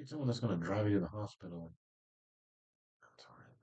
Get someone that's gonna drive you to the hospital. That's all right.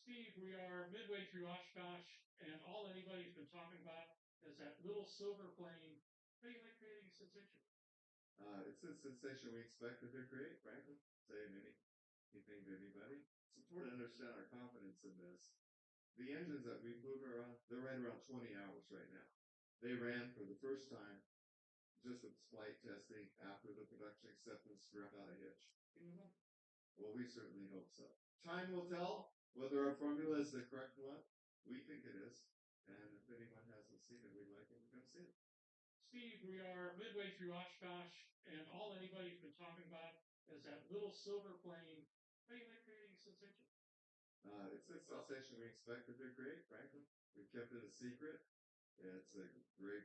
Steve, we are midway through Oshkosh, and all anybody's been talking about is that little silver plane. How do you like creating a sensation? It's a sensation we expected to create, frankly. Saying anything to anybody. It's important to understand our confidence in this. The engines that we flew around, they're right around 20 hours right now. They ran for the first time just with flight testing after the production acceptance without a hitch. Mm-hmm. Well, we certainly hope so. Time will tell whether our formula is the correct one. We think it is. And if anyone hasn't seen it, we'd like them to come see it. Steve, we are midway through Oshkosh, and all anybody's been talking about is that little silver plane. How do you like creating a sensation? It's a sensation we expected to create, frankly. We've kept it a secret. It's a great.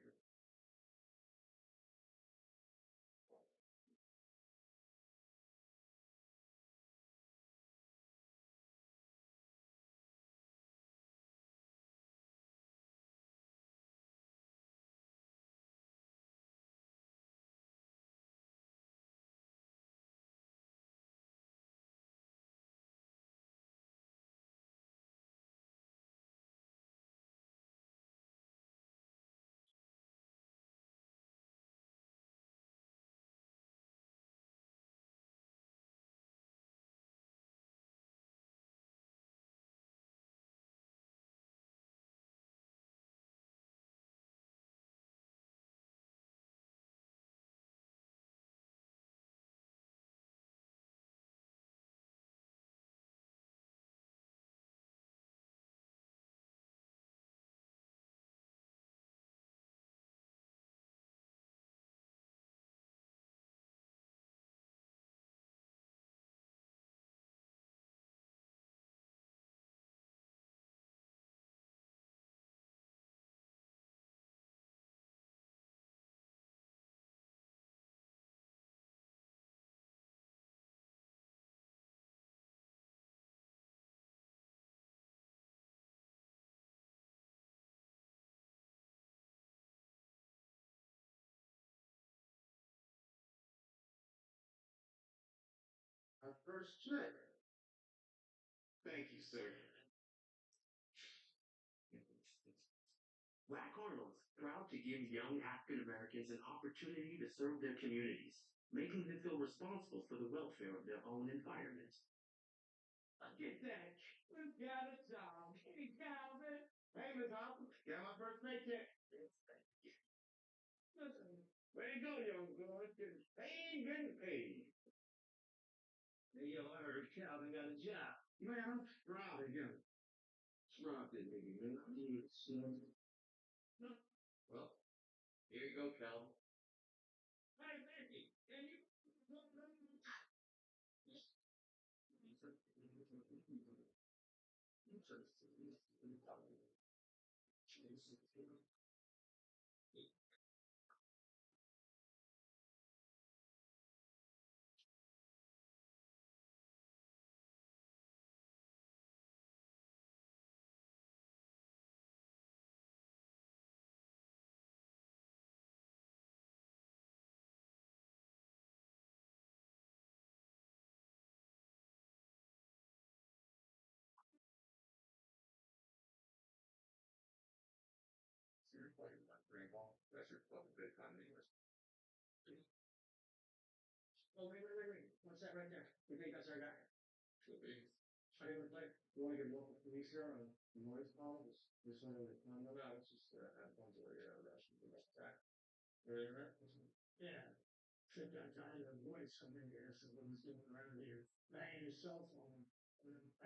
Our first trip. Thank you, sir. Black Arnold's proud to give young African Americans an opportunity to serve their communities, making them feel responsible for the welfare of their own environment. Get that. We've got a job. Hey, Calvin. Hey, Miss Hopper. Got my first paycheck. Listen, way to go, young girl. They ain't getting paid. Hey, yo, I heard Calvin got a job. Man, I'm proud of him. Proud of nigga, man. I need some. Well, here you go, Calvin. Hey, Becky, can you? You're playing my grandma. That's your fucking big time English. Oh, wait. What's that right there? You think that's our guy? Could be. I didn't play. You want to get local police here on noise call? This one of the no, it's just headphones where you're rushing to that track. Yeah. Trip that time the voice come in here, so what he's doing around here, banging his cell phone.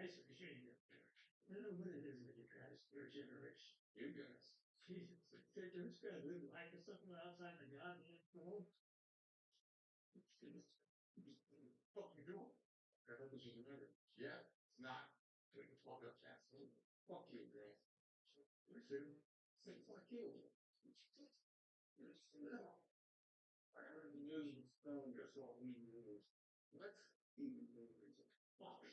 Ice machine. I don't know what it is with you guys, your generation. You guys. Jesus, they're just gonna live life or something outside the goddamn world. Fuck you doing? I heard this is another. Yeah, it's not. Doing 12 up chance. Fuck you, girl. You're serious? Say fuck you. You're serious. I heard the news was telling us all we news. Let's even news. Fuck.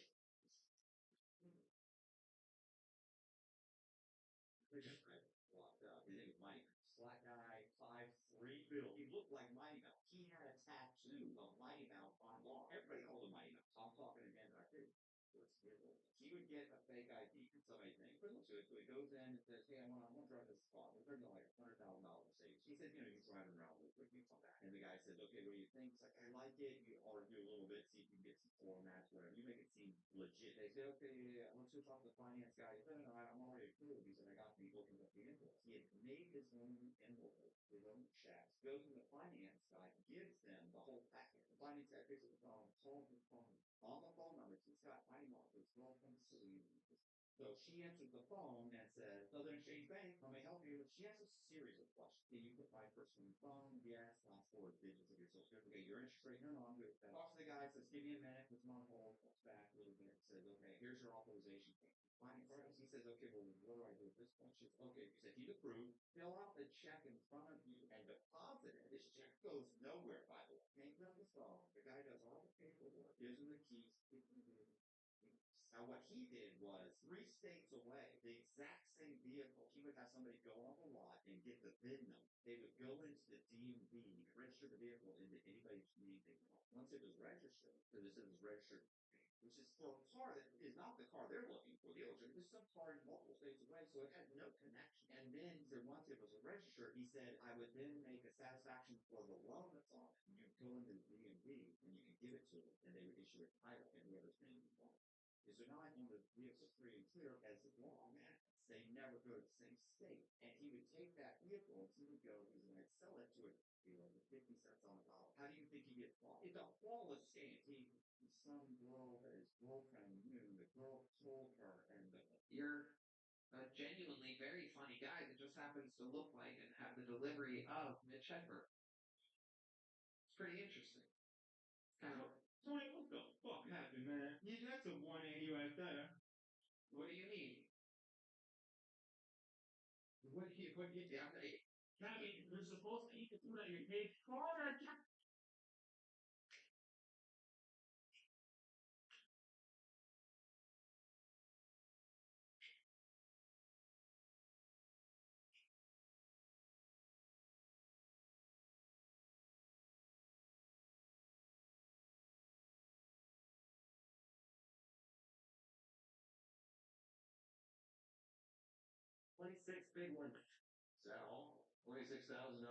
Walked out. His name was Mike. Slack guy, 5'3" build. He looked like Mighty Mouse. He had a tattoo of Mighty Mouse on law. Everybody called him Mighty Mouse. I'm talking again back there. He would get a fake ID from somebody named Crystal. So he goes in and says, hey, I want to drive this car. We're going to like $100,000 savings. He said, he's driving around with me. And the guy says, okay, what do you think? He's like, I like it. You argue a little bit, see if you can get some formats, whatever. You make it seem legit. They say, okay, yeah, let's just talk to the finance guy. He said, no, I'm already approved. He said, I got people looking at the invoice. He had made his own invoice, his own checks. Goes to the finance guy, gives them the whole packet. The finance guy picks up the phone, calls the phone. On the phone number, he's got money on his girlfriend's city. So she answers the phone and says, Southern Exchange Bank, how may I help you? She asks a series of questions. Can you put my personal phone? Yes, last four digits of your social security. Okay, your interest rate, no, I'm good with that. Talks to the guy, says, give me a minute, puts him on hold, comes back a little bit, says, okay, here's your authorization. Finance. He says, okay, well, what do I do at this point? She says, okay, you said he's approved. Fill out the check in front of you and deposit it. This check goes nowhere, by the way. Hangs up the phone. The guy does all the paperwork, gives him the keys. Now, what he did was 3 states away, the exact same vehicle. He would have somebody go on the lot and get the VIN number. They would go into the DMV, register the vehicle into anybody's meeting. Once it was registered, so this is registered, which is for a car that is not the car they're looking for. The dealership is some car in multiple states away, so it had no connection. And then he said, once it was registered, he said, I would then make a satisfaction for the loan that's on it. And you go into the DMV and you can give it to them, and they would issue a title and whoever's name you want. Is they're not on the vehicle free and clear as law mandates. They never go to the same state. And he would take that vehicle, he would go and sell it to it, 50 cents on the dollar. How do you think he gets bought? It's a flawless scam. Some girl that his girlfriend knew, the girl told her, and you're a genuinely very funny guy that just happens to look like and have the delivery of Mitch Hedberg. It's pretty interesting. Kind of. Tony, what the fuck happened, man? You that's a 180 right there. What do you mean? What do you yeah, Johnny, you're supposed to eat the food on your page. Carter, 26 big ones. Is that all? $26,000?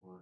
Or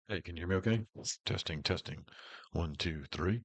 Hey, can you hear me okay? Testing, testing. One, two, three.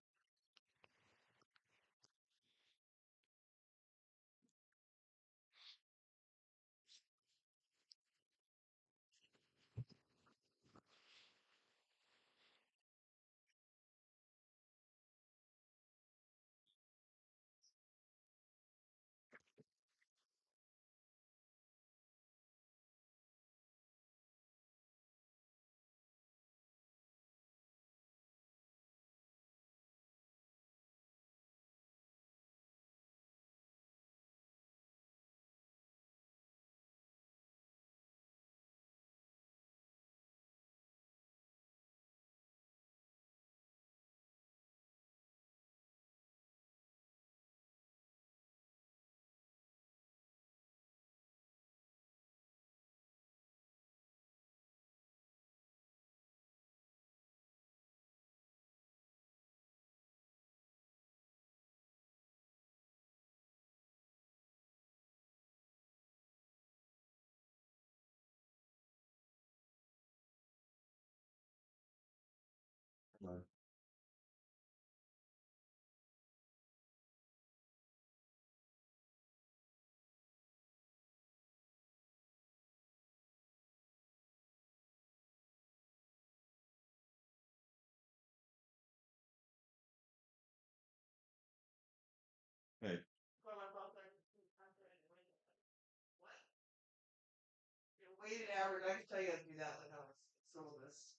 Hey. Weighted average, I can tell you how to do that like on a syllabus.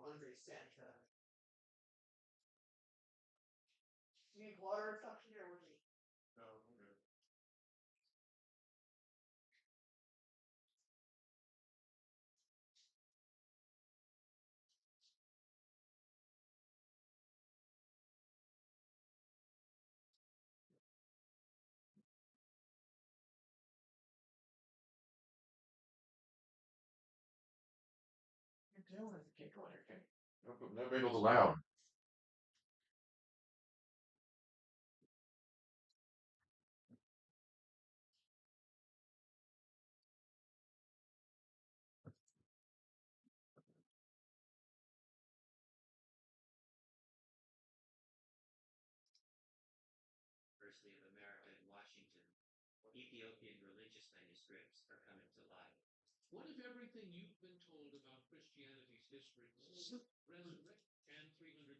Laundry set. You need water or something here with me? No, I'm good. You're doing it. Keep going. Okay. No bagels allowed. University of America in Washington, Ethiopian religious manuscripts are coming to light. What if everything you've been told about Christianity's history resurrected and 330,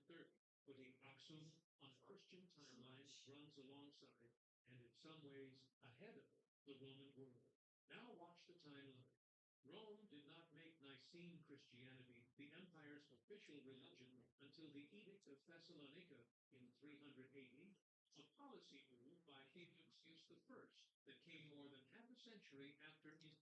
putting Aksum on a Christian timeline, runs alongside and in some ways ahead of the Roman world? Now watch the timeline. Rome did not make Nicene Christianity the empire's official religion until the Edict of Thessalonica in 300 AD, a policy move by Eusebius I that came more than half a century after his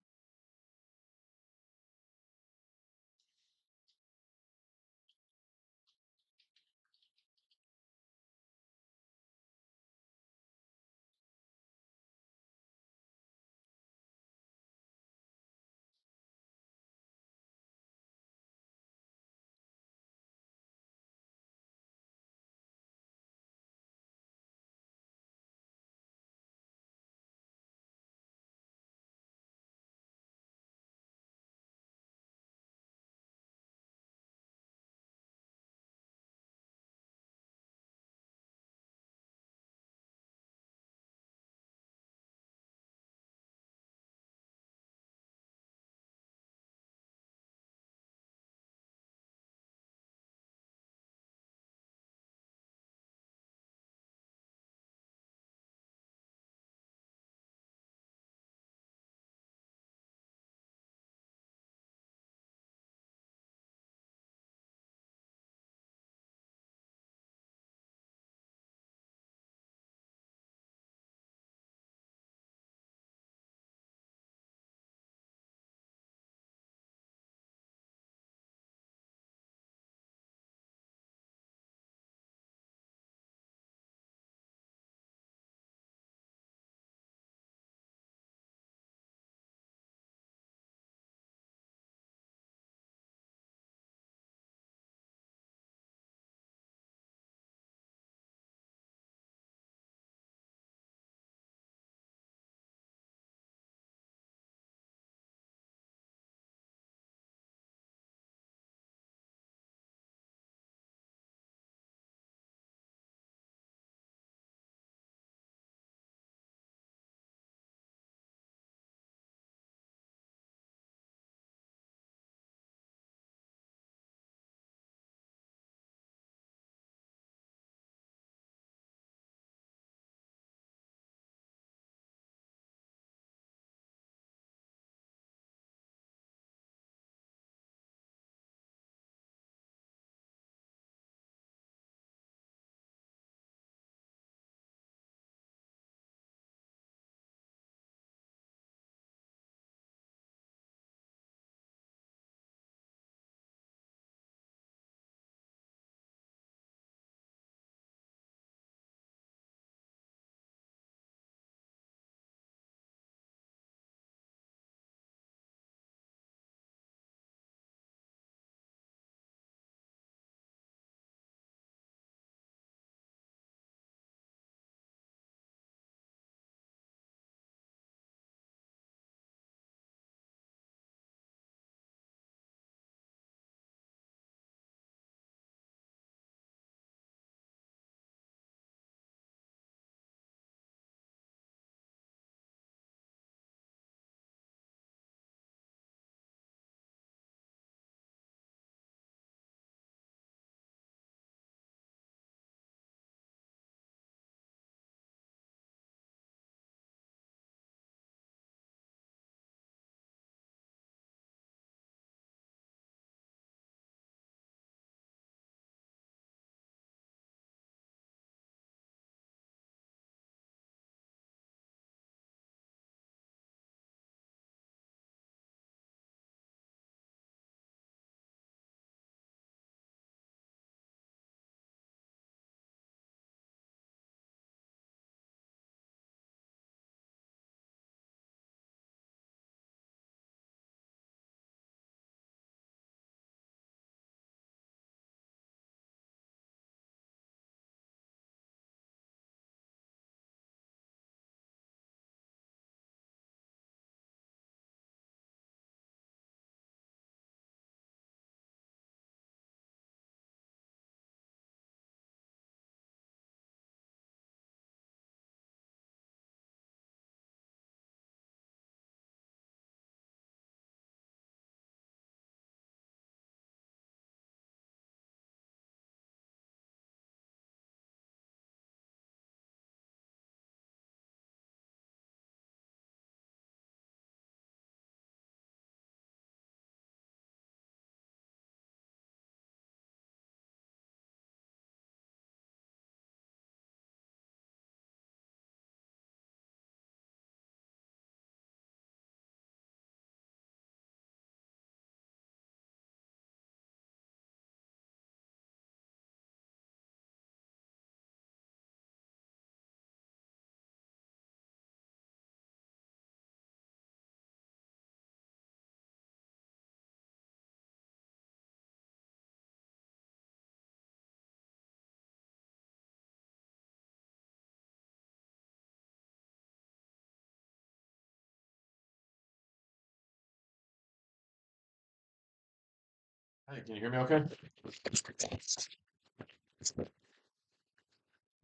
Hey, can you hear me okay?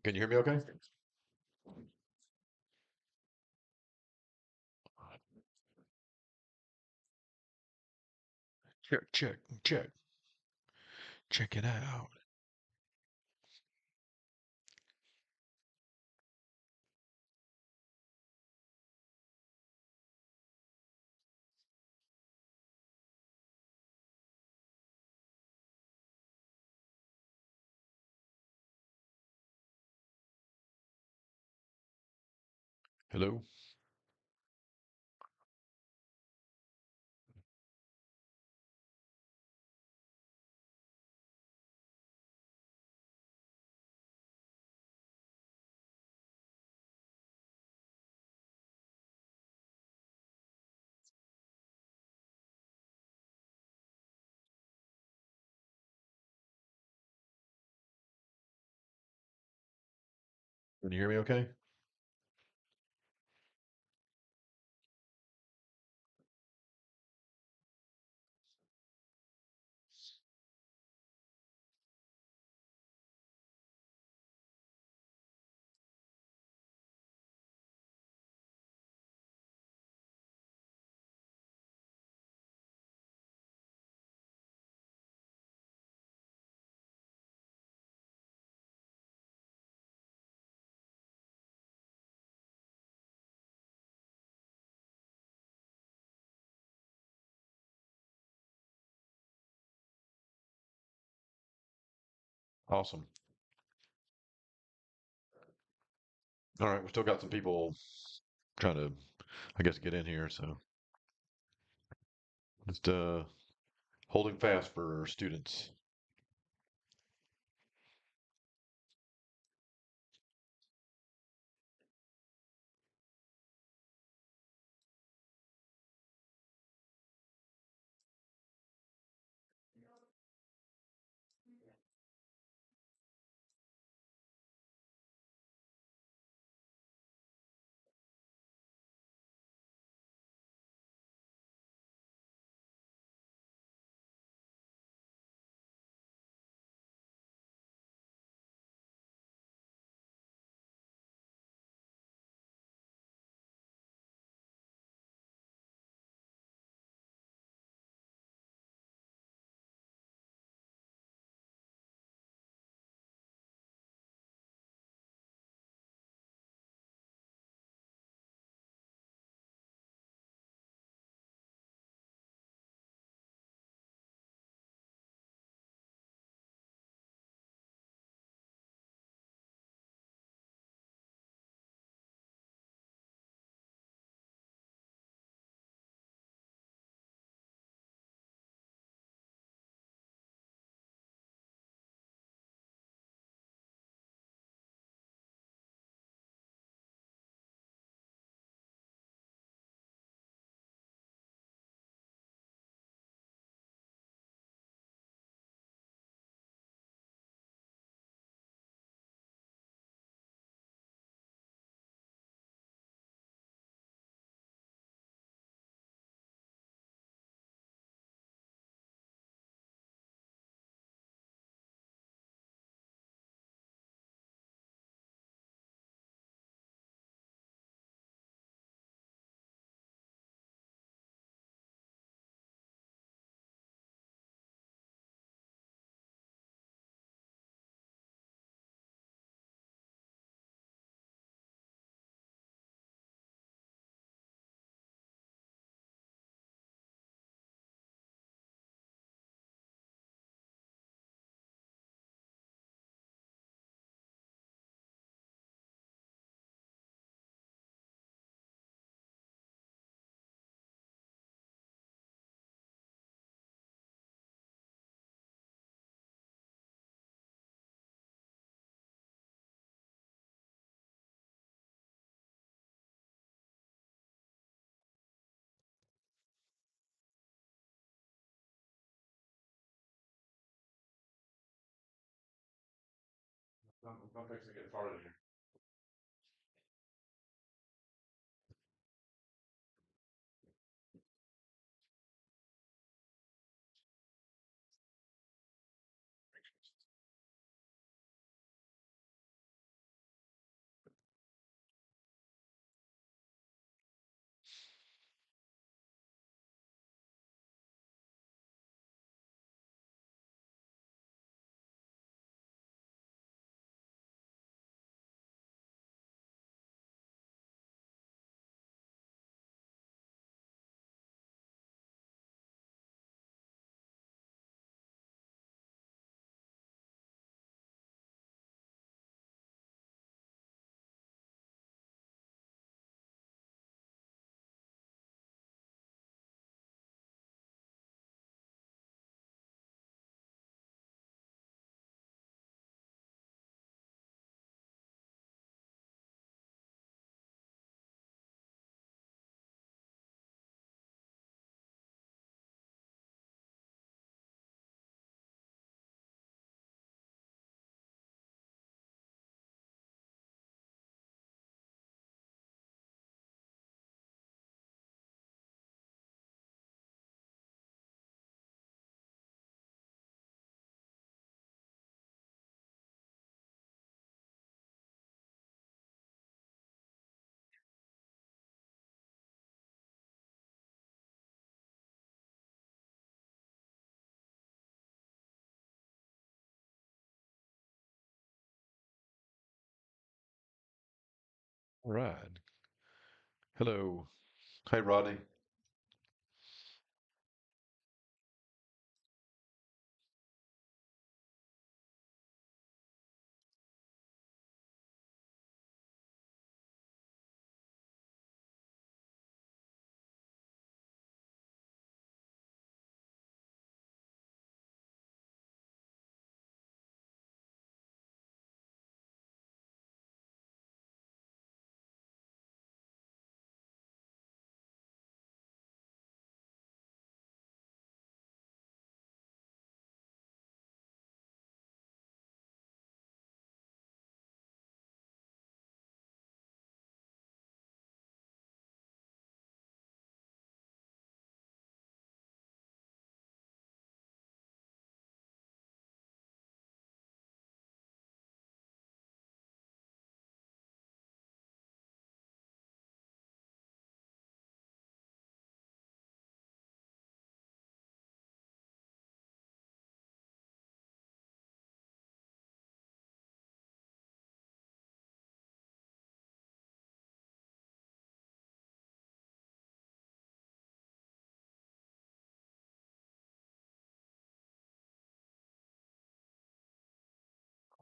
Can you hear me okay? Check, check, check. Check it out. Hello? Can you hear me okay? Awesome. All right, we still got some people trying to, I guess, get in here, so just holding fast for students. I'm fixing to get farther here. All right. Hello. Hey, Rodney.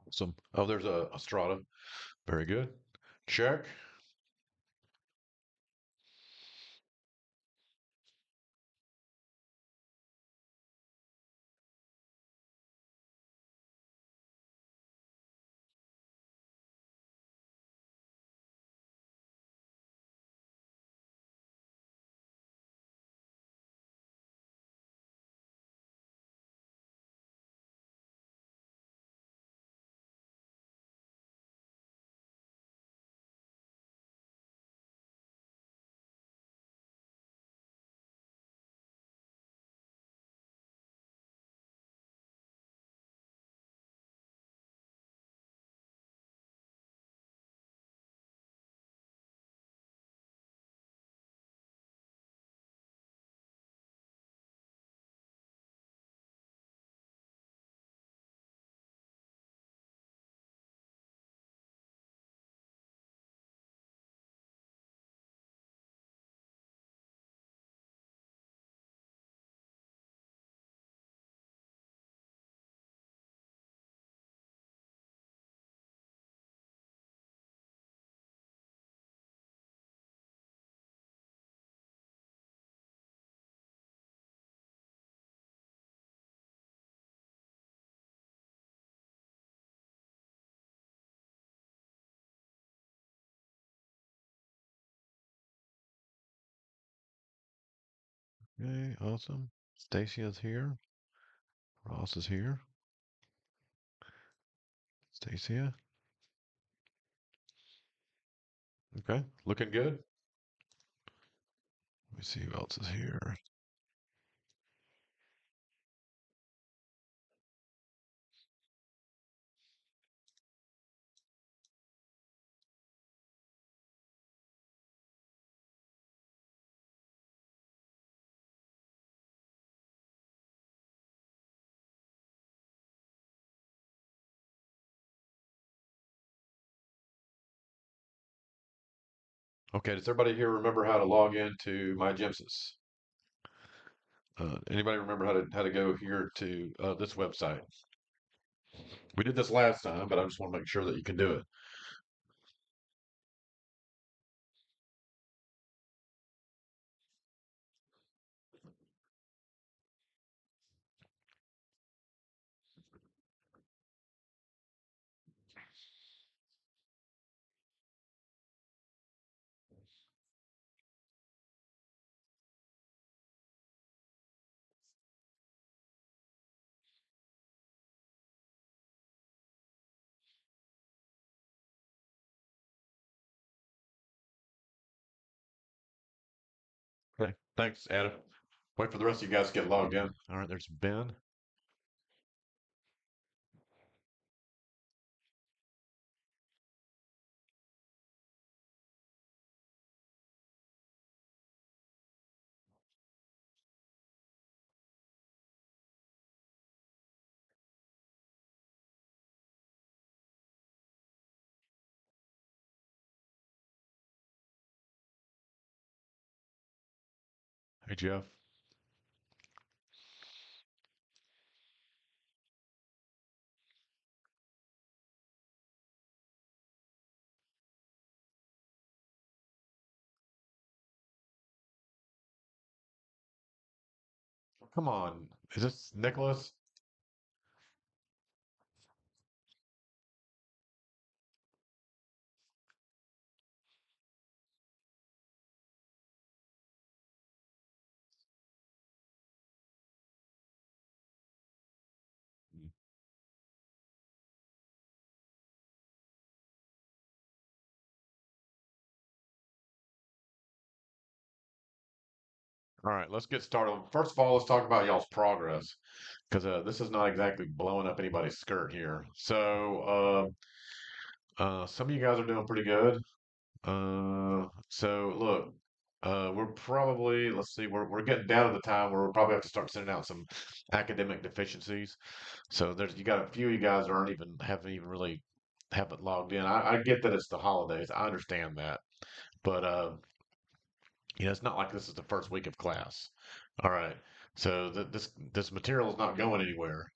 Awesome. Oh, there's a strata. Very good. Check. Okay, awesome. Stacy is here. Ross is here. Stacia. Okay, looking good. Let me see who else is here. Okay, does everybody here remember how to log into My Gemsys? Anybody remember how to go here to this website? We did this last time, but I just want to make sure that you can do it. Okay, thanks, Adam. Wait for the rest of you guys to get logged in. All right, there's Ben. Hey, Jeff. Come on. Is this Nicholas? All right, let's get started. First of all, let's talk about y'all's progress because this is not exactly blowing up anybody's skirt here. Some of you guys are doing pretty good. So look, we're probably, let's see, we're getting down to the time where we'll probably have to start sending out some academic deficiencies. So you got a few of you guys that haven't even really haven't logged in. I get that it's the holidays. I understand that, but it's not like this is the first week of class. All right. So this material is not going anywhere.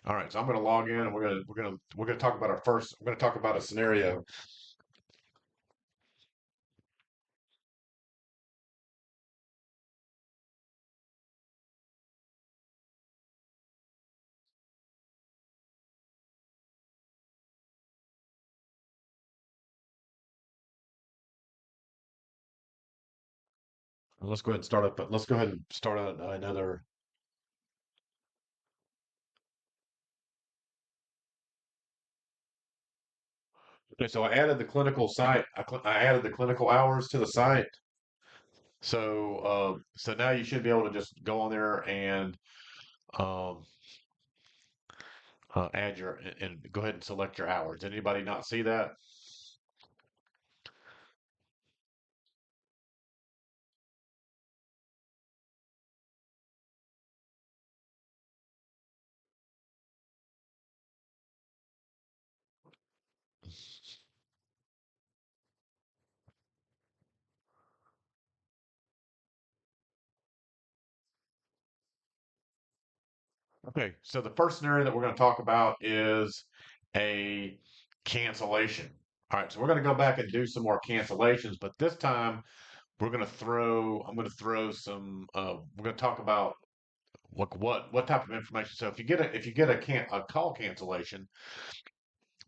All right. So I'm going to log in, and we're gonna talk about our first. We're going to talk about a scenario. Let's go ahead and start up. Let's go ahead and start another. Okay, so I added the clinical site. I added the clinical hours to the site. So now you should be able to just go on there and um, add and go ahead and select your hours. Did anybody not see that? Okay, so the first scenario that we're going to talk about is a cancellation. All right, so we're going to go back and do some more cancellations, but this time I'm going to throw some, we're going to talk about what type of information. So if you get a call cancellation,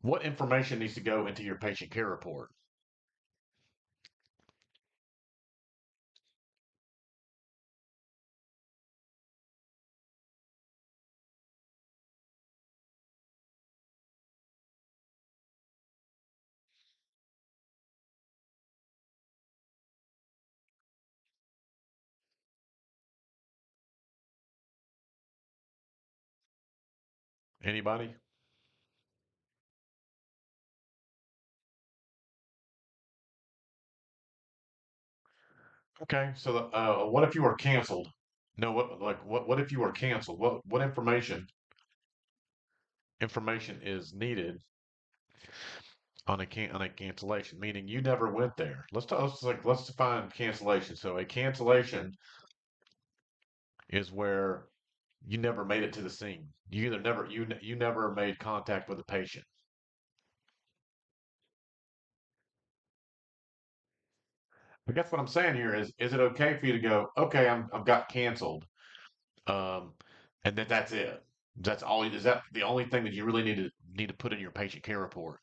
what information needs to go into your patient care report? Anybody? Okay, so what if you were canceled? No, what if you were canceled? What information is needed on a cancellation? Meaning you never went there. Let's define cancellation. So a cancellation is where you never made it to the scene. You never made contact with the patient. I guess what I'm saying here is it okay for you to go, okay, I've got canceled, um, and that's it. That's all. Is that the only thing that you really need to put in your patient care report?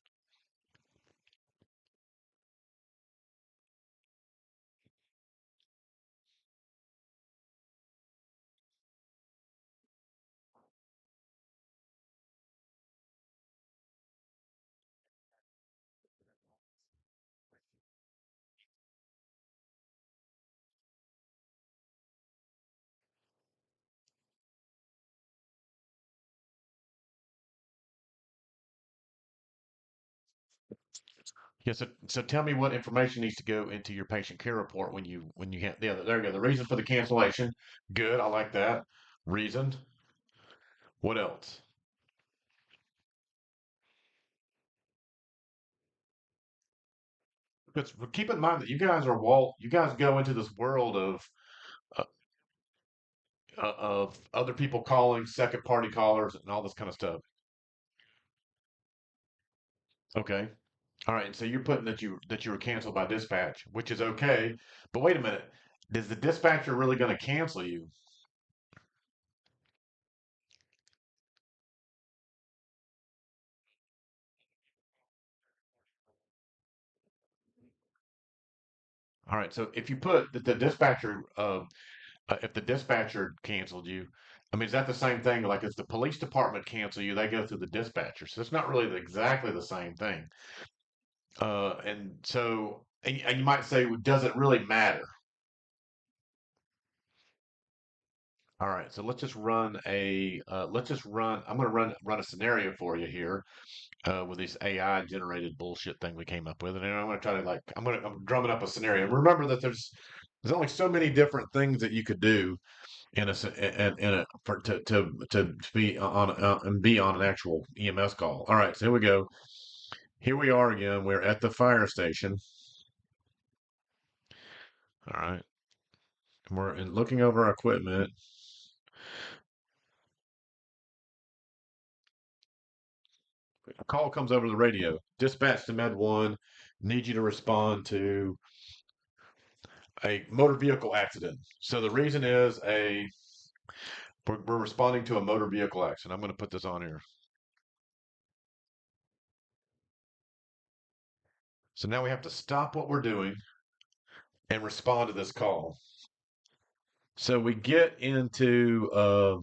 Yeah. So tell me what information needs to go into your patient care report when you have yeah, there you go. The reason for the cancellation. Good. I like that. Reason. What else? Because keep in mind that you guys are Walt. You guys go into this world uh, of other people calling, second party callers, and all this kind of stuff. Okay. All right. So you're putting that you were canceled by dispatch, which is okay. But wait a minute. Is the dispatcher really going to cancel you? All right. So if you put that the dispatcher, if the dispatcher canceled you, I mean, is that the same thing? Like if the police department cancel you, they go through the dispatcher. So it's not really exactly the same thing. And so, and you might say, well, does it really matter? All right, so let's just run. I'm going to run a scenario for you here with this AI generated bullshit thing we came up with, and then I'm going to try to I'm drumming up a scenario. And remember that there's only so many different things that you could do in a for to be on and be on an actual EMS call. All right, so here we go. Here we are again. We're at the fire station. All right, and we're looking over our equipment. A call comes over the radio. Dispatch to Med 1. Need you to respond to a motor vehicle accident. So the reason is we're responding to a motor vehicle accident. I'm going to put this on here. So now we have to stop what we're doing and respond to this call. So we get into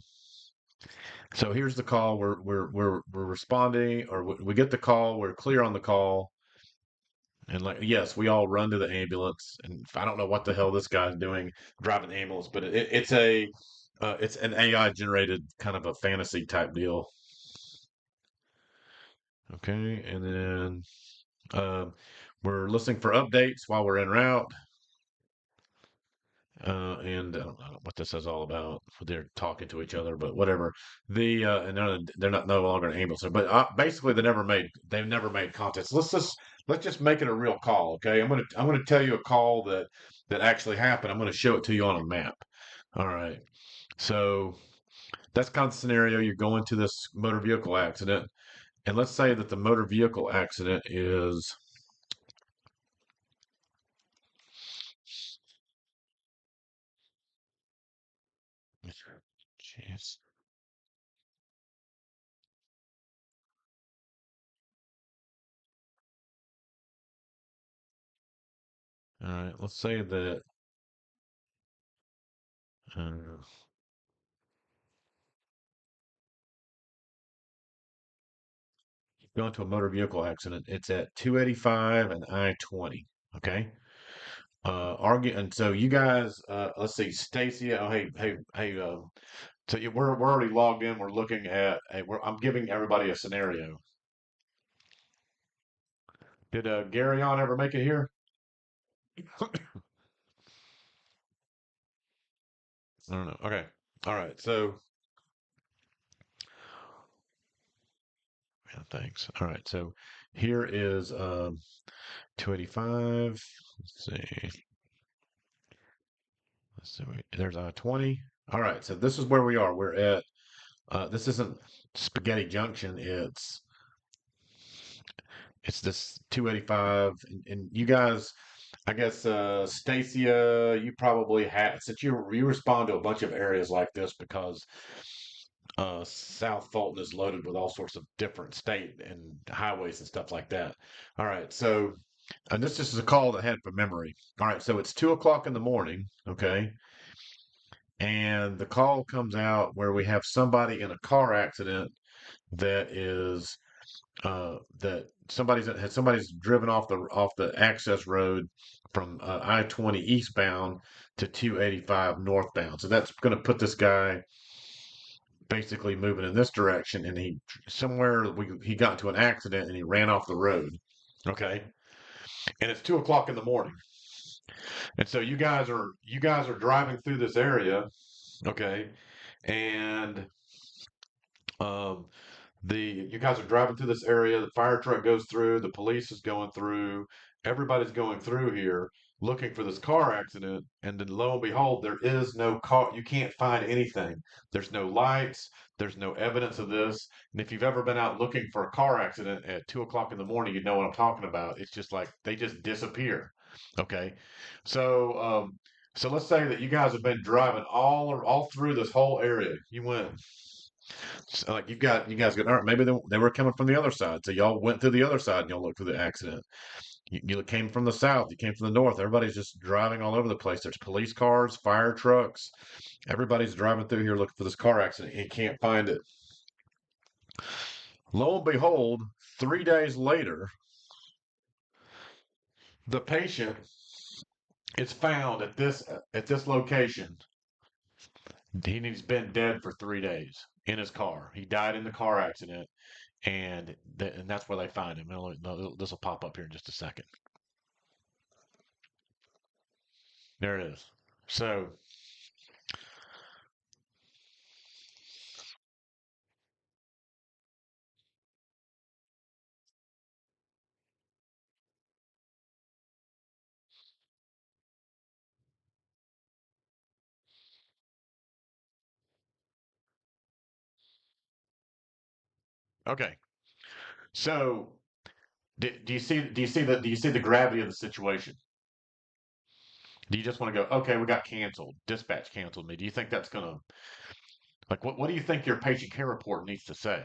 so here's the call. We're responding, or we get the call. We're clear on the call, and like yes, we all run to the ambulance. And I don't know what the hell this guy's doing driving the ambulance, but it's an AI generated kind of a fantasy type deal. Okay, and then we're listening for updates while we're en route. And I don't know what this is all about. They're talking to each other, but whatever. And they're not no longer an ambulance, but basically they've never made contact. So let's just make it a real call, okay? I'm gonna tell you a call that actually happened. I'm gonna show it to you on a map. All right. So that's kind of the scenario. You're going to this motor vehicle accident, and let's say that the motor vehicle accident is. Jeez. All right. Let's say that. Uh, Going to a motor vehicle accident. It's at 285 and I-20. Okay. And so you guys, let's see, Stacy. Oh, hey. We're already logged in. We're looking at. I'm giving everybody a scenario. Did Gary on ever make it here? I don't know. Okay. All right. So, yeah, thanks. All right. So here is 285. Let's see. There's 20. All right. So this is where we are. We're at. This isn't Spaghetti Junction. It's this 285, and you guys, I guess, Stacia, you probably have since you respond to a bunch of areas like this because South Fulton is loaded with all sorts of different state and highways and stuff like that. All right, so and this just is a call that I had from memory. All right, so it's 2 o'clock in the morning, okay, and the call comes out where we have somebody in a car accident that is that somebody's driven off the access road from I-20 eastbound to 285 northbound. So that's going to put this guy basically moving in this direction, and he got into an accident and he ran off the road. Okay, and it's 2 o'clock in the morning, and so you guys are driving through this area. Okay, and um, you guys are driving through this area. The fire truck goes through. The police is going through, everybody's going through here looking for this car accident, and then lo and behold, there is no car. You can't find anything. There's no lights. There's no evidence of this. And if you've ever been out looking for a car accident at 2 o'clock in the morning, you know what I'm talking about. It's just like they just disappear. Okay, so so let's say that you guys have been driving all through this whole area. You went so like you guys got all right. Maybe they were coming from the other side, so y'all went through the other side and y'all looked for the accident. You came from the south, you came from the north. Everybody's just driving all over the place. There's police cars, fire trucks. Everybody's driving through here looking for this car accident. You can't find it. Lo and behold, 3 days later, the patient is found at this location. He's been dead for 3 days in his car. He died in the car accident, and that's where they find him. This will pop up here in just a second. There it is. So okay. So do you see the gravity of the situation? Do you just want to go, okay, we got canceled, dispatch canceled me? Do you think that's gonna like what do you think your patient care report needs to say?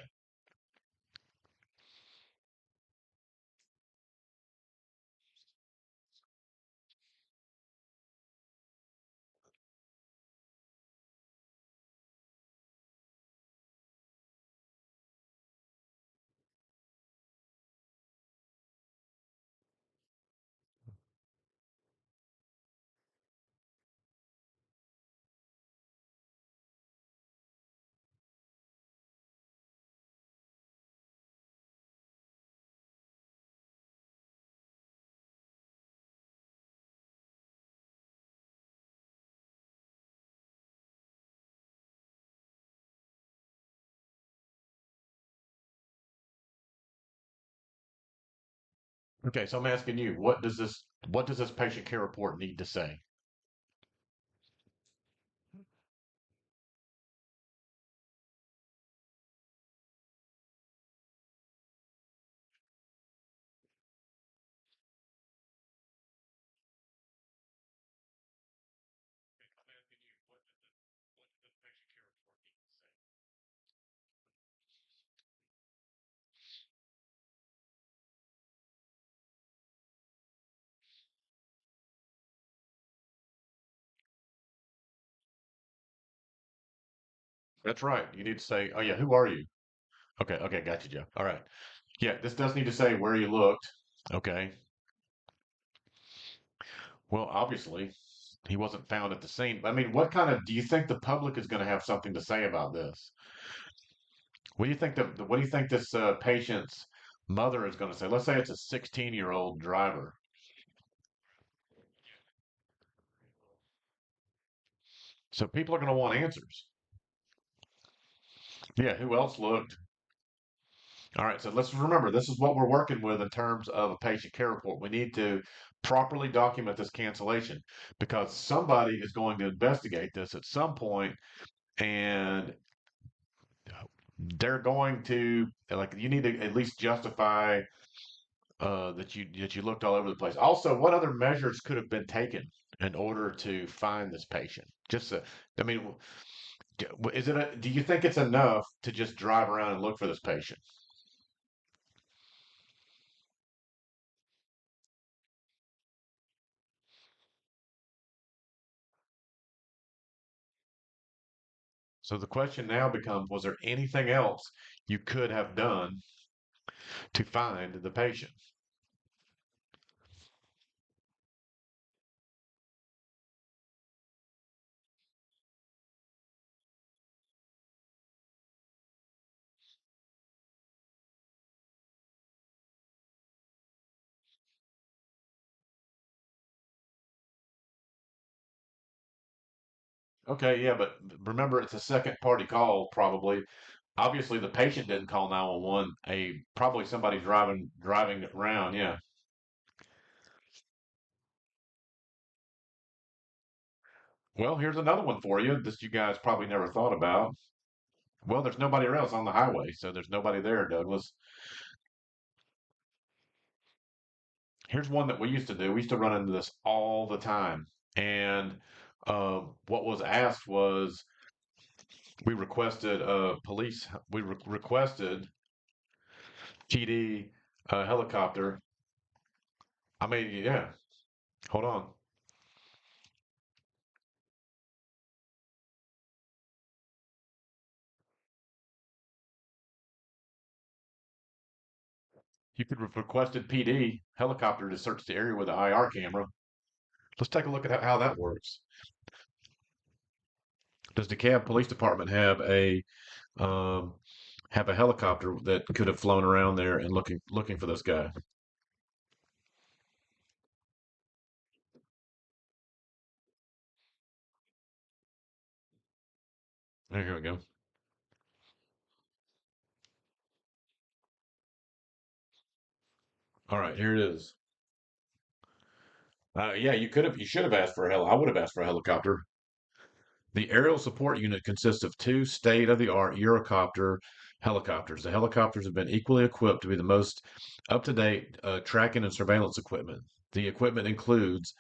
Okay, so I'm asking you, what does this patient care report need to say? I'm asking you, what does this patient care report need to say? That's right. You need to say, oh yeah, who are you? Okay, okay, got you, Joe. All right. Yeah, this does need to say where you looked. Okay. Well, obviously, he wasn't found at the scene. I mean, what kind of do you think the public is going to have something to say about this? What do you think what do you think this patient's mother is going to say? Let's say it's a 16-year-old driver. So people are going to want answers. Yeah, who else looked? All right, so let's remember this is what we're working with in terms of a patient care report. We need to properly document this cancellation because somebody is going to investigate this at some point and they're going to like you need to at least justify that you looked all over the place. Also, what other measures could have been taken in order to find this patient? I mean, do you think it's enough to just drive around and look for this patient? So the question now becomes, was there anything else you could have done to find the patient? Okay, yeah, but remember it's a second party call probably. Obviously the patient didn't call 911. Probably somebody driving around, yeah. Well, here's another one for you that you guys probably never thought about. Well, there's nobody else on the highway, so there's nobody there, Douglas. Here's one that we used to do. We used to run into this all the time. And what was asked was we requested police, requested TD helicopter. I mean, yeah, hold on. You could have requested PD helicopter to search the area with an IR camera. Let's take a look at how that works. Does DeKalb Police Department um, have a helicopter that could have flown around there and looking for this guy? Here we go. All right, here it is. Yeah, you should have asked for a I would have asked for a helicopter. The aerial support unit consists of two state-of-the-art Eurocopter helicopters. The helicopters have been equally equipped to be the most up-to-date tracking and surveillance equipment. The equipment includes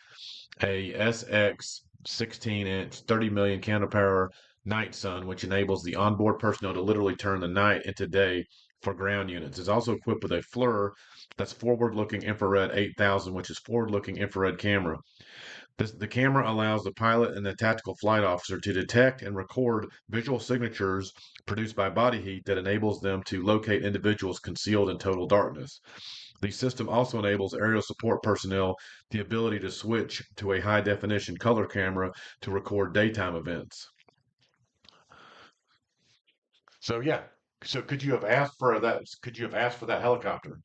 a SX 16-inch, 30 million candle power night sun, which enables the onboard personnel to literally turn the night into day for ground units. It's also equipped with a FLIR, that's forward-looking infrared 8000, which is forward-looking infrared camera. The camera allows the pilot and the tactical flight officer to detect and record visual signatures produced by body heat that enables them to locate individuals concealed in total darkness. The system also enables aerial support personnel the ability to switch to a high definition color camera to record daytime events. So yeah. So could you have asked for that? Could you have asked for that helicopter?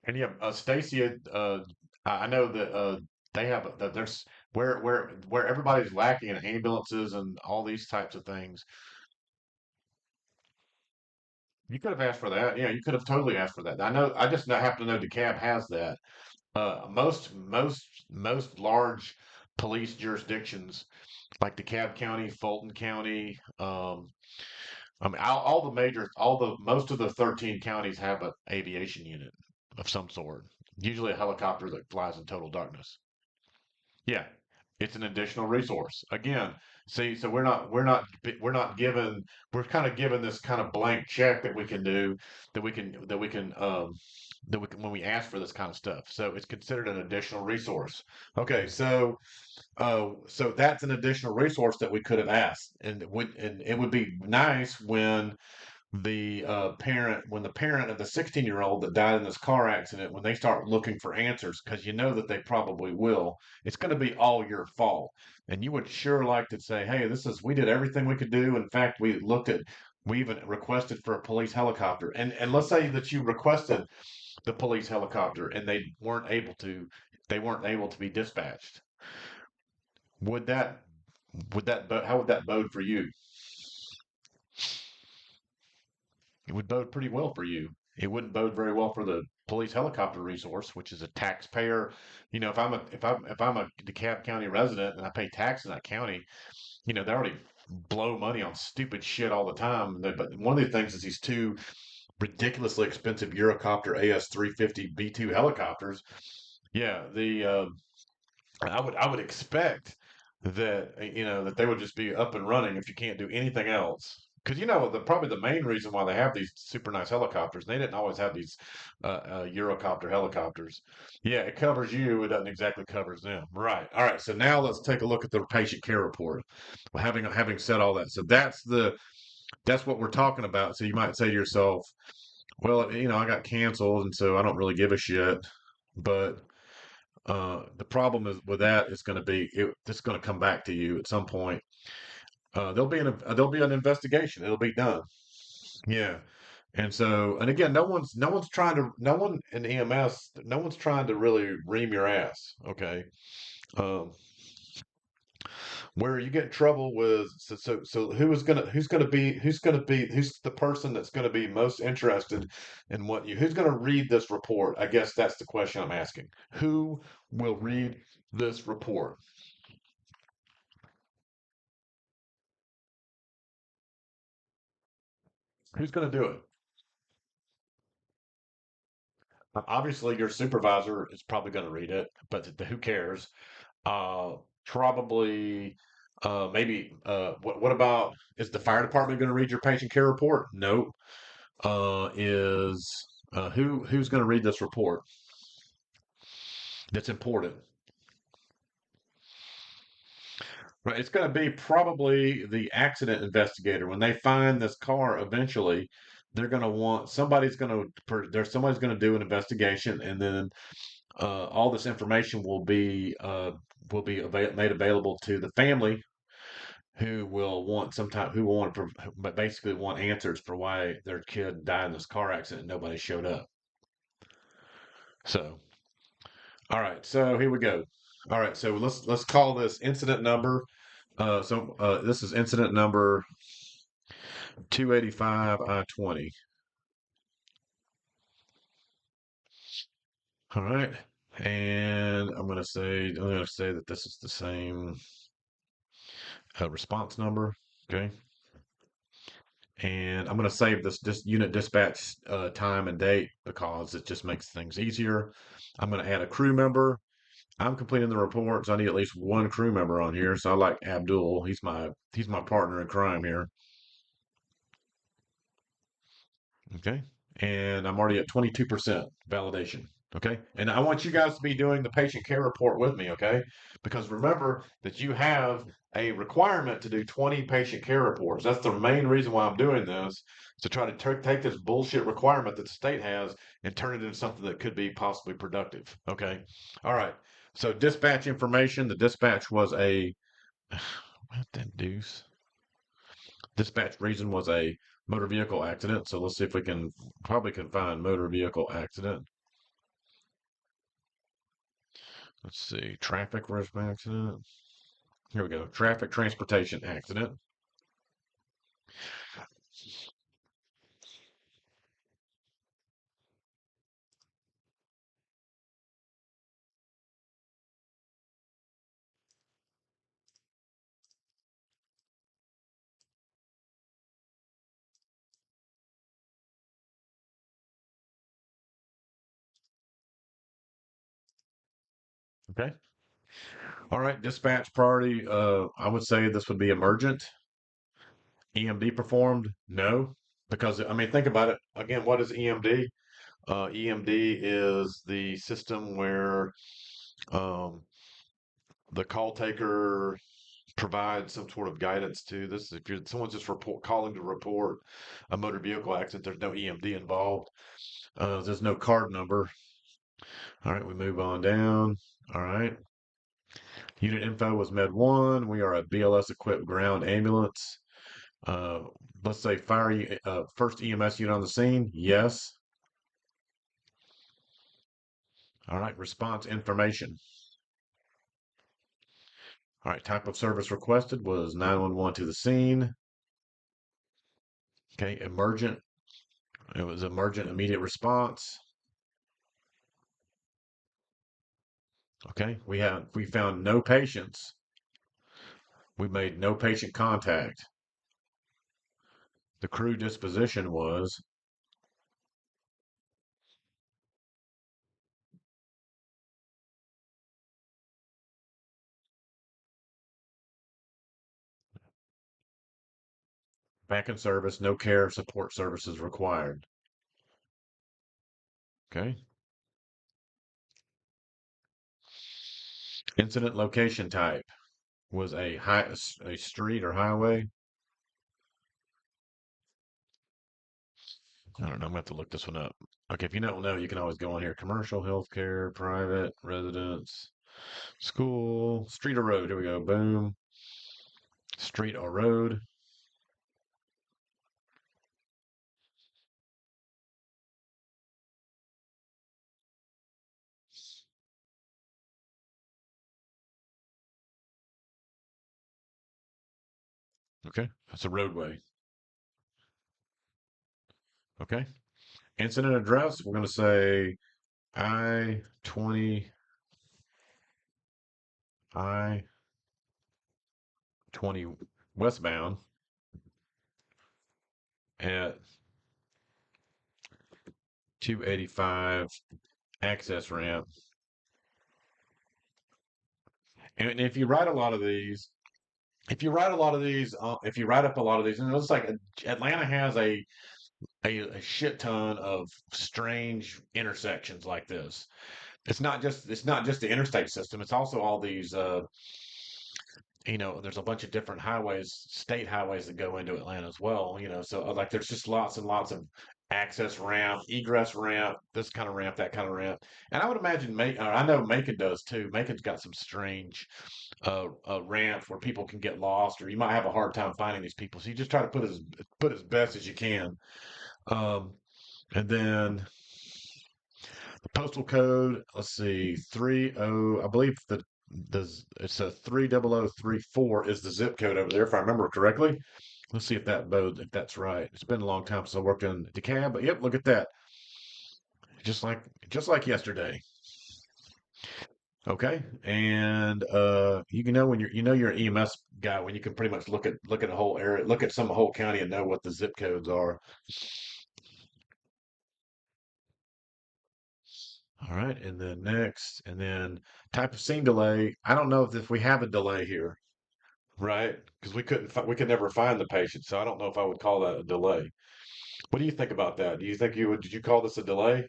And yeah, Stacy, I know that they have that there's where everybody's lacking in ambulances and all these types of things. You could have asked for that. Yeah, you could have totally asked for that. I know. I just happen to know DeKalb has that. Most large police jurisdictions like DeKalb County, Fulton County, I mean all the major, all the most of the 13 counties have an aviation unit of some sort. Usually a helicopter that flies in total darkness. Yeah, it's an additional resource. Again, see, so we're not given we're kind of given this kind of blank check that we can do that we can when we ask for this kind of stuff. So it's considered an additional resource. Okay, so that's an additional resource that we could have asked, and it would be nice when the parent of the 16-year-old that died in this car accident, when they start looking for answers, because you know that they probably will, it's going to be all your fault. And you would sure like to say, hey, we did everything we could do. In fact, we even requested for a police helicopter. And let's say that you requested the police helicopter and they weren't able to be dispatched. Would that, how would that bode for you? It would bode pretty well for you. It wouldn't bode very well for the police helicopter resource, which is a taxpayer. If I'm a DeKalb County resident and I pay tax in that county, they already blow money on stupid shit all the time. But one of the things is these two ridiculously expensive Eurocopter AS-350 B2 helicopters. Yeah, the I would expect that that they would just be up and running if you can't do anything else. Because probably the main reason why they have these super nice helicopters, they didn't always have these Eurocopter helicopters. Yeah, it covers you. It doesn't exactly covers them. Right. All right. So now let's take a look at the patient care report. Well, having said all that, so that's what we're talking about. So you might say to yourself, well, I got canceled, and so I don't really give a shit. But the problem is with that is going to be it's going to come back to you at some point. There'll be an investigation. It'll be done. Yeah. And so, and again, no one in EMS, no one's trying to really ream your ass. Okay. Um, where you get in trouble with so who's the person that's gonna be most interested in what you who's gonna read this report? I guess that's the question I'm asking. Who will read this report? Who's gonna do it? Obviously, your supervisor is probably gonna read it, but who cares? Uh, Probably, maybe. What about is the fire department going to read your patient care report? Nope. Is who's going to read this report? That's important. Right. It's going to be probably the accident investigator. When they find this car, eventually, they're going to want somebody's going to do an investigation, and then all this information will be made available to the family who will want to but basically want answers for why their kid died in this car accident and nobody showed up. So, all right, so here we go. All right, so let's call this incident number. This is incident number 285 I-20. All right, and I'm gonna say that this is the same response number. Okay, and I'm going to save this unit dispatch time and date because it just makes things easier. I'm going to add a crew member. I'm completing the report, so I need at least one crew member on here. So I like Abdul. He's my partner in crime here. Okay. And I'm already at 22% validation. Okay. And I want you guys to be doing the patient care report with me. Okay. Because remember that you have a requirement to do 20 patient care reports. That's the main reason why I'm doing this, to try to take this bullshit requirement that the state has and turn it into something that could be possibly productive. Okay. All right. So dispatch information. The dispatch was a, what the deuce? Dispatch reason was a motor vehicle accident. So let's see if we can probably can find motor vehicle accident. Let's see, traffic risk accident. Here we go. Traffic transportation accident. Okay. All right. Dispatch priority. I would say this would be emergent. EMD performed? No, because I mean, think about it. Again, what is EMD? EMD is the system where um, the call taker provide some sort of guidance to this. If someone's just calling to report a motor vehicle accident, there's no EMD involved. There's no card number. All right, we move on down. All right. Unit info was Med 1. We are a BLS equipped ground ambulance. Uh, let's say first EMS unit on the scene. Yes. All right. Response information. All right. Type of service requested was 911 to the scene. Okay. Emergent. It was emergent immediate response. Okay. We found no patients. We made no patient contact. The crew disposition was back in service, no care support services required. Okay. Incident location type was a street or highway. I don't know. I'm gonna have to look this one up. Okay, if you don't know, you can always go on here. Commercial, healthcare, private, residence, school, street or road. Here we go. Boom. Street or road. Okay, that's a roadway. Okay, incident address. We're going to say I-20 I-20 westbound at 285 access ramp. And if you write a lot of these, if you write up a lot of these, and it looks like Atlanta has a shit ton of strange intersections like this. It's not just the interstate system. It's also all these there's a bunch of different highways, state highways that go into Atlanta as well. So like there's just lots and lots of access ramp, egress ramp, this kind of ramp, that kind of ramp. And I would imagine I know Macon does too. Macon's got some strange ramps where people can get lost, or you might have a hard time finding these people. So you just try to put as best as you can. Um, and then the postal code, let's see, 30, I believe it's a 30034 is the zip code over there, if I remember correctly. Let's see if that's right. It's been a long time since I worked in DeKalb, but yep, look at that. Just like yesterday. Okay. And you can know when you're an EMS guy when you can pretty much look at a whole area, look at some whole county and know what the zip codes are. All right, and then next, and then type of scene delay. I don't know if we have a delay here, right? Because we could never find the patient, so I don't know if I would call that a delay. What do you think about that? Do you think did you call this a delay?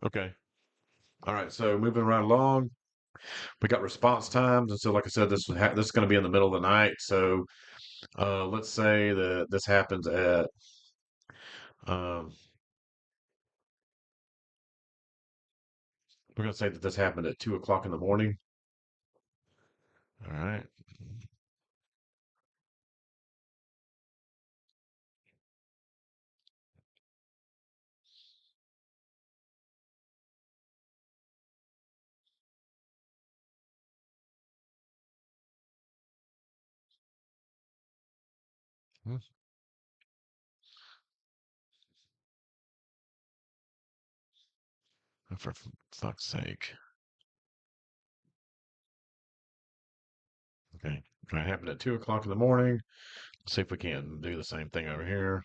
Okay. All right. So moving right along, we got response times, and so like I said, this is going to be in the middle of the night. So let's say that this happens at um, we're going to say that this happened at 2 o'clock in the morning. All right. Hmm, For fuck's sake. Okay. That happened at 2 o'clock in the morning. Let's see if we can do the same thing over here.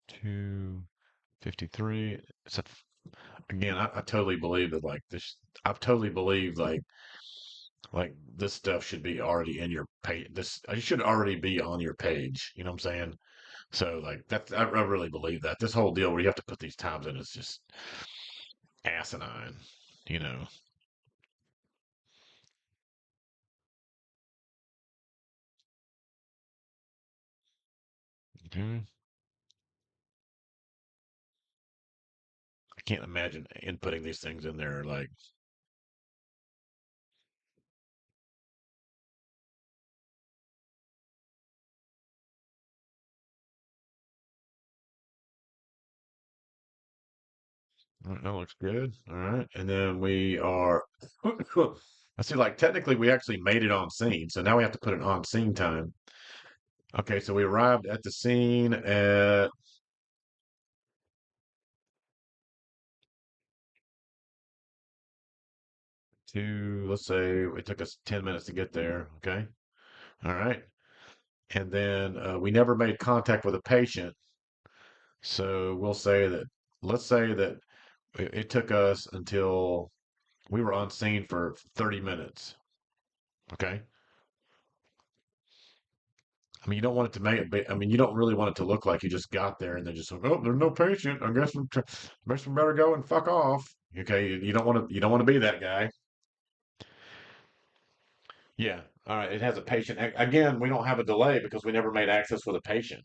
2:53. Again, I totally believe that like this. I totally believe like this stuff should be already in your page. This it should already be on your page. You know what I'm saying? So like I really believe that this whole deal where you have to put these times in is just asinine. You know? Okay. I can't imagine inputting these things in there like 'Alright, that looks good. All right. And then we are, I see, like, technically, we actually made it on scene. So now we have to put an on scene time. Okay. So we arrived at the scene at let's say it took us 10 minutes to get there. Okay. All right. And then we never made contact with a patient. So let's say that it took us until we were on scene for 30 minutes. Okay. I mean, you don't want it to make it. I mean, you don't really want it to look like you just got there and then just like, oh, there's no patient. I guess we better go and fuck off. Okay, you don't want to. You don't want to be that guy. Yeah. All right. It has a patient. Again, we don't have a delay because we never made access with a patient.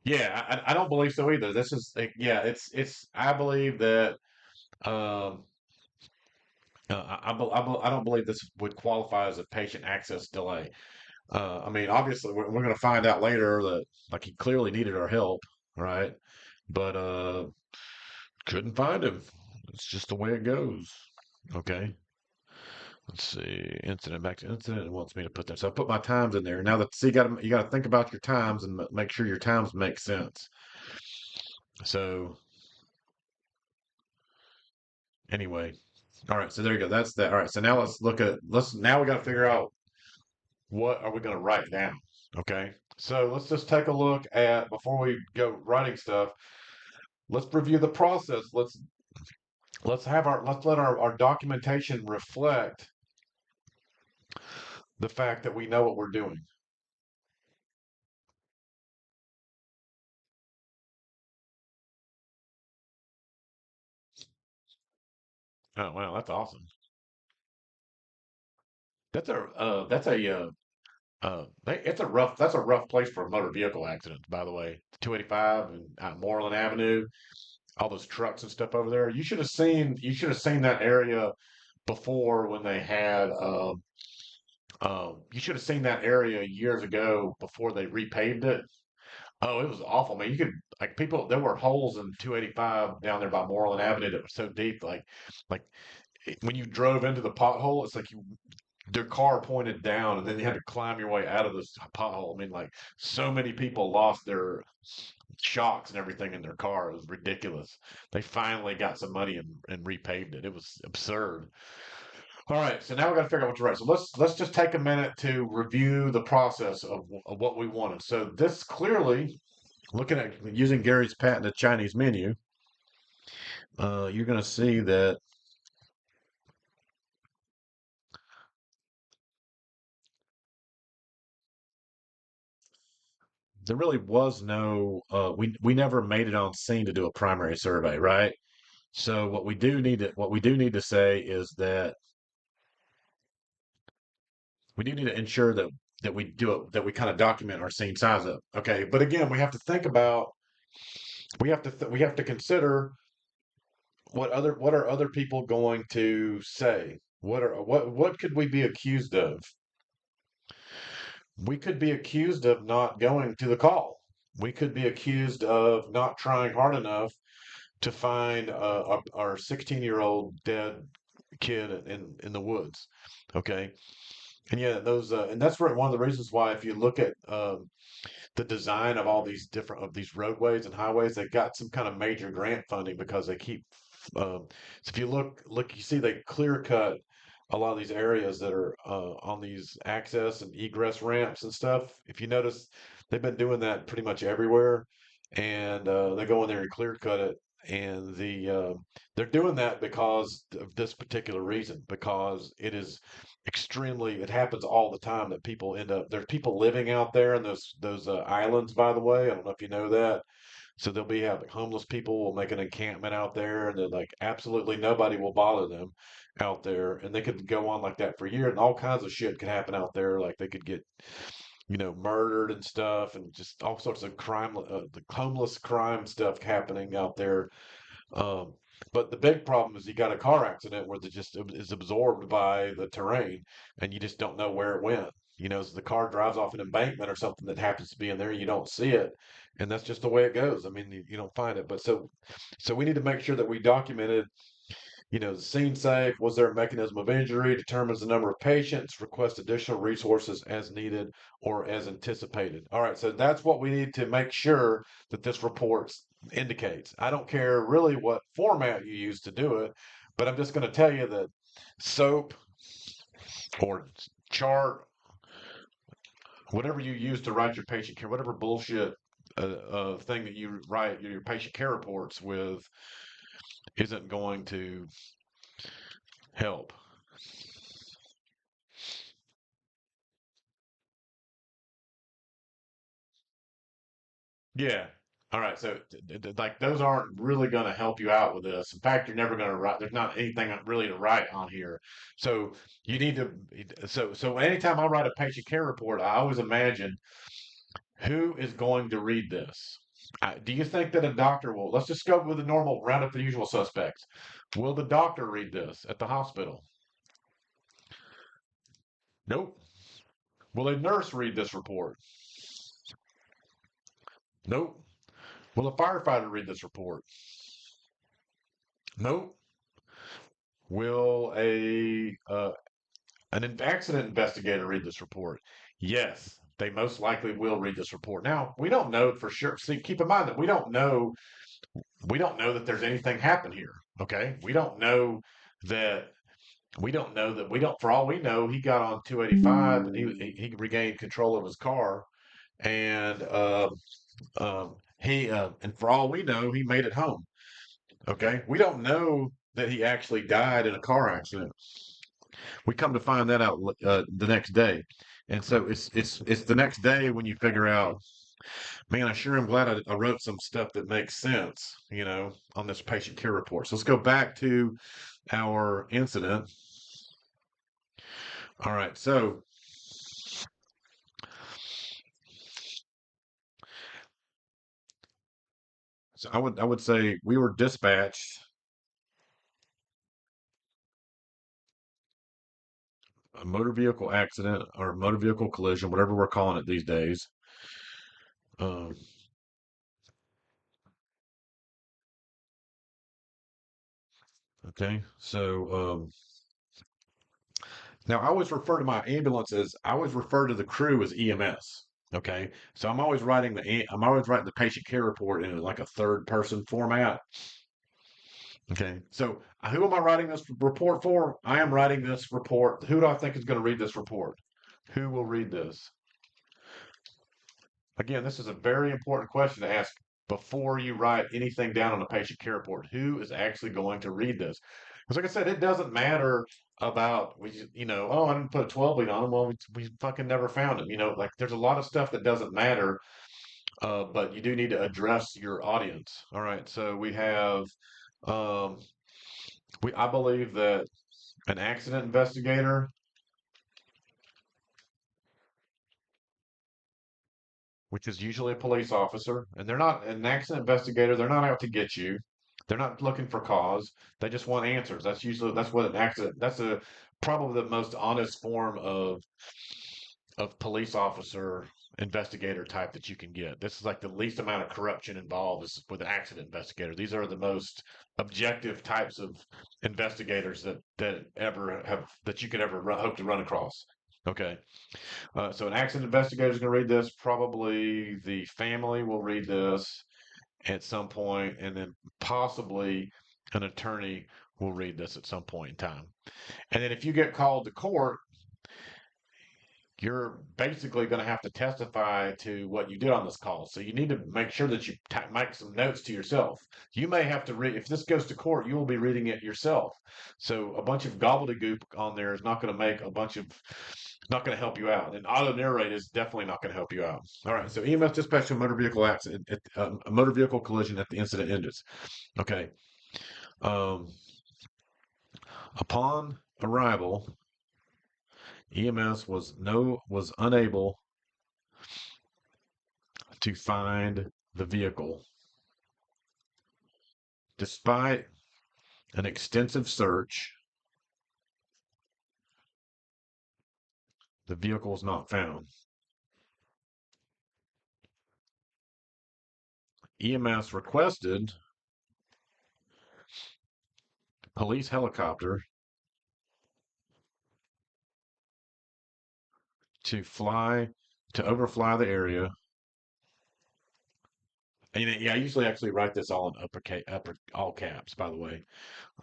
Yeah, I don't believe so either. This is yeah, it's I believe that um I don't believe this would qualify as a patient access delay. I mean, obviously we're going to find out later that like he clearly needed our help, right? But couldn't find him. It's just the way it goes. Okay. Let's see. Incident back to incident. It wants me to put that. So I put my times in there. Now that see, you got to think about your times and make sure your times make sense. So anyway, all right. So there you go. That's that. All right. So now let's look at let's now we got to figure out what are we going to write down. Okay. So let's just take a look at before we go writing stuff. Let's review the process. Let's let our documentation reflect the fact that we know what we're doing. Oh wow, that's awesome. That's a it's a rough that's a rough place for a motor vehicle accident, by the way. 285 and Moreland Avenue, all those trucks and stuff over there. You should have seen that area before when they had you should have seen that area years ago before they repaved it. Oh, it was awful, man. You could like people there were holes in 285 down there by Moreland Avenue that were so deep like when you drove into the pothole, it's like you their car pointed down and then you had to climb your way out of this pothole. I mean, like so many people lost their shocks and everything in their car. It was ridiculous. They finally got some money and repaved it. It was absurd. All right, so now we got to figure out what to write. So let's just take a minute to review the process of what we wanted. So this clearly, looking at using Gary's patented Chinese menu, you're going to see that there really was no we never made it on scene to do a primary survey, right? So what we do need to say is that we do need to ensure that we do it that we kind of document our scene size up. Okay, but again, we have to think about we have to consider what are other people going to say? What could we be accused of? We could be accused of not going to the call. We could be accused of not trying hard enough to find our 16-year-old dead kid in the woods. Okay, and yeah, those and that's one of the reasons why if you look at the design of all these different of these roadways and highways, they got some kind of major grant funding because they keep. So if you look, you see they clear cut a lot of these areas that are on these access and egress ramps and stuff. If you notice, they've been doing that pretty much everywhere, and they go in there and clear cut it. And they're doing that because of this particular reason, because it is extremely it happens all the time that people end up there's people living out there in those islands, by the way. I don't know if you know that. So they'll be have like homeless people will make an encampment out there and they're like absolutely nobody will bother them out there, and they could go on like that for years and all kinds of shit could happen out there, like they could get murdered and stuff and just all sorts of crime, the homeless crime stuff happening out there. um, but the big problem is you got a car accident where the just is absorbed by the terrain, and you just don't know where it went. So the car drives off an embankment or something that happens to be in there, you don't see it, and that's just the way it goes. I mean, you don't find it. But so we need to make sure that we documented. The scene safe, was there a mechanism of injury, determines the number of patients, request additional resources as needed or as anticipated. All right, so that's what we need to make sure that this report indicates. I don't care really what format you use to do it, but I'm just going to tell you that SOAP or chart, whatever you use to write your patient care, whatever bullshit thing that you write your patient care reports with, isn't going to help. Yeah. All right, so like those aren't really going to help you out with this. In fact, you're never going to write. There's not anything really to write on here. So you need to. So anytime I write a patient care report, I always imagine who is going to read this. Do you think that a doctor will? Let's just go with the normal round up the usual suspects. Will the doctor read this at the hospital? Nope. Will a nurse read this report? Nope. Will a firefighter read this report? Nope. Will a an accident investigator read this report? Yes, they most likely will read this report. Now, we don't know for sure. See, keep in mind that we don't know that there's anything happened here. Okay? That we don't for all we know, he got on 285 and he regained control of his car and he and for all we know, he made it home. Okay? We don't know that he actually died in a car accident. We come to find that out the next day, and so it's the next day when you figure out, man, I sure am glad I wrote some stuff that makes sense, on this patient care report. So let's go back to our incident. All right, so I would say we were dispatched a motor vehicle accident or motor vehicle collision, whatever we're calling it these days. Um, okay, so now I always refer to my ambulances. I always refer to the crew as EMS. Okay, so I'm always writing the patient care report in like a third person format. Okay, so who am I writing this report for? I am writing this report. Who do I think is going to read this report? Who will read this? Again, this is a very important question to ask before you write anything down on a patient care report. Who is actually going to read this? Because, like I said, it doesn't matter about oh, I didn't put a 12 lead on him. Well, we fucking never found him. Like there's a lot of stuff that doesn't matter, but you do need to address your audience. All right, so we have, um, I believe that an accident investigator, which is usually a police officer, and they're not an accident investigator. They're not out to get you. They're not looking for cause. They just want answers. That's what an accident. That's a probably the most honest form of police officer investigator type that you can get. This is like the least amount of corruption involved is with an accident investigator. These are the most objective types of investigators that you could ever hope to run across. Okay. So an accident investigator is going to read this. Probably the family will read this at some point, and then possibly an attorney will read this at some point in time. And then if you get called to court, you're basically going to have to testify to what you did on this call. So you need to make sure that you make some notes to yourself. You may have to read, if this goes to court, you will be reading it yourself. So a bunch of gobbledygook on there is not going to not going to help you out. And auto narrate is definitely not going to help you out. All right. So EMS dispatch to a motor vehicle accident, a motor vehicle collision at the incident ends. Okay. Um, upon arrival, EMS was unable to find the vehicle. Despite an extensive search, the vehicle was not found. EMS requested police helicopter to overfly the area. And yeah, I usually actually write this all in upper all caps, by the way.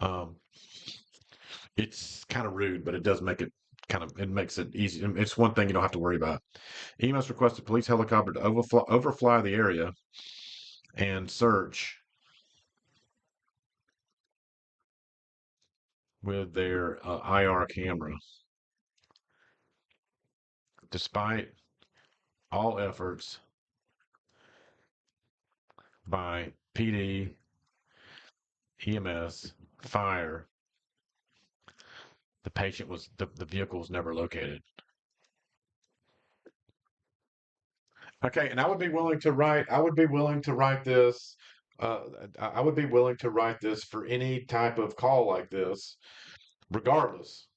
Um, it's kind of rude, but it makes it easy. It's one thing you don't have to worry about. EMS requested police helicopter to overfly the area and search with their IR camera. Despite all efforts, by PD, EMS, fire. The vehicle was never located. Okay, and I would be willing to write this. Uh, I would be willing to write this for any type of call like this, regardless.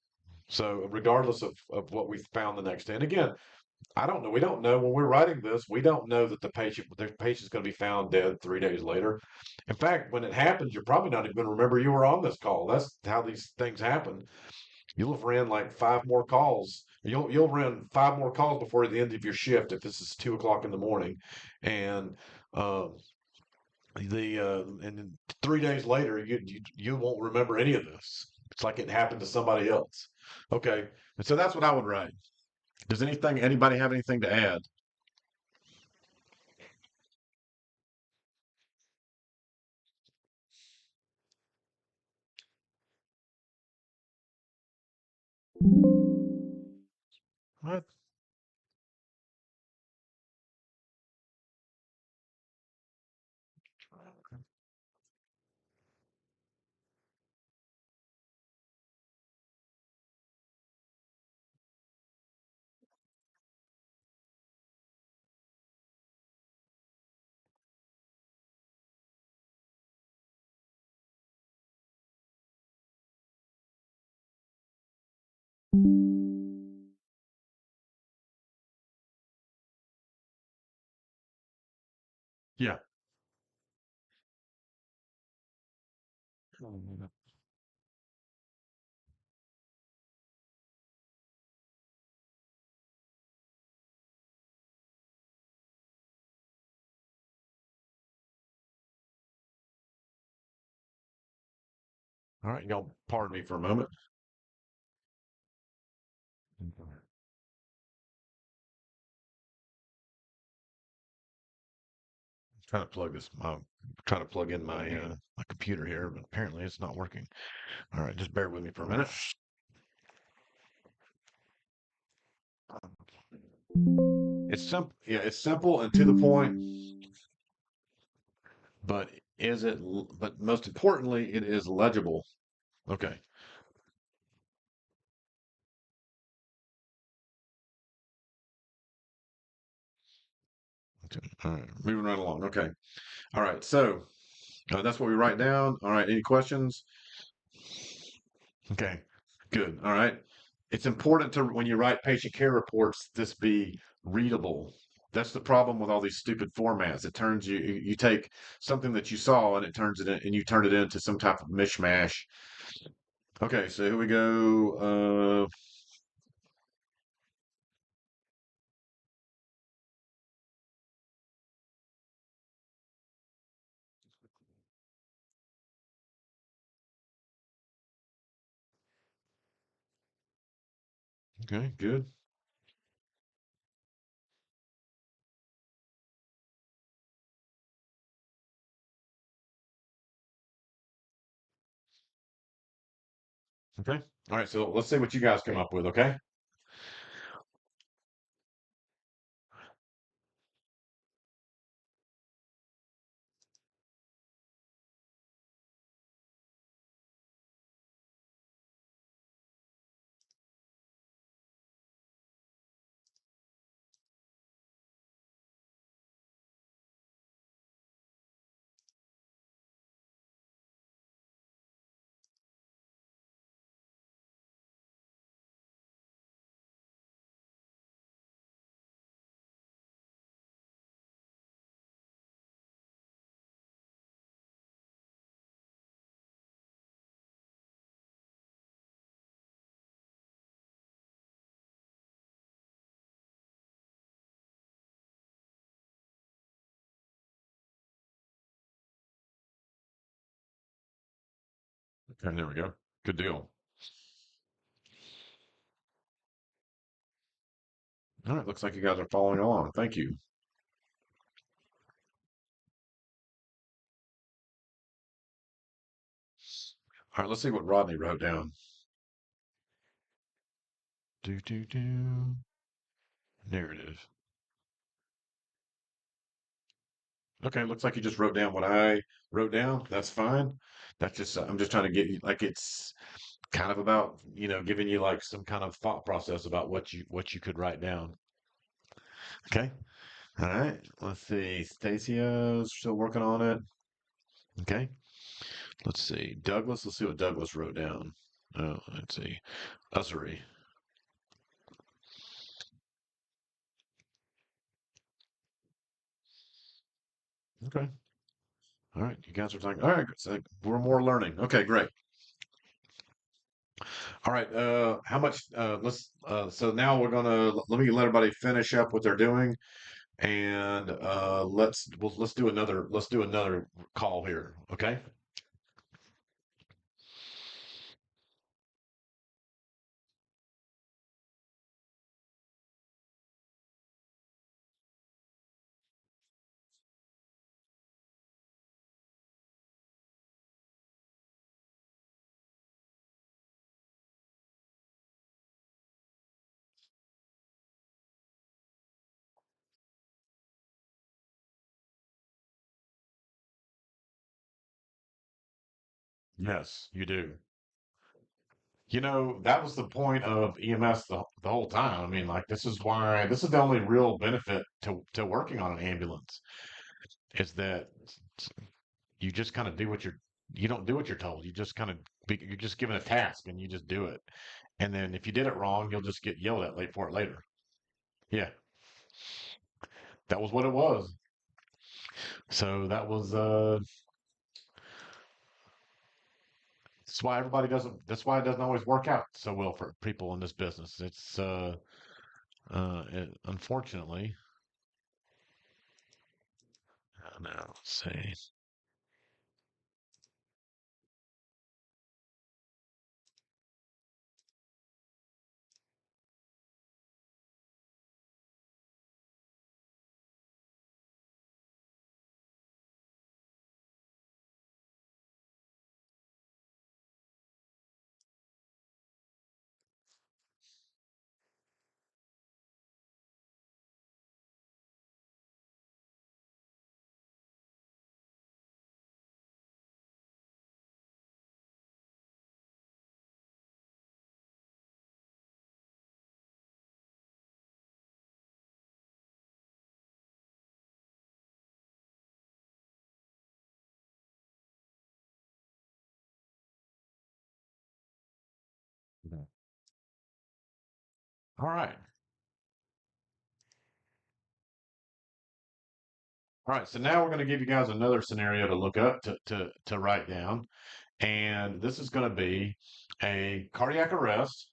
So, regardless of what we found the next day. And again, I don't know. We don't know when we're writing this. We don't know that the patient's going to be found dead 3 days later. In fact, when it happens, you're probably not even going to remember you were on this call. That's how these things happen. You'll have ran like five more calls. You'll run five more calls before the end of your shift if this is 2 o'clock in the morning, and uh, and then 3 days later you won't remember any of this. It's like it happened to somebody else. Okay, and so that's what I would write. Does anybody have anything to add? What? Yeah. All right, y'all. Pardon me for a moment. Trying to plug this. Trying to plug in my computer here, but apparently it's not working. All right, just bear with me for a minute. It's simple. Yeah, it's simple and to the point. But but most importantly, it is legible. Okay. Okay. All right. Moving right along. Okay. All right. So that's what we write down. All right. Any questions? Okay. Good. All right. It's important to, when you write patient care reports, this be readable. That's the problem with all these stupid formats. It turns you take something that you saw and it turns it in, and you turn it into some type of mishmash. Okay. So here we go. Okay. Good. Okay. All right. So let's see what you guys come up with. Okay. Okay. There we go. Good deal. All right. Looks like you guys are following along. Thank you. All right. Let's see what Rodney wrote down. Do, do, do. Narrative. Okay, looks like you just wrote down what I wrote down. That's fine. That's just I'm just trying to get you like it's kind of about, giving you like some kind of thought process about what you could write down. Okay. All right. Let's see. Stacio's still working on it. Okay. Let's see. Douglas, let's see what Douglas wrote down. Oh, let's see. Ussery. Okay. All right. You guys are talking. All right. So we're more learning. Okay, great. All right. How much? Let's. So now we're gonna let me let everybody finish up what they're doing, and let's do another call here. Okay. Yes, you do. That was the point of EMS the whole time. I mean, like this is the only real benefit to working on an ambulance is that you just kind of you don't do what you're told. You just kind of you're just given a task and you just do it. And then if you did it wrong, you'll just get yelled at late for it later. Yeah, that was what it was. So that's why it doesn't always work out so well for people in this business. Unfortunately, now let's see. All right. All right. So now we're going to give you guys another scenario to look up to write down. And this is going to be a cardiac arrest.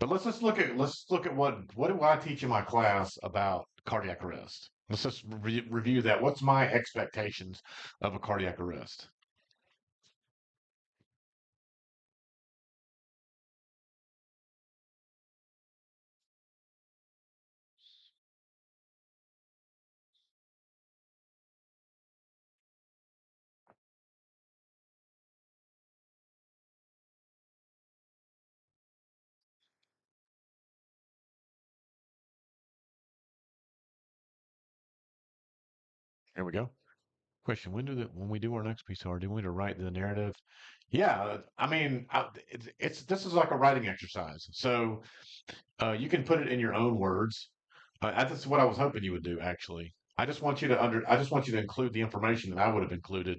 But let's look at what do I teach in my class about cardiac arrest? Let's just review that. What's my expectations of a cardiac arrest? Here we go. Question: when we do our next PCR, do we need to write the narrative? Yeah, I mean, it's this is like a writing exercise. So you can put it in your own words. That's what I was hoping you would do, actually. I just want you to include the information that I would have included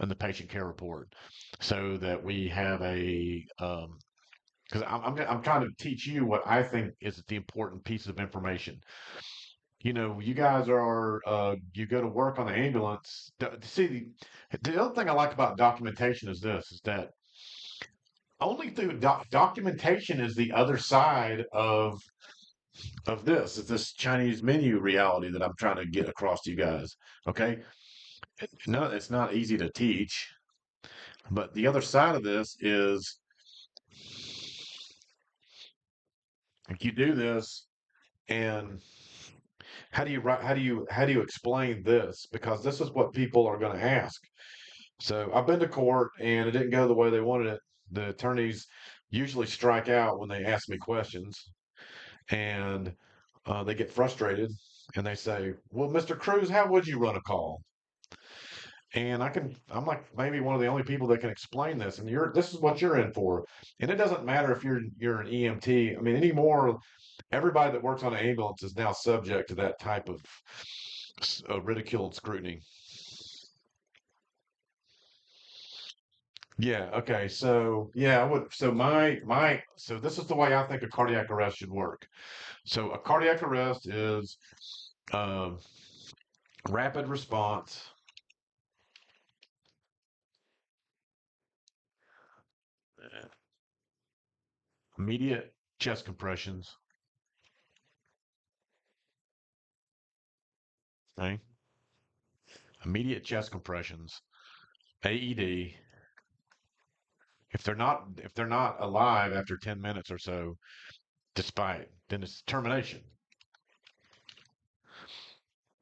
in the patient care report, so that we have because I'm trying to teach you what I think is the important piece of information. You guys you go to work on the ambulance. See, the other thing I like about documentation is that only through documentation is the other side of this Chinese menu reality that I'm trying to get across to you guys. Okay, no, it's not easy to teach, but the other side of this is if you do this and how do you write how do you explain this, because this is what people are going to ask. So I've been to court and it didn't go the way they wanted it. The attorneys usually strike out when they ask me questions, and they get frustrated and they say, "Well, Mr. Cruz, how would you run a call?" And I'm like maybe one of the only people that can explain this. And this is what you're in for. And it doesn't matter if you're an EMT. I mean, anymore, everybody that works on an ambulance is now subject to that type of ridicule and scrutiny. Yeah. Okay. So yeah, I would. So so this is the way I think a cardiac arrest should work. So a cardiac arrest is uh, rapid response, immediate chest compressions, okay? Immediate chest compressions, AED. If they're not alive after 10 minutes or so, despite then it's termination.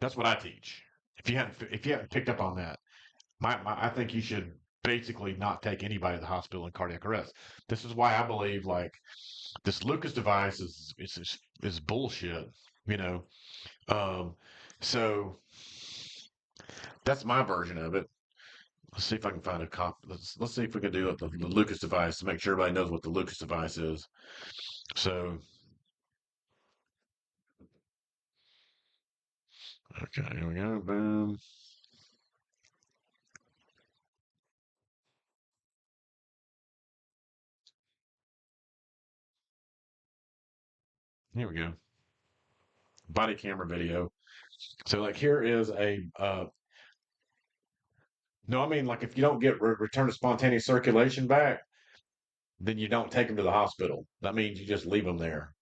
That's what I teach. If you haven't picked up on that, I think you should basically not take anybody to the hospital in cardiac arrest. This is why I believe like this Lucas device is bullshit. You know, um, so that's my version of it. Let's see if I can find a cop. Let's see if we can do the Lucas device to make sure everybody knows what the Lucas device is. So okay, here we go. Boom. Here we go. Body camera video. So like here is a no, I mean like if you don't get return to spontaneous circulation back, then you don't take them to the hospital. That means you just leave them there.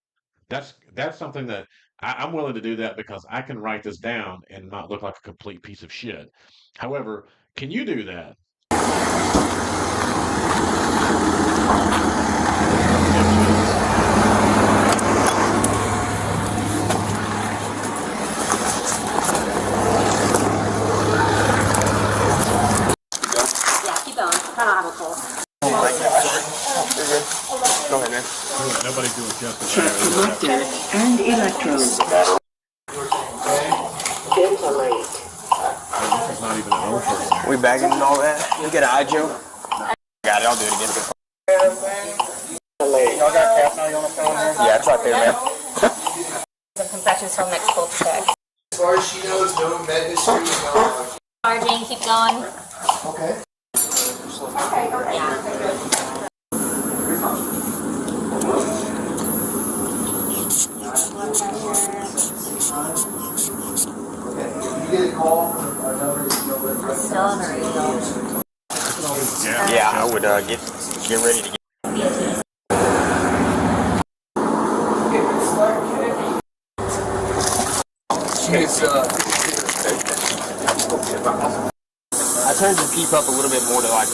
That's something that I'm willing to do that because I can write this down and not look like a complete piece of shit. However, can you do that? Yeah, keep going. I don't have a pulse. Go ahead, man. Nobody's doing just Check collected and electrodes. Ventilate. This is not even an old person. We bagging and all that. You get an eye, Joe? Got it. I'll do it again. Y'all got Capnell on the phone here? Yeah, it's right there, man. Some confessions from next pulse check. As far as she knows, no med history, no. Charging, keep going. Okay. Yeah. Okay. You get a call from another. Still on our email. Yeah, I would get ready to get. I turned the keep up a little bit more to like.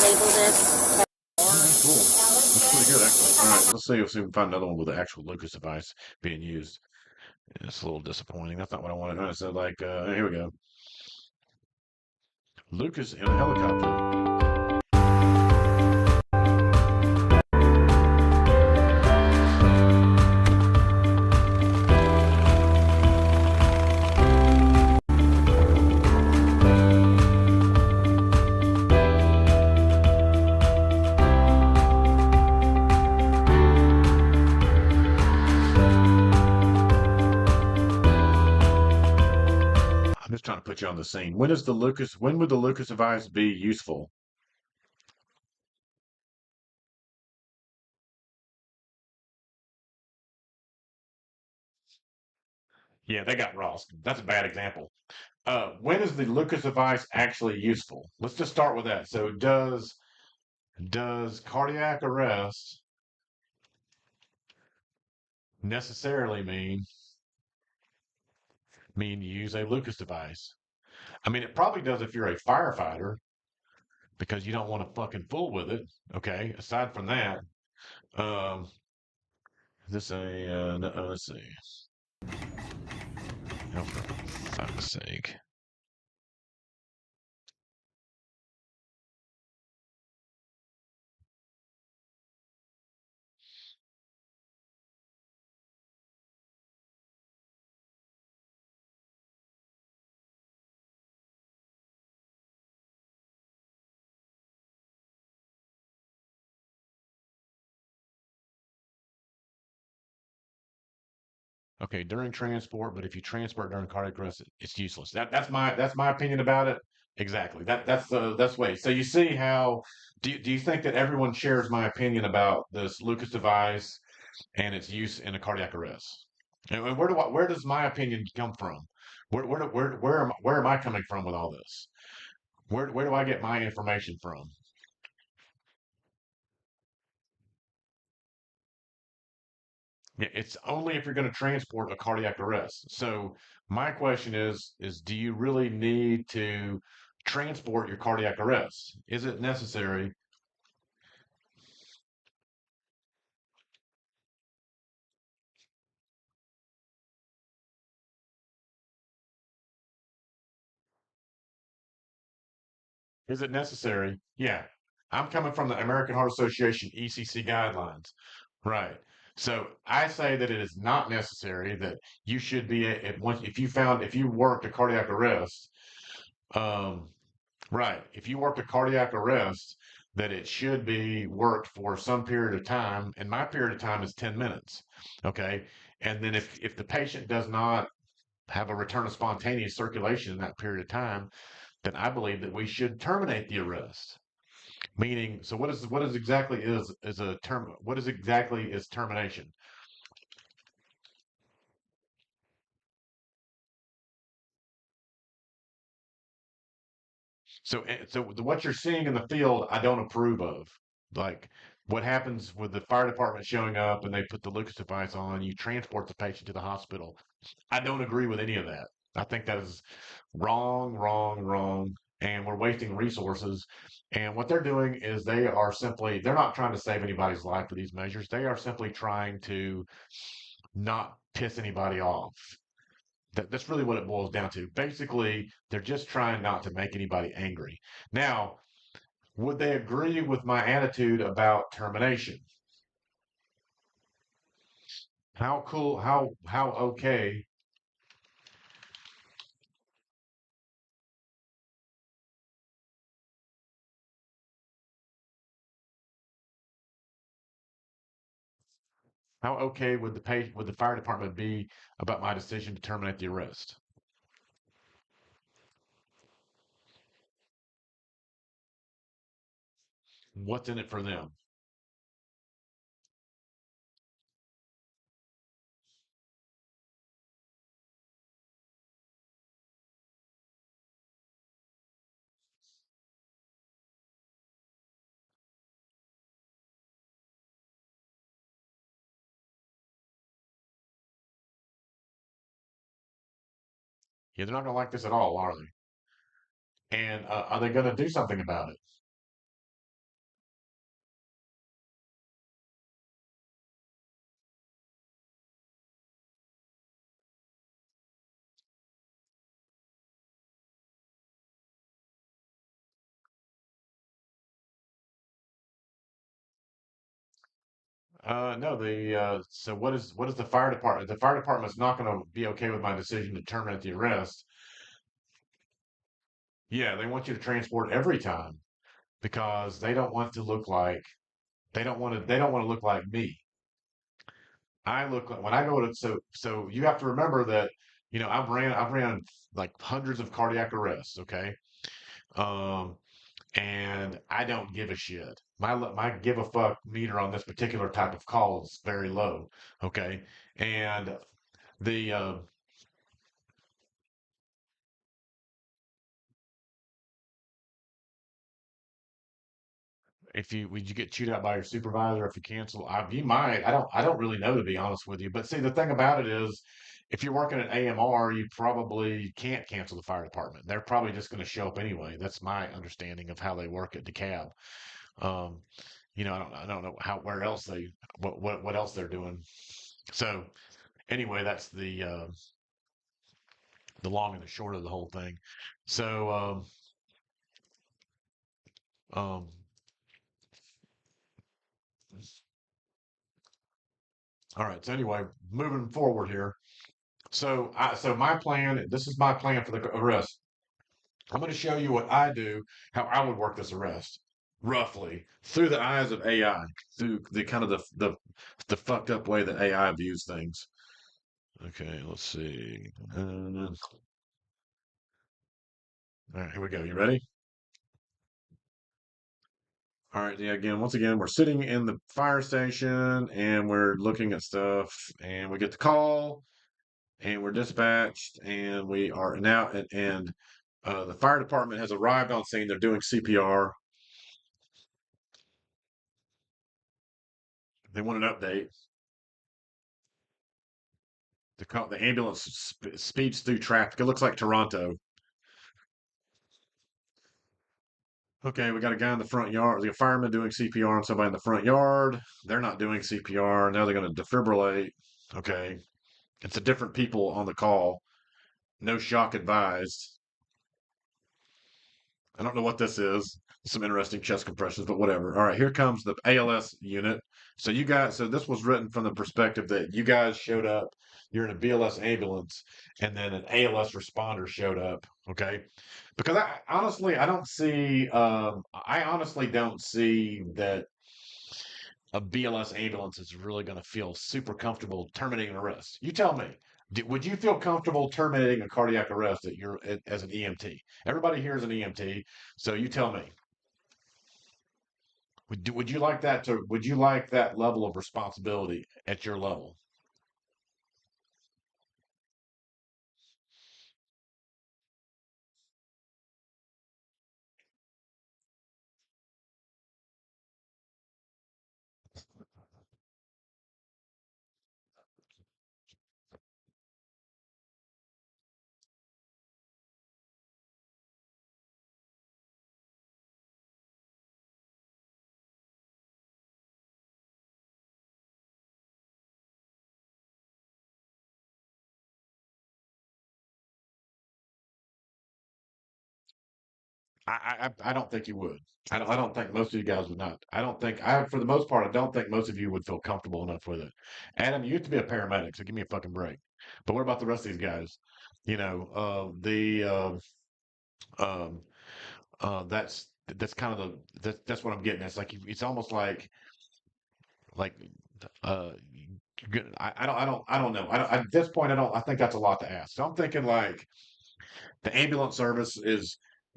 Label this. Cool. That's pretty good, actually. All right, let's see if we can find another one with the actual Lucas device being used. It's a little disappointing. That's not what I wanted. I said, like, here we go. Lucas in a helicopter. I'm just trying to put you on the scene. When would the Lucas device be useful? Yeah, they got Ross. That's a bad example. When is the Lucas device actually useful? Let's just start with that. So does cardiac arrest necessarily mean you use a Lucas device? I mean, it probably does if you're a firefighter because you don't want to fucking fool with it. Okay. Aside from that, um, is this let's see. Oh, for fuck's sake. Okay, during transport, but if you transport during cardiac arrest, it's useless. That's my opinion about it. Exactly. That's the way. So you see how do you think that everyone shares my opinion about this Lucas device and its use in a cardiac arrest? And where does my opinion come from? Where am I coming from with all this? Where do I get my information from? Yeah, it's only if you're going to transport a cardiac arrest. So my question is do you really need to transport your cardiac arrest? Is it necessary? Is it necessary? Yeah. I'm coming from the American Heart Association ECC guidelines. Right. So I say that it is not necessary that you should be if you worked a cardiac arrest, um, right. If you worked a cardiac arrest, that it should be worked for some period of time, and my period of time is 10 minutes. Okay. And then if the patient does not have a return of spontaneous circulation in that period of time, then I believe that we should terminate the arrest. Meaning, so what is exactly is a term? What is exactly is termination? What you're seeing in the field, I don't approve of. Like what happens with the fire department showing up and they put the Lucas device on, you transport the patient to the hospital. I don't agree with any of that. I think that is wrong, wrong, wrong, and we're wasting resources. And what they're doing is they're not trying to save anybody's life with these measures. They are simply trying to not piss anybody off. That's really what it boils down to. Basically, they're just trying not to make anybody angry. Now, would they agree with my attitude about termination? How cool, how okay, how okay would the fire department be about my decision to terminate the arrest? What's in it for them? Yeah, they're not going to like this at all, are they? And are they going to do something about it? No, so what is the fire department? The fire department's not going to be okay with my decision to terminate the arrest. Yeah, they want you to transport every time because they don't want to look like me. I look like when I go to so you have to remember that I've ran like hundreds of cardiac arrests, okay? Um and I don't give a shit. My give a fuck meter on this particular type of call is very low, okay? And the if you would you get chewed out by your supervisor if you cancel? You might. I don't really know to be honest with you. But see, the thing about it is, if you're working at AMR, you probably can't cancel the fire department. They're probably just going to show up anyway. That's my understanding of how they work at DeKalb. Um, I don't know how where else they what else they're doing. So anyway, that's the long and the short of the whole thing. So um, all right. So anyway, moving forward here. So my plan, this is my plan for the arrest. I'm going to show you what I do, how I would work this arrest, roughly through the eyes of AI, through the kind of the fucked up way that AI views things. Okay, let's see. All right, here we go. You ready? All right, yeah, once again, we're sitting in the fire station and we're looking at stuff, and we get the call, and we're dispatched, and we are now, and the fire department has arrived on scene. They're doing CPR. They want an update. The ambulance speeds through traffic. It looks like Toronto. Okay, we got a guy in the front yard. The fireman doing CPR on somebody in the front yard. They're not doing CPR. Now they're going to defibrillate. Okay. It's a different people on the call. No shock advised. I don't know what this is. Some interesting chest compressions, but whatever. All right, here comes the ALS unit. So this was written from the perspective that you guys showed up. You're in a BLS ambulance, and then an ALS responder showed up. Okay, because I honestly don't see that a BLS ambulance is really going to feel super comfortable terminating an arrest. You tell me. Would you feel comfortable terminating a cardiac arrest as an EMT? Everybody here is an EMT, so you tell me. Would you like would you like that level of responsibility at your level? I don't think you would. I don't think most of you guys would not. I don't think for the most part, I don't think most of you would feel comfortable enough with it. Adam, you used to be a paramedic, so give me a fucking break. But what about the rest of these guys? You know, um, that's kind of that's what I'm getting. It's like it's almost like uh I don't know. At this point I think that's a lot to ask. So I'm thinking like the ambulance service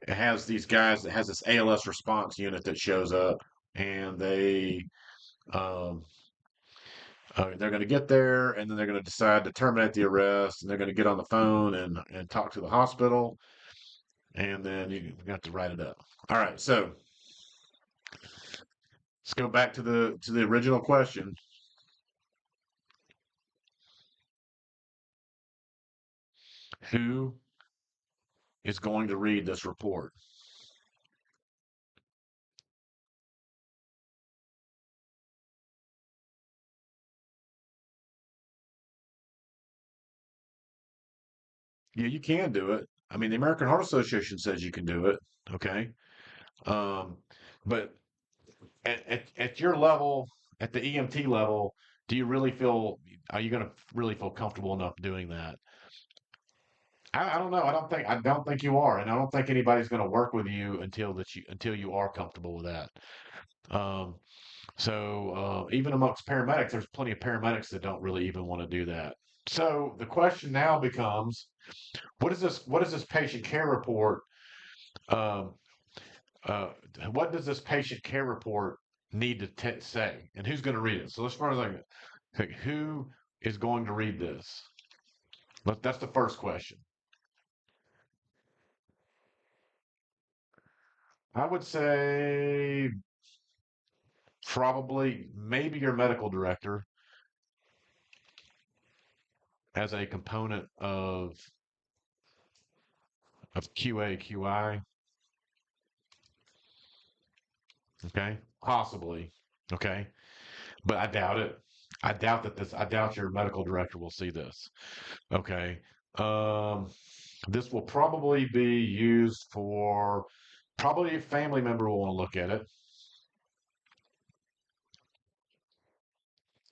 has these guys that has this ALS response unit that shows up, and um they're going to get there, and then they're going to decide to terminate the arrest, and they're going to get on the phone and talk to the hospital, and then you have to write it up. All right, so let's go back to the original question. Who is going to read this report? Yeah, you can do it. I mean, the American Heart Association says you can do it. Okay. Um, but at your level, at the EMT level, do you really feel, are you going to really feel comfortable enough doing that? I don't know. I don't think you are, and I don't think anybody's going to work with you until you are comfortable with that. Um, even amongst paramedics, there's plenty of paramedics that don't really even want to do that. So the question now becomes, what is this patient care report? Um, uh, what does this patient care report need to say, and who's going to read it? So let's first like, who is going to read this? That's the first question. I would say probably maybe your medical director as a component of QA/QI. Okay, possibly. Okay, but I doubt it. I doubt your medical director will see this. Okay. Um, this will probably be used for probably a family member will want to look at it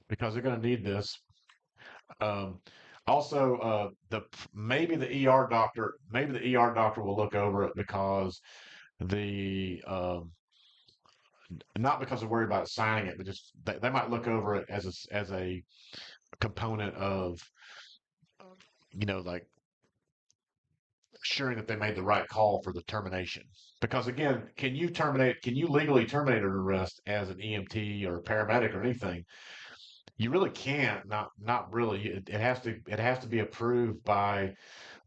because they're going to need this. Um, also, maybe the ER doctor will look over it because the not because they're worried about signing it, but just they might look over it as a component of like assuring that they made the right call for the termination. Because again, can you legally terminate an arrest as an EMT or a paramedic or anything? You really can't, not really. It has to be approved by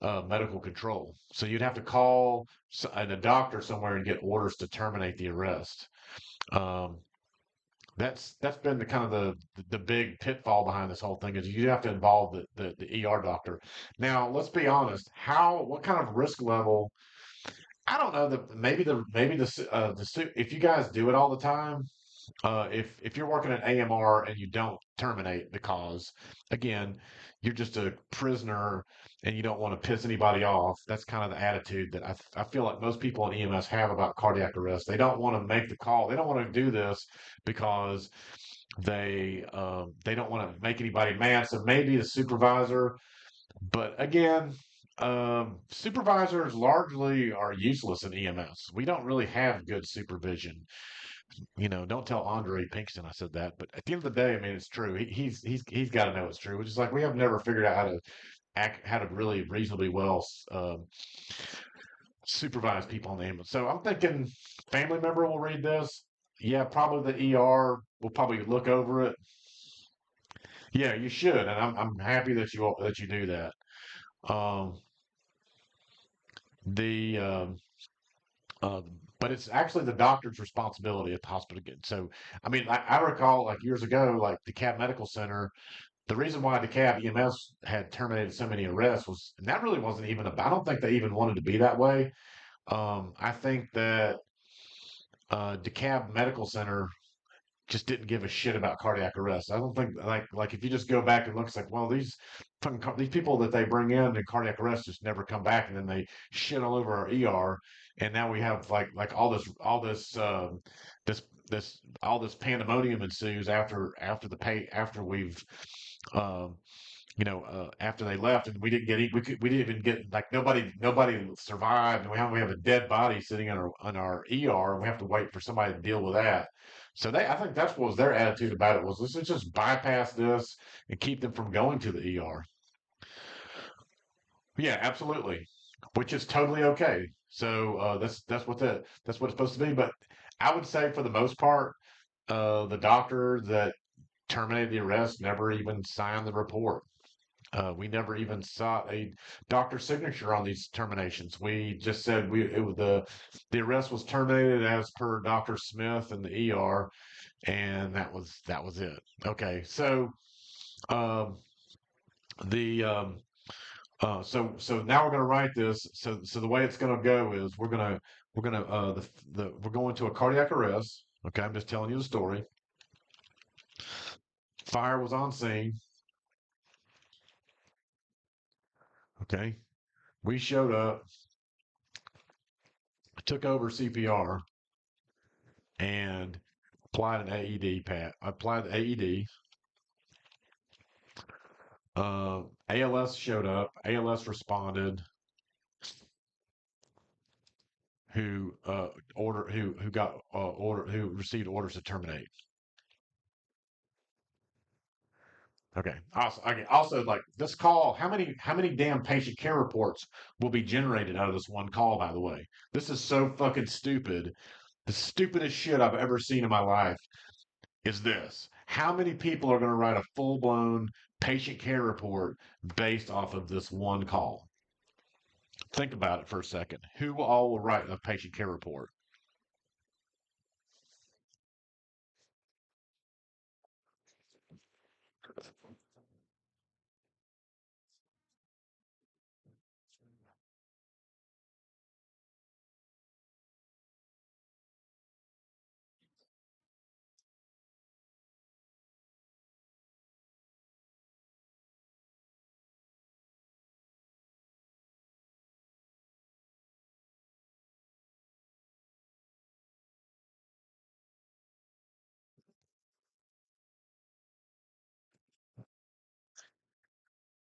medical control. So you'd have to call a doctor somewhere and get orders to terminate the arrest. Um, that's been the kind of the big pitfall behind this whole thing is you have to involve the ER doctor. Now, let's be honest. What kind of risk level? I don't know that if you guys do it all the time, if you're working at AMR and you don't terminate the cause, again, you're just a prisoner and you don't want to piss anybody off. That's kind of the attitude that I feel like most people in EMS have about cardiac arrest. They don't want to make the call. They don't want to do this because they don't want to make anybody mad. So maybe the supervisor, but again. Supervisors largely are useless in EMS. We don't really have good supervision. Don't tell Andre Pinkston I said that. But at the end of the day, I mean, it's true. He's got to know it's true. Which is like we have never figured out how to really reasonably well supervise people on the ambulance. So I'm thinking family member will read this. Yeah, probably the ER will probably look over it. Yeah, you should, and I'm happy that you do that. Um, the uh, but it's actually the doctor's responsibility at the hospital again. So, I mean, I recall like years ago, like the Cab Medical Center, the reason why DeKalb EMS had terminated so many arrests was, and that really wasn't even about, I don't think they even wanted to be that way. I think that DeKalb Medical Center just didn't give a shit about cardiac arrest. I don't think like if you just go back and look, it's like, well, these people that they bring in cardiac arrest just never come back, and then they shit all over our ER, and now we have like this all this pandemonium ensues after we've um, after they left, and we didn't even get like nobody survived, and we have a dead body sitting in our ER, and we have to wait for somebody to deal with that. So I think that's what was their attitude about it was let's just bypass this and keep them from going to the ER. Yeah, absolutely, which is totally okay. So that's what it's supposed to be. But I would say for the most part, the doctor that terminated the arrest never even signed the report. We never even sought a doctor's signature on these terminations. We just said the arrest was terminated as per Dr. Smith and the ER, and that was it. Okay, so um, the so now we're going to write this. So the way it's going to go is we're going to a cardiac arrest. Okay, I'm just telling you the story. Fire was on scene. Okay, we showed up, took over CPR, and applied an AED. Applied the AED. ALS showed up. ALS responded. Who received orders to terminate. Okay. Also, like this call, how many damn patient care reports will be generated out of this one call? By the way, this is so fucking stupid. The stupidest shit I've ever seen in my life is this. How many people are going to write a full blown patient care report based off of this one call? Think about it for a second. Who all will write a patient care report?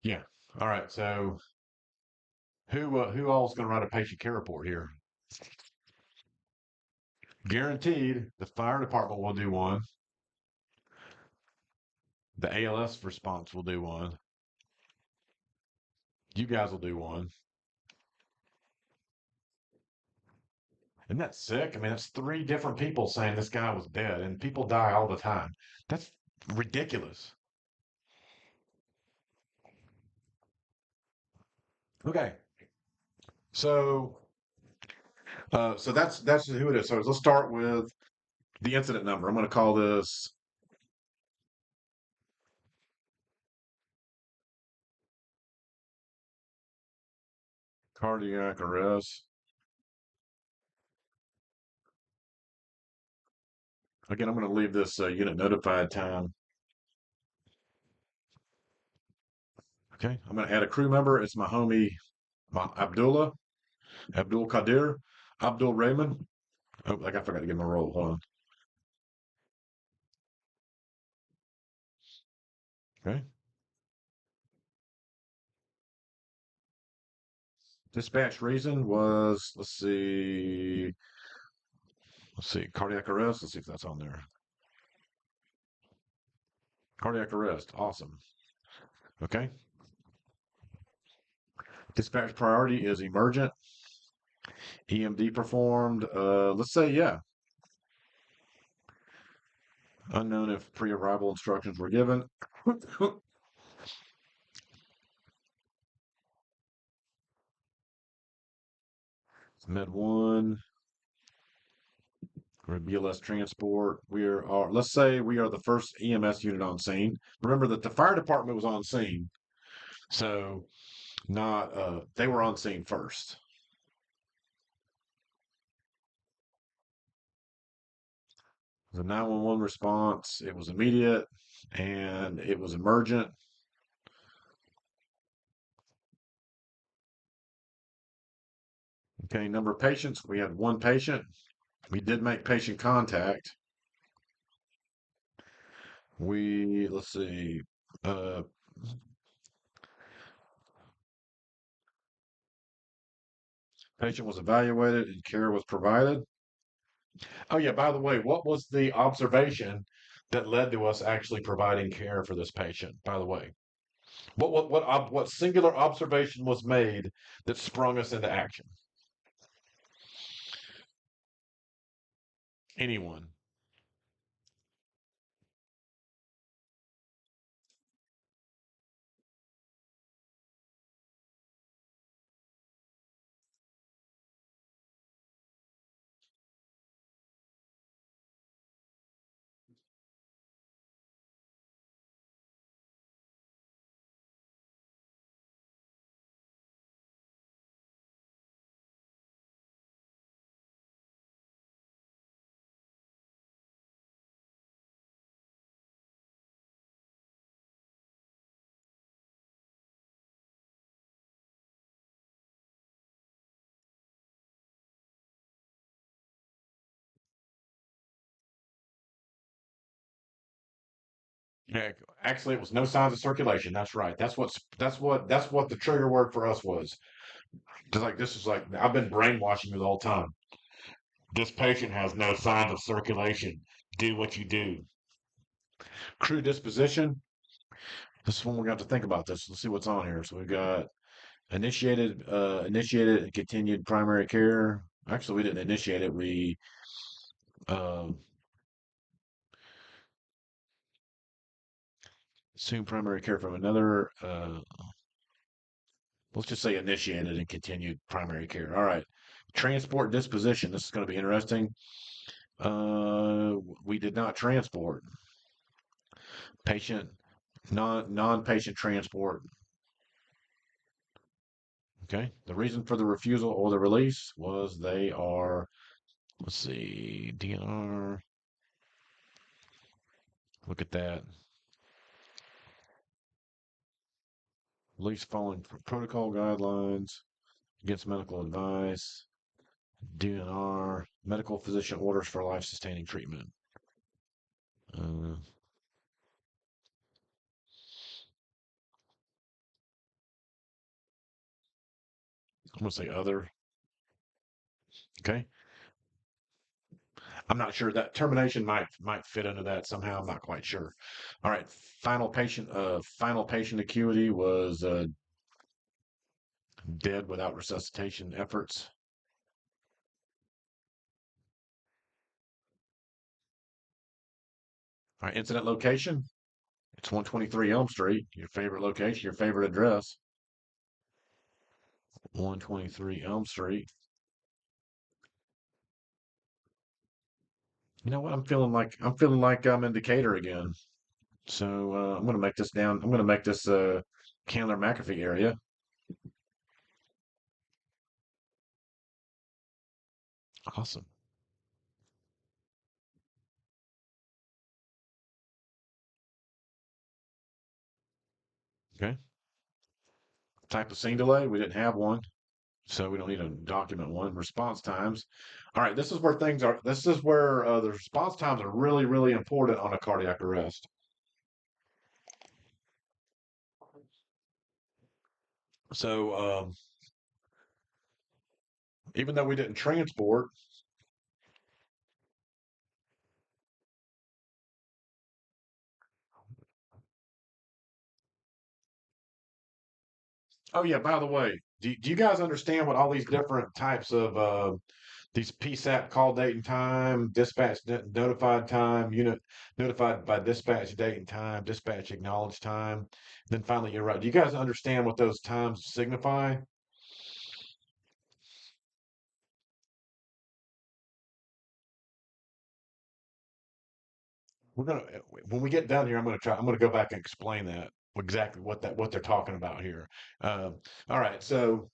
Yeah. All right. So who all is going to write a patient care report here? Guaranteed, the fire department will do one. The ALS response will do one. You guys will do one. Isn't that sick? I mean, it's 3 different people saying this guy was dead, and people die all the time. That's ridiculous. Okay, so so that's who it is. So let's start with the incident number. I'm going to call this cardiac arrest. Again, I'm going to leave this unit notified time. Okay, I'm going to add a crew member. It's my homie Abdul Qadir, Abdul Rahman. Oh, I forgot to give him a roll. Hold on. Okay. Dispatch reason was, let's see, cardiac arrest. Let's see if that's on there. Cardiac arrest. Awesome. Okay. Dispatch priority is emergent. EMD performed. Let's say, yeah. Unknown if pre-arrival instructions were given. Med 1. We're BLS transport. Let's say we are the first EMS unit on scene. Remember that the fire department was on scene. So not they were on scene first. The 911 response, it was immediate and it was emergent. Okay, number of patients, we had 1 patient. We did make patient contact. Let's see, uh, patient was evaluated and care was provided. Oh yeah, by the way, what was the observation that led to us actually providing care for this patient? By the way, what singular observation was made that sprung us into action? Anyone? Yeah, actually, it was no signs of circulation. That's right. That's what the trigger word for us was. Just like this is like I've been brainwashing you the whole time. This patient has no signs of circulation. Do what you do. Crew disposition. This is when we're going to have to think about this. Let's see what's on here. So we've got initiated and continued primary care. Actually, we didn't initiate it. We uh, assumed primary care from another. Let's just say initiated and continued primary care. All right. Transport disposition. This is going to be interesting. We did not transport. Patient non-patient transport. Okay. The reason for the refusal or the release was they are, let's see, DNR. Look at that. Release following protocol guidelines against medical advice. DNR, medical physician orders for life-sustaining treatment. I'm going to say other. Okay. I'm not sure that termination might fit into that somehow. I'm not quite sure. All right. Final patient acuity was Dead without resuscitation efforts. All right, incident location. It's 123 Elm Street. Your favorite location, your favorite address. 123 Elm Street. You know what? I'm feeling like I'm in Decatur again. So I'm gonna make this down. I'm gonna make this Candler McAfee area. Awesome. Okay. Type of scene delay. We didn't have one, so we don't need to document one. Response times. All right. This is where things are. This is where the response times are really, really important on a cardiac arrest. So even though we didn't transport, oh yeah, by the way, do you guys understand what all these different types of these PSAP call date and time, dispatch notified time, unit notified by dispatch date and time, dispatch acknowledged time, then finally you're right. Do you guys understand what those times signify? We're gonna when we get done here, I'm gonna go back and explain that exactly what they're talking about here. All right, so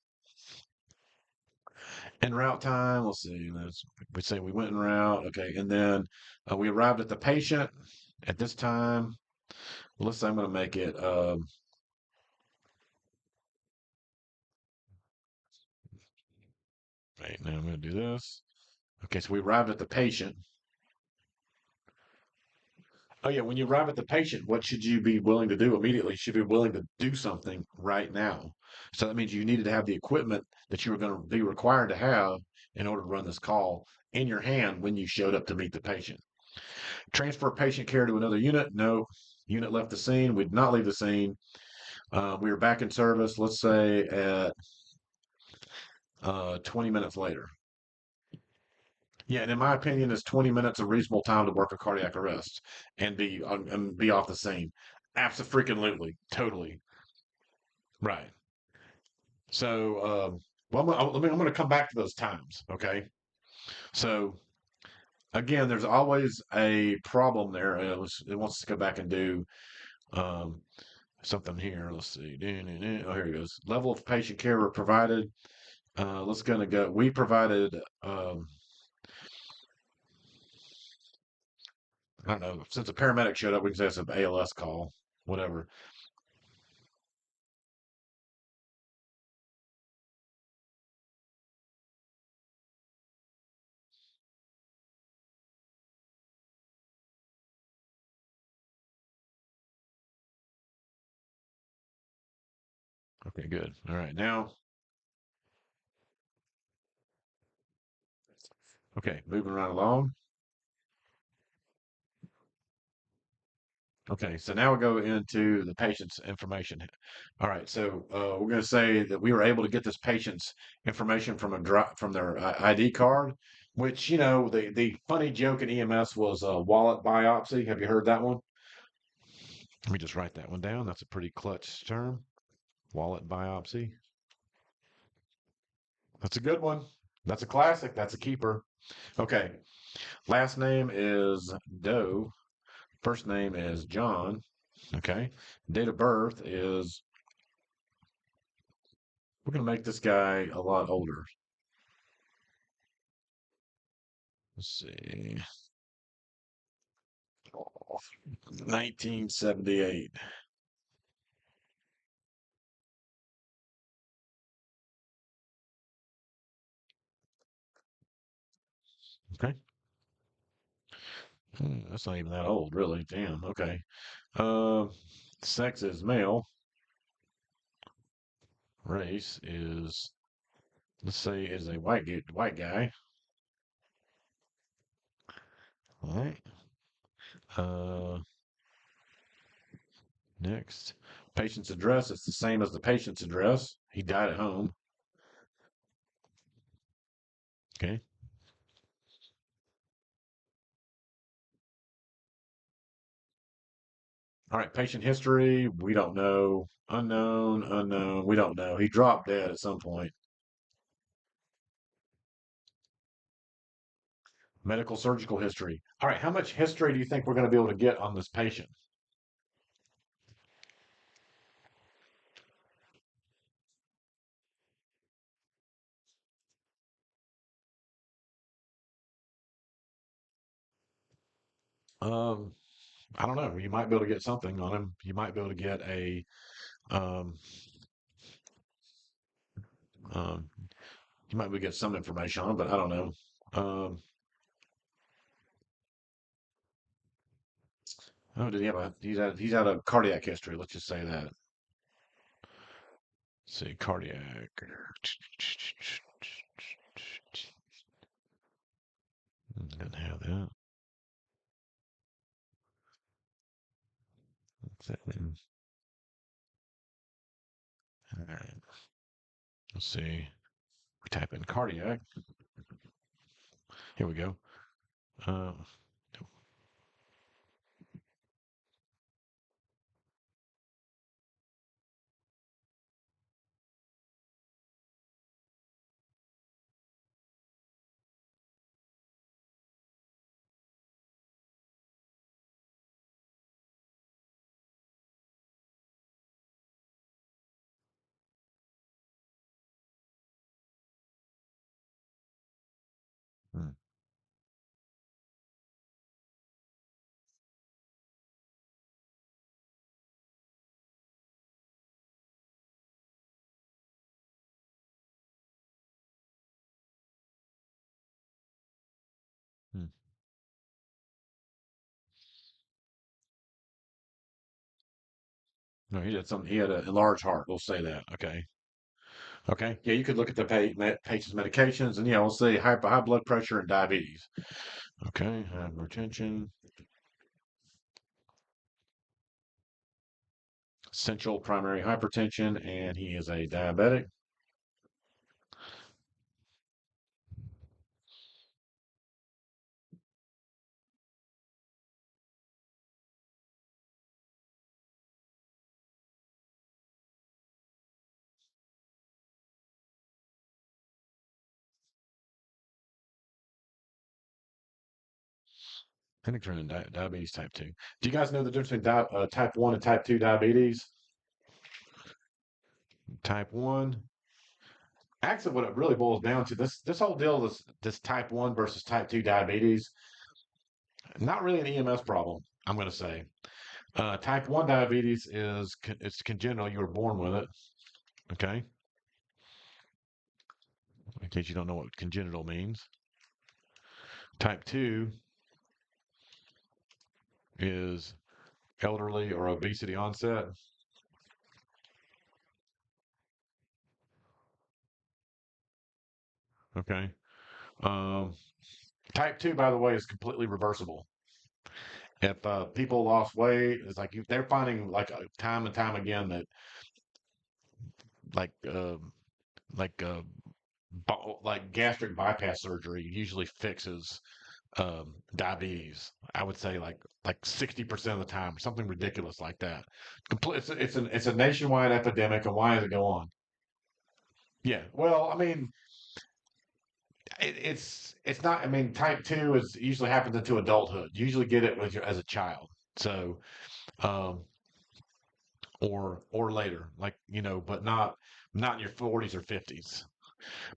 en route time, let's see, we say we went en route, okay, and then we arrived at the patient at this time. Let's say I'm going to make it. Right now, I'm going to do this. Okay, so we arrived at the patient. Oh yeah, when you arrive at the patient, what should you be willing to do immediately? You should be willing to do something right now. So that means you needed to have the equipment that you were going to be required to have in order to run this call in your hand when you showed up to meet the patient. Transfer patient care to another unit. No, unit left the scene. We did not leave the scene. We were back in service, let's say at 20 minutes later. Yeah, and in my opinion, is 20 minutes a reasonable time to work a cardiac arrest and be off the scene? Absolutely, totally, right. So, well, I'm going to come back to those times. Okay, so again, there's always a problem there. It wants to go back and do um, something here. Let's see. Oh, here it goes. Level of patient care provided. Let's gonna go. We provided. I don't know. Since a paramedic showed up, we can say it's an ALS call. Whatever. Okay, good. All right, now. Okay, moving right along. Okay, so now we go into the patient's information. All right, so we're going to say that we were able to get this patient's information from from their ID card, which the funny joke in EMS was a wallet biopsy. Have you heard that one? Let me just write that one down. That's a pretty clutch term. Wallet biopsy. That's a good one. That's a classic. That's a keeper. Okay. Last name is Doe. First name is John. Okay. Date of birth is, we're going to make this guy a lot older. Let's see. 1978. Okay. That's not even that old, really. Damn. Okay. Uh, sex is male. Race is, let's say, is a white guy. All right. Uh, Next. Patient's address is the same as the patient's address. He died at home. Okay. All right. Patient history. We don't know. Unknown. Unknown. We don't know. He dropped dead at some point. Medical surgical history. All right. How much history do you think we're going to be able to get on this patient? Um, I don't know. You might be able to get something on him. You might be able to get a um, um, you might be able to get some information on him, but I don't know. Um, oh, did he have a? He's had a cardiac history. Let's just say that. Let's see, cardiac. Didn't have that. All right. Let's see. We type in cardiac. Here we go. Uh, hmm, hmm. No, he had something. He had a large heart. We'll say that. Okay. Okay. Yeah, you could look at the patient's medications, and yeah, we'll say high blood pressure and diabetes. Okay, hypertension, essential primary hypertension, and he is a diabetic. Endocrine and diabetes type 2. Do you guys know the difference between type 1 and type 2 diabetes? Type 1, actually, what it really boils down to, this whole deal, this type 1 versus type 2 diabetes, not really an EMS problem, I'm going to say. Type 1 diabetes it's congenital. You were born with it. Okay. In case you don't know what congenital means. Type 2 is elderly or obesity onset. Okay. Um, type 2, by the way, is completely reversible. If people lost weight, it's like they're finding like time and time again that like uh, like uh, like gastric bypass surgery usually fixes diabetes. I would say like 60% of the time, something ridiculous like that. It's a nationwide epidemic, and why does it go on? Yeah, well, I mean, it's not. I mean, type 2 is usually happens into adulthood. You usually get it with your as a child, so um, or later, like but not in your 40s or 50s.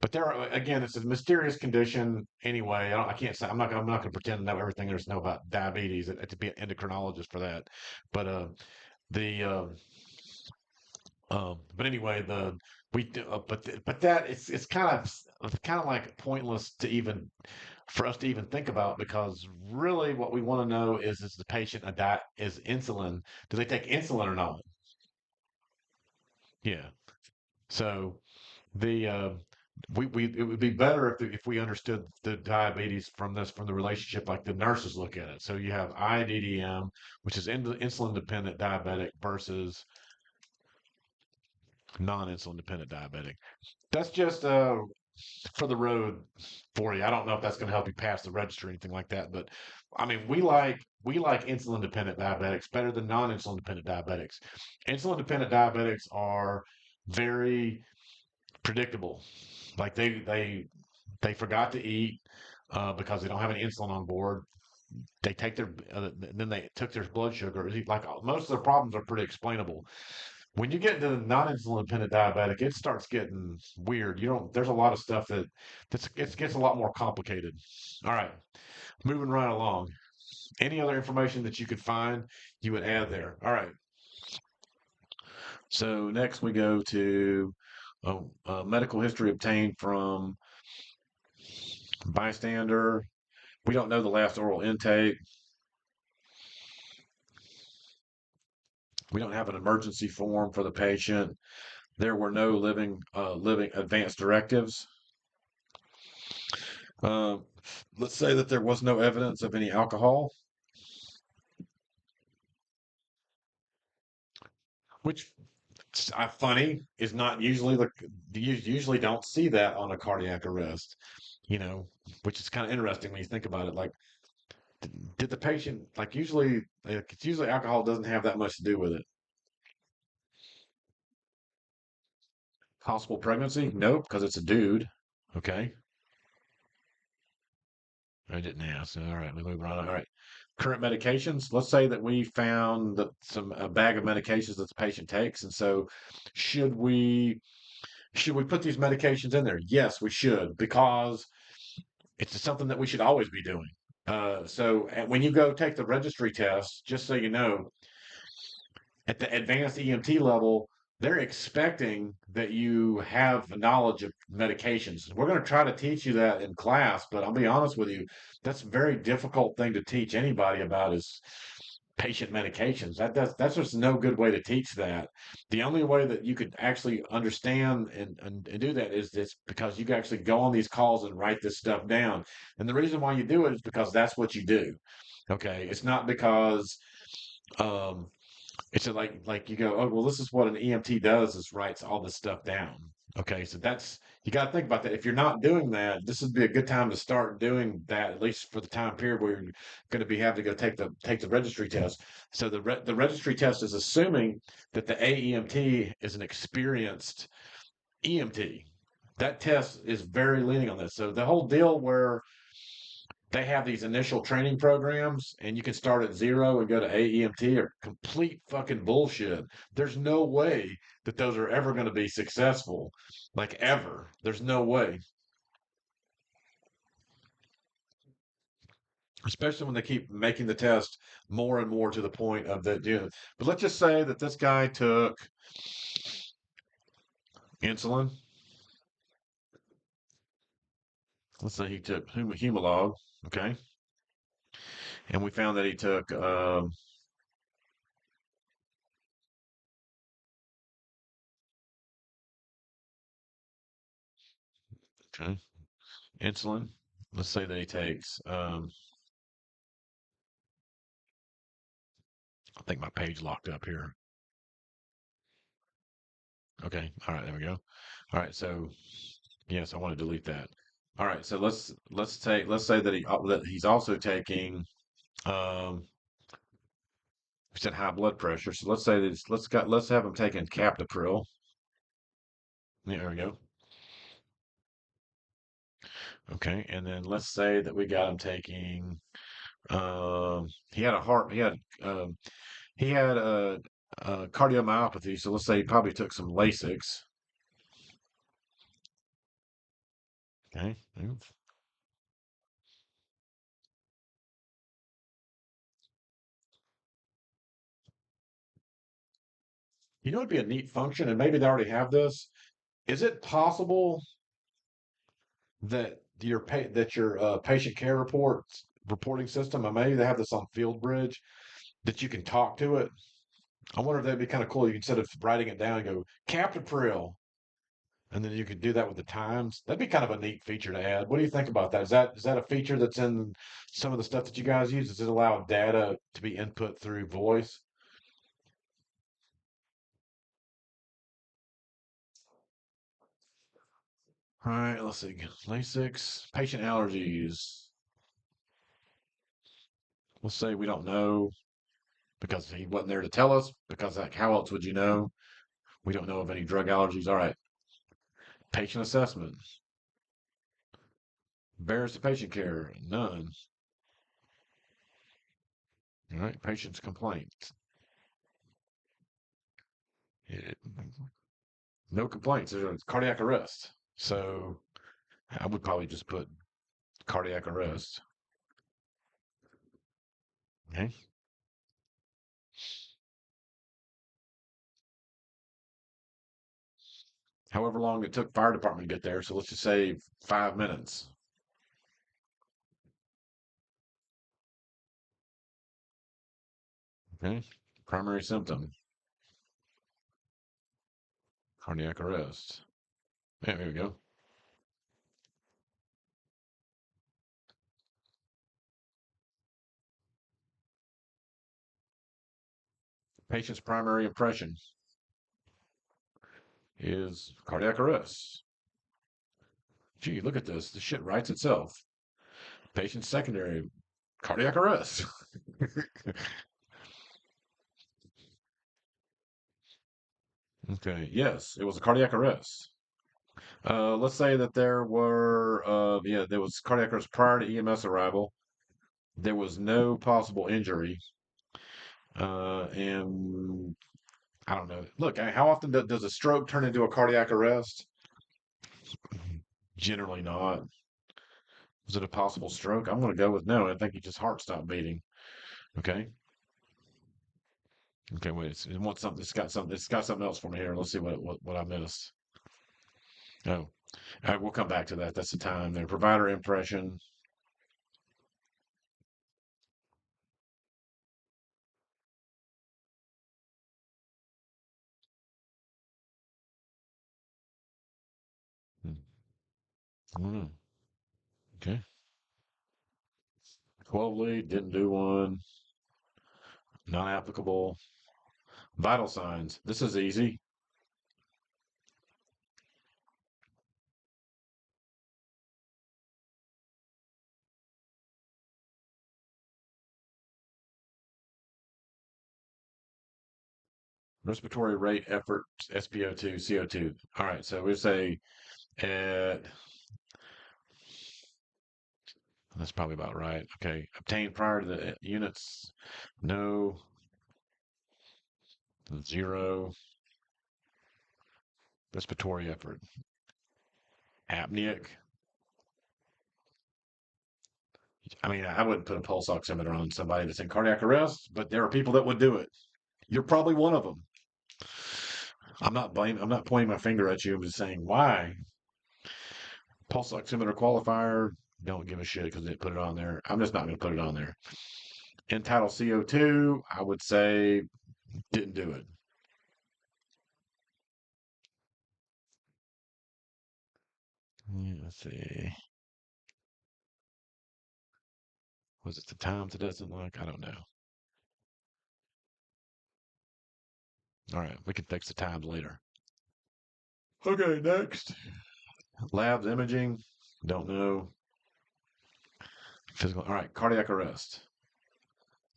But there are, again, it's a mysterious condition anyway. I can't say I'm not going to pretend to know everything there is to know about diabetes and to be an endocrinologist for that. But the but anyway, the we do- but that it's kind of like pointless to even for us to even think about, because really what we want to know is the patient a diet is insulin, do they take insulin or not? Yeah. So the we it would be better if we understood the diabetes from the relationship like the nurses look at it. So you have IDDM, which is insulin dependent diabetic versus non-insulin dependent diabetic. That's just for the road for you. I don't know if that's going to help you pass the register or anything like that, but I mean, we like insulin dependent diabetics better than non-insulin dependent diabetics. Insulin dependent diabetics are very predictable. Like they forgot to eat because they don't have any insulin on board. They take their then they took their blood sugar. Like most of their problems are pretty explainable. When you get into the non-insulin dependent diabetic, it starts getting weird. You don't. There's a lot of stuff it gets a lot more complicated. All right, moving right along. Any other information that you could find, you would add there. All right. So next we go to medical history obtained from bystander. We don't know the last oral intake. We don't have an emergency form for the patient. There were no living advanced directives. Uh, let's say that there was no evidence of any alcohol, which funny is not usually you usually don't see that on a cardiac arrest, you know, which is kind of interesting when you think about it. Like, did the patient like usually it's usually alcohol doesn't have that much to do with it. Possible pregnancy? Nope, because it's a dude. Okay. I didn't ask. All right, we move right on. All right. Current medications. Let's say that we found that a bag of medications that the patient takes, and so should we put these medications in there? Yes, we should, because it's something that we should always be doing. So when you go take the registry test, just so you know, at the advanced EMT level, they're expecting that you have knowledge of medications. We're going to try to teach you that in class, but I'll be honest with you, that's a very difficult thing to teach anybody about is patient medications. That's just no good way to teach that. The only way that you could actually understand and do that is this because you can actually go on these calls and write this stuff down. And the reason why you do it is because that's what you do. Okay. It's not because um it's like you go, oh well, this is what an EMT does is writes all this stuff down. Okay, so that's you got to think about that. If you're not doing that, this would be a good time to start doing that, at least for the time period where you're going to be having to go take the registry test. So the registry test is assuming that the AEMT is an experienced EMT. That test is very leaning on this. So the whole deal where they have these initial training programs and you can start at zero and go to AEMT are complete fucking bullshit. There's no way that those are ever going to be successful. Like ever. There's no way. Especially when they keep making the test more and more to the point of that. But let's just say that this guy took insulin. Let's say he took Humalog, okay? And we found that he took okay, insulin. Let's say that he takes I think my page locked up here. Okay. All right. There we go. All right. So yes, I want to delete that. All right. So let's say that he's also taking we said high blood pressure. So let's say that let's have him taking captopril. Yeah, there we go. Okay. And then let's say that we got him taking he had a heart he had a cardiomyopathy. So let's say he probably took some Lasix. Okay. You know, it'd be a neat function, and maybe they already have this. Is it possible that your patient care reporting system, and maybe they have this on FieldBridge, that you can talk to it? I wonder if that'd be kind of cool. You instead of writing it down, go Captopril, and then you could do that with the times. That'd be kind of a neat feature to add. What do you think about that? Is that a feature that's in some of the stuff that you guys use? Does it allow data to be input through voice? All right, let's see. Lasix, patient allergies. Let's say we don't know because he wasn't there to tell us, because like, how else would you know? We don't know of any drug allergies. All right. Patient assessment. Barriers to patient care. None. All right. Patient's complaints. No complaints. There's cardiac arrest. So I would probably just put cardiac arrest. Okay. However long it took fire department to get there. So let's just say 5 minutes. Okay. Primary symptom. Cardiac arrest. Yeah, here we go. Patient's primary impression is cardiac arrest. Gee, look at this. The shit writes itself. Patient's secondary cardiac arrest. Okay. Yes, it was a cardiac arrest. Let's say that there were, there was cardiac arrest prior to EMS arrival. There was no possible injury. And I don't know. Look, how often does a stroke turn into a cardiac arrest? Generally not. Was it a possible stroke? I'm going to go with no. I think he just heart stopped beating. Okay. Okay. Wait. It wants something. It's got something. It's got something else for me here. Let's see what I missed. Oh, all right. We'll come back to that. That's the time there. Provider impression. Hmm. I don't know. Okay. 12 lead. Didn't do one. Not applicable. Vital signs. This is easy. Respiratory rate, effort, SpO2, CO2. All right, so we say at that's probably about right. Okay, obtained prior to the units, no, 0. Respiratory effort, apneic. I mean, I wouldn't put a pulse oximeter on somebody that's in cardiac arrest, but there are people that would do it. You're probably one of them. I'm not pointing my finger at you. I'm just saying why. Pulse oximeter qualifier. Don't give a shit because they put it on there. I'm just not going to put it on there. Entitled CO2, I would say didn't do it. Let's see. Was it the times it doesn't like? I don't know. All right, we can fix the times later. Okay, next. Labs imaging. Don't know. Physical. All right, cardiac arrest.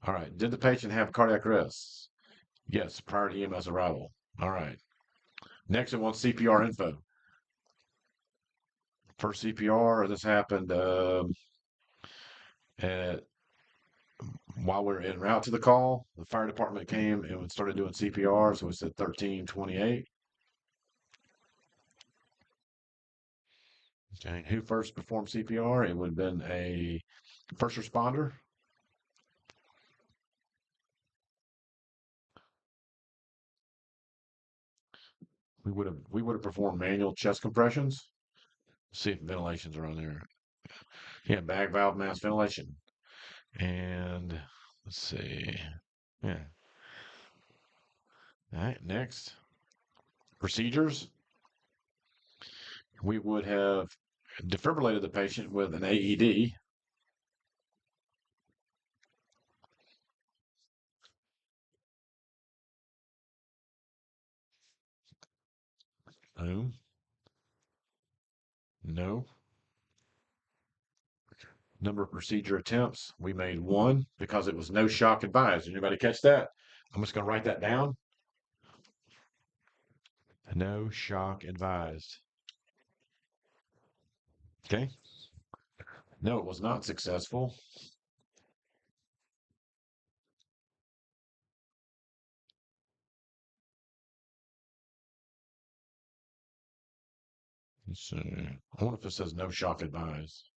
All right, did the patient have cardiac arrest? Yes, prior to EMS arrival. All right. Next, it wants CPR info. First CPR, this happened at while we are en route to the call. The fire department came and started doing CPR, so we said 1328. Okay, who first performed CPR? It would have been a first responder. We would have performed manual chest compressions. See if ventilations are on there. Yeah, bag valve mask ventilation. And let's see. Yeah. All right, next. Procedures. We would have defibrillated the patient with an AED. Boom. No. Number of procedure attempts. We made 1 because it was no shock advised. Anybody catch that? I'm just going to write that down. No shock advised. Okay. No, it was not successful. Let's see. I wonder if it says no shock advised.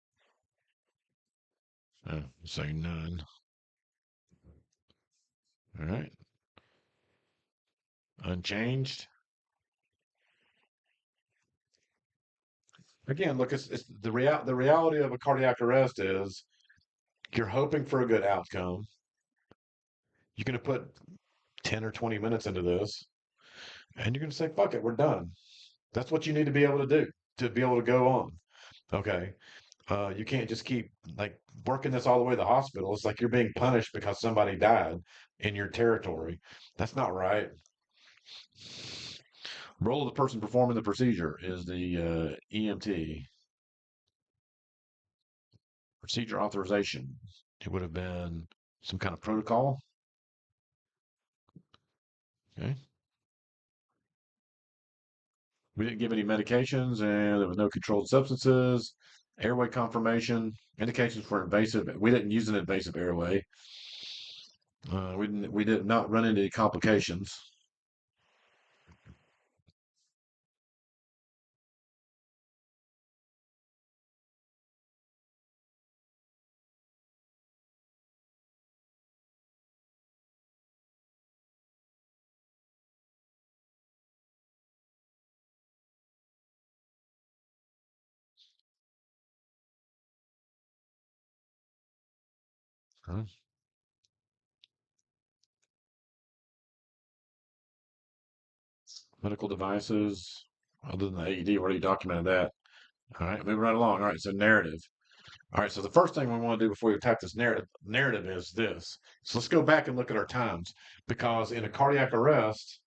Say none. All right. Unchanged. Again, look, it's the reality of a cardiac arrest is you're hoping for a good outcome. You're going to put 10 or 20 minutes into this, and you're going to say, fuck it, we're done. That's what you need to be able to do to be able to go on. Okay. You can't just keep like working this all the way to the hospital. It's like you're being punished because somebody died in your territory. That's not right. Role of the person performing the procedure is the EMT. Procedure authorization. It would have been some kind of protocol. Okay. We didn't give any medications, and there was no controlled substances. Airway confirmation, indications for invasive. We didn't use an invasive airway. We did not run into any complications. Huh? Medical devices, other than the AED, we already documented that. All right, moving right along. All right, so narrative. All right, so the first thing we want to do before we attack this narrative is this. So let's go back and look at our times because in a cardiac arrest,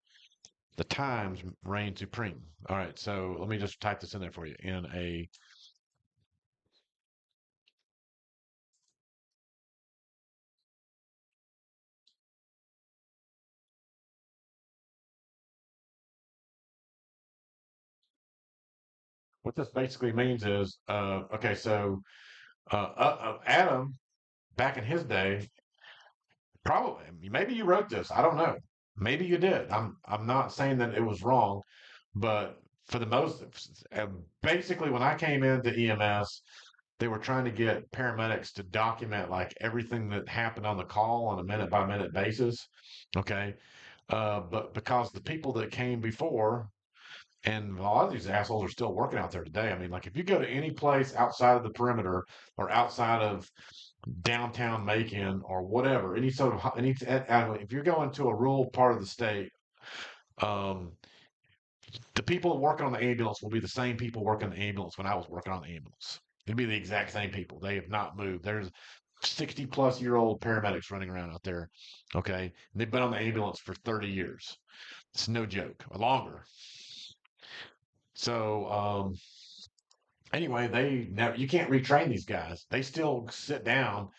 the times reign supreme. All right, so let me just type this in there for you. In a what this basically means is, okay, so Adam back in his day, probably maybe you wrote this. I don't know. Maybe you did. I'm not saying that it was wrong, but for the most, basically when I came into EMS, they were trying to get paramedics to document like everything that happened on the call on a minute by minute basis. Okay. But because the people that came before, and a lot of these assholes are still working out there today. I mean, like if you go to any place outside of the perimeter or outside of downtown Macon or whatever, any sort of if you're going to a rural part of the state, um, the people working on the ambulance will be the same people working on the ambulance when I was working on the ambulance. It'd be the exact same people. They have not moved. There's 60-plus-year-old paramedics running around out there. Okay. And they've been on the ambulance for 30 years. It's no joke, or longer. So, anyway, they never, you can't retrain these guys. They still sit down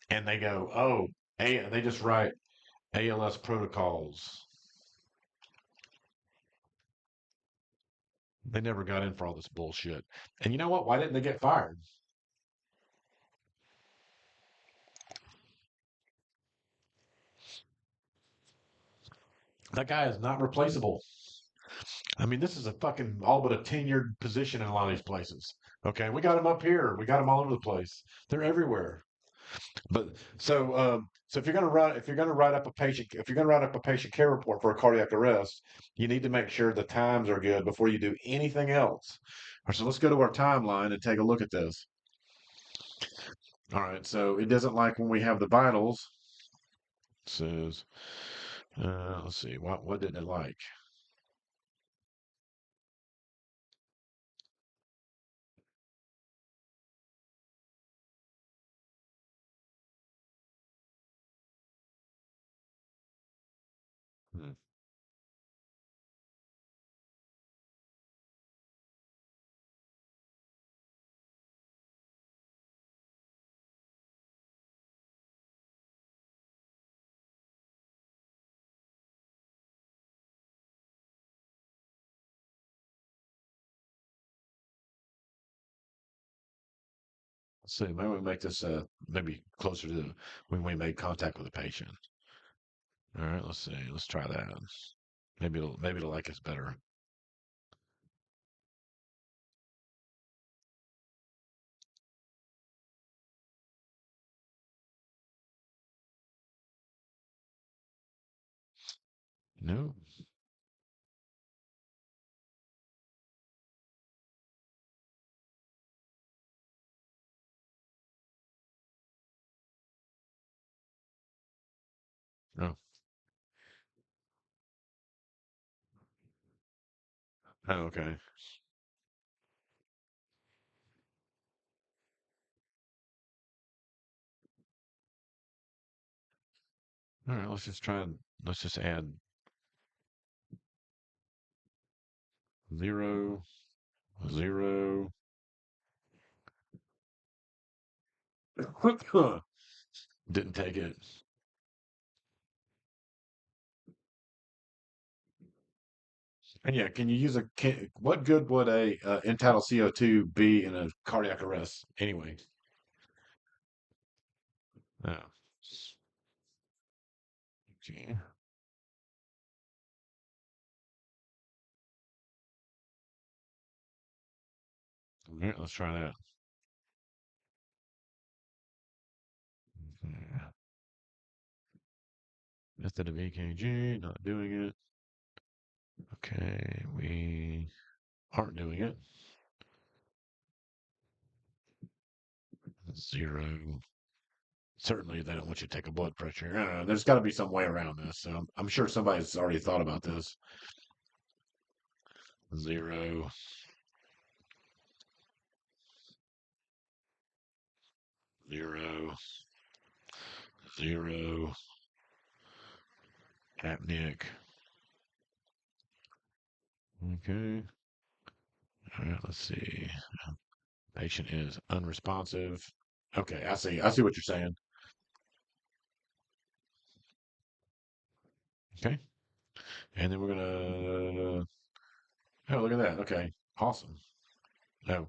and they go, oh, they just write ALS protocols. They never got in for all this bullshit. And you know what? Why didn't they get fired? That guy is not replaceable. I mean, this is a fucking all but a tenured position in a lot of these places. Okay, we got them up here. We got them all over the place. They're everywhere. But so if you're gonna write up a patient care report for a cardiac arrest, you need to make sure the times are good before you do anything else. All right, so let's go to our timeline and take a look at this. All right, so it doesn't like when we have the vitals. It says, let's see, what didn't it like? Hmm. Let's see, maybe we make this maybe closer to when we made contact with the patient. All right, let's see. Let's try that. Maybe it'll like us better. No. Oh. Oh, okay. All right, let's just add 0, 0. Didn't take it. And yeah, can you use what good would a end-tidal CO2 be in a cardiac arrest anyway? Oh, okay. All right, let's try that. Yeah. Method of EKG, not doing it. Okay, we aren't doing it. 0. Certainly, they don't want you to take a blood pressure. There's got to be some way around this. So I'm sure somebody's already thought about this. 0, 0, 0, apneic. Okay. All right, let's see. Patient is unresponsive. Okay, I see. I see what you're saying. Okay. And then we're gonna oh, look at that. Okay. Awesome. No,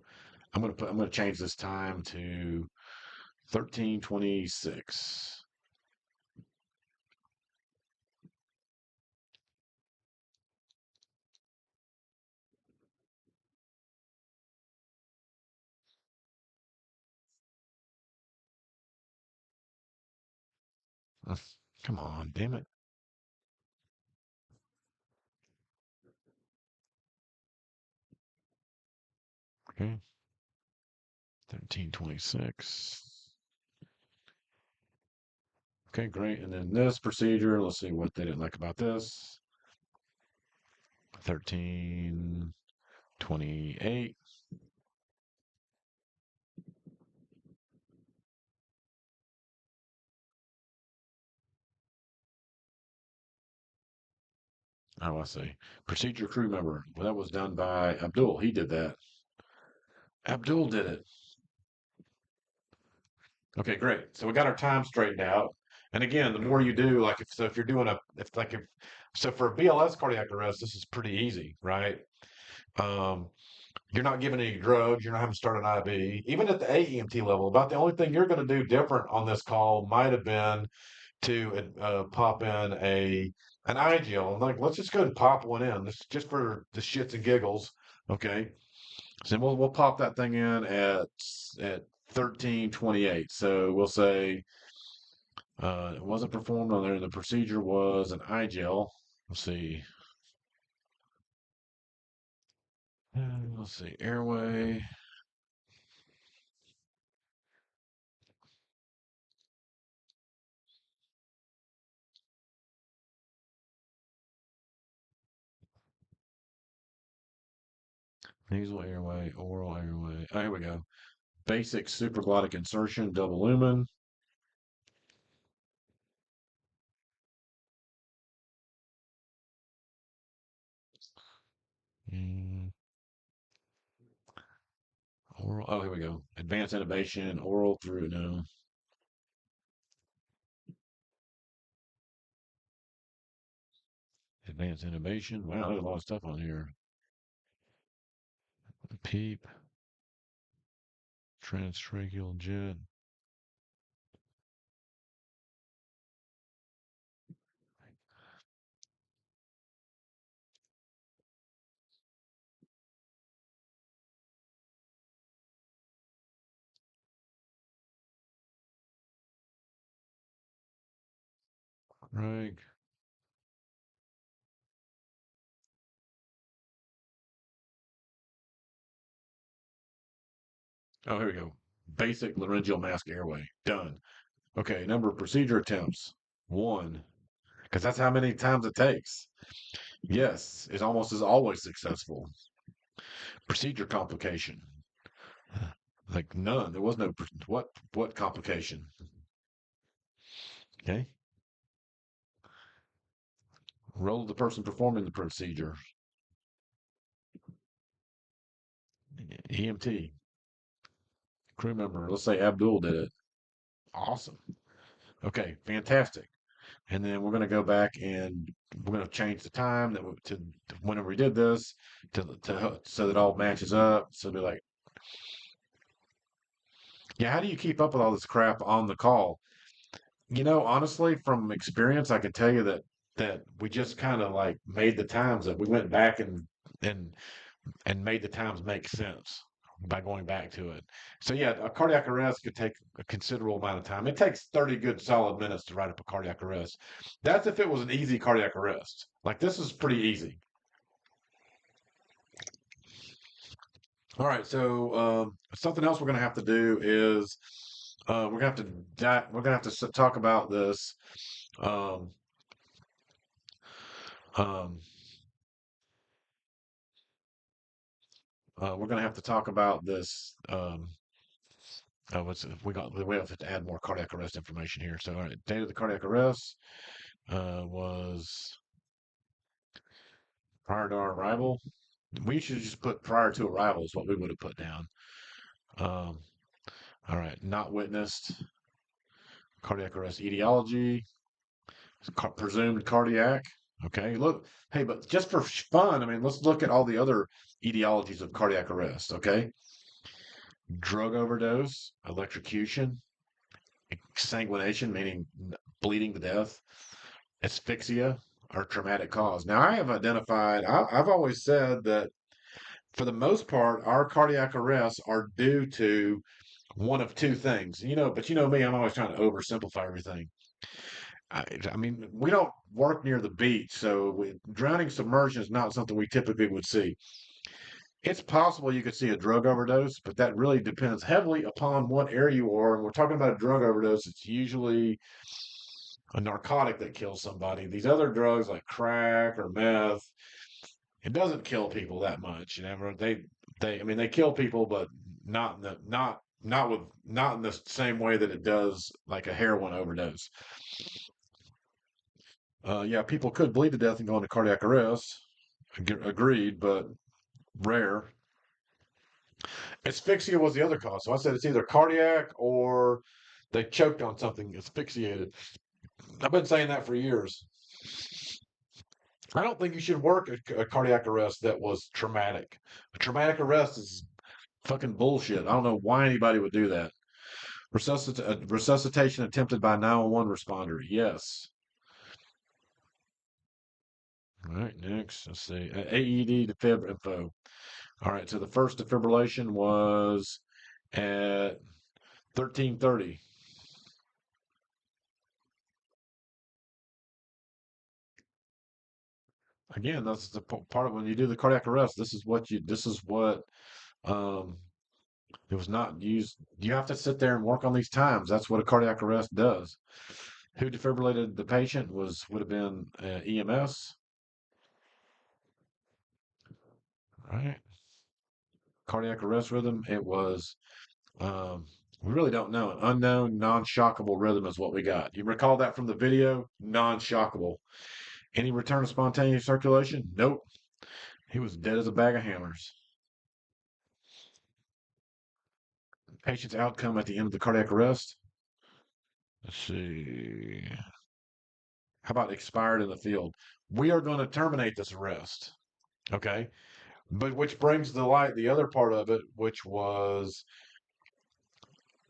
I'm gonna change this time to 13:26. Come on, damn it. Okay. 13:26. Okay, great. And then this procedure, let's see what they didn't like about this. 13:28. Oh, I see. Procedure crew member. Well, that was done by Abdul. He did that. Abdul did it. Okay, great. So we got our time straightened out. And again, the more you do, like if you're doing so for a BLS cardiac arrest, this is pretty easy, right? Um, you're not giving any drugs, you're not having to start an IV. Even at the AEMT level, about the only thing you're going to do different on this call might have been to pop in an IGL. And like, let's just go ahead and pop one in. This just for the shits and giggles. Okay. So we'll pop that thing in at 13:28. So we'll say it wasn't performed on there. The procedure was an IGL. Let's see. Let's see. Airway. Nasal airway, oral airway. Oh, here we go. Basic supraglottic insertion, double lumen. Mm, oral. Oh, here we go. Advanced intubation, oral through. No. Advanced intubation. Wow, there's a lot of stuff on here. PEEP. Transtracheal jet. Right. Oh, here we go. Basic laryngeal mask airway. Done. Okay, number of procedure attempts. 1. Because that's how many times it takes. Yes, it almost is always successful. Procedure complication. Like none. There was no what complication. Okay. Role of the person performing the procedure. EMT. Crew member. Let's say Abdul did it. Awesome. Okay, fantastic. And then we're going to go back and we're going to change the time that to whenever we did this to so that all matches up. So be like, yeah, how do you keep up with all this crap on the call? Honestly, from experience, I can tell you that we just kind of like made the times that we went back and and made the times make sense by going back to it. So yeah, a cardiac arrest could take a considerable amount of time. It takes 30 good solid minutes to write up a cardiac arrest. That's if it was an easy cardiac arrest. Like this is pretty easy. All right, so something else we're going to have to do is we're going to have to talk about this. Um, um, we're going to have to talk about this. We have to add more cardiac arrest information here. So, all right, date of the cardiac arrest was prior to our arrival. We should just put prior to arrival is what we would have put down. Um, all right, not witnessed. Cardiac arrest etiology. Presumed cardiac. Okay, look, hey, but just for fun, I mean, let's look at all the other etiologies of cardiac arrest. Okay, drug overdose, electrocution, exsanguination, meaning bleeding to death, asphyxia, or traumatic cause. Now, I have identified, I've always said that for the most part, our cardiac arrests are due to one of two things. But you know me, I'm always trying to oversimplify everything. I mean, we don't work near the beach, so drowning submersion is not something we typically would see. It's possible you could see a drug overdose, but that really depends heavily upon what area you are. And we're talking about a drug overdose, it's usually a narcotic that kills somebody. These other drugs like crack or meth, it doesn't kill people that much. I mean, they kill people, but not in the not in the same way that it does like a heroin overdose. Yeah, people could bleed to death and go into cardiac arrest. Agreed, but rare. Asphyxia was the other cause. So I said it's either cardiac or they choked on something, asphyxiated. I've been saying that for years. I don't think you should work a cardiac arrest that was traumatic. A traumatic arrest is fucking bullshit. I don't know why anybody would do that. Resuscitation attempted by 911 responder. Yes. All right, next. Let's see. AED defib info. All right, so the first defibrillation was at 13:30. Again, that's the part of when you do the cardiac arrest. This is what um it was not used. You have to sit there and work on these times. That's what a cardiac arrest does. Who defibrillated the patient would have been EMS. All right. Cardiac arrest rhythm. It was we really don't know. An unknown, non-shockable rhythm is what we got. You recall that from the video? Non-shockable. Any return of spontaneous circulation? Nope. He was dead as a bag of hammers. Patient's outcome at the end of the cardiac arrest. Let's see. How about expired in the field? We are going to terminate this arrest. Okay. But which brings to light the other part of it, which was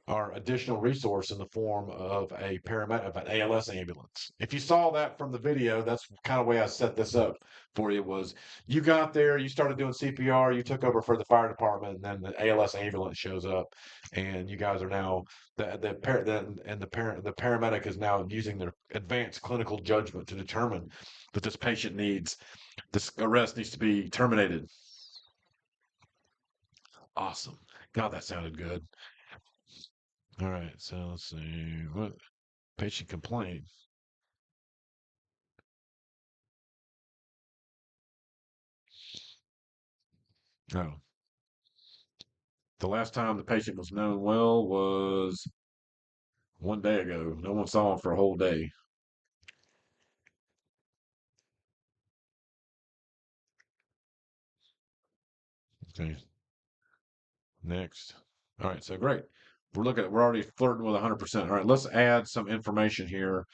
our additional resource in the form of a paramedic, of an ALS ambulance. If you saw that from the video, that's kind of the way I set this up for you. Was you got there, you started doing CPR, you took over for the fire department, and then the ALS ambulance shows up, and you guys are now the paramedic is now using their advanced clinical judgment to determine that this arrest needs to be terminated. Awesome. God, that sounded good. All right, so let's see. What patient complaint? Oh, the last time the patient was known well was 1 day ago. No one saw him for a whole day. Okay, next. All right, so great. We're already flirting with 100%. All right, let's add some information here.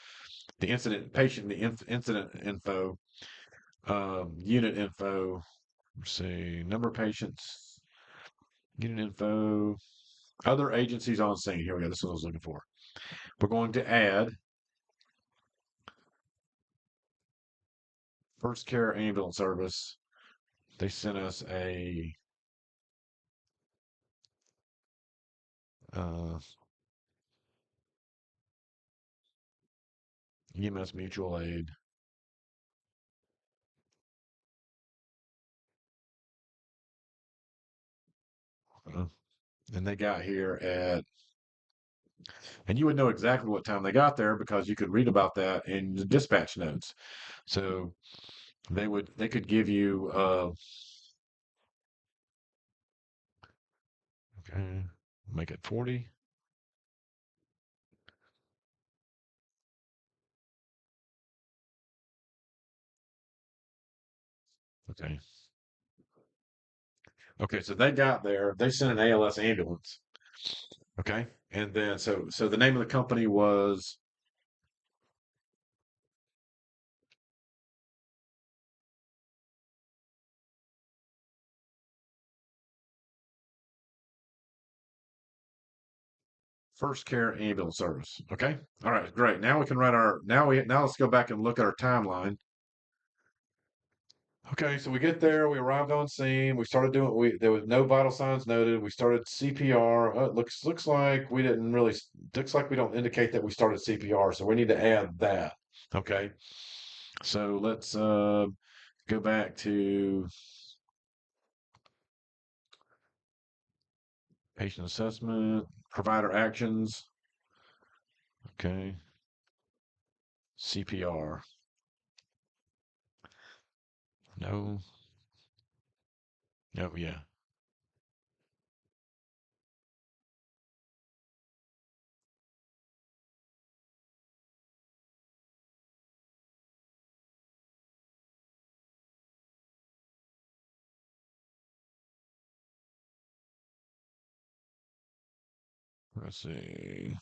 The incident patient, incident info, unit info. Let's see, number of patients, unit info, other agencies on scene. Here we go. This is what I was looking for. We're going to add first care ambulance service. They sent us a uh, EMS mutual aid. Uh, and they got here and you would know exactly what time they got there because you could read about that in the dispatch notes. So they could give you, okay, make it 40. Okay. Okay. So they got there, they sent an ALS ambulance. Okay. And then, so the name of the company was First Care Ambulance Service. Okay. All right. Great. Now we can write now let's go back and look at our timeline. Okay, so we get there, we arrived on scene, we started there was no vital signs noted. We started CPR. Looks like we didn't really looks like we don't indicate that we started CPR, so we need to add that. Okay. So let's go back to patient assessment, provider actions. Okay. CPR. No. Oh yeah. Let's see.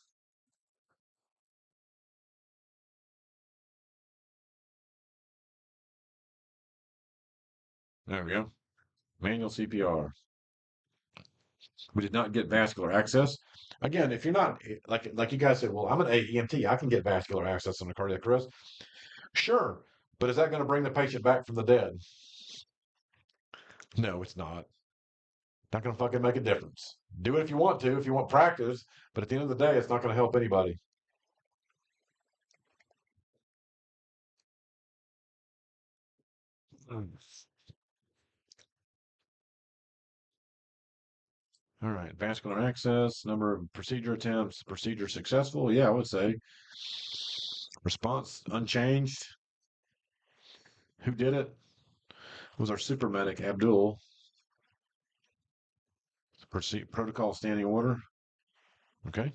There we go. Manual CPR. We did not get vascular access. Again, if you're not like you guys said, well, I'm an AEMT, I can get vascular access on a cardiac arrest. Sure, but is that going to bring the patient back from the dead? No, it's not. Not going to fucking make a difference. Do it if you want to, if you want practice, but at the end of the day, it's not going to help anybody. Mm. All right, vascular access, number of procedure attempts, procedure successful. Yeah, I would say. Response unchanged. Who did it? It was our super medic, Abdul. Protocol standing order. Okay,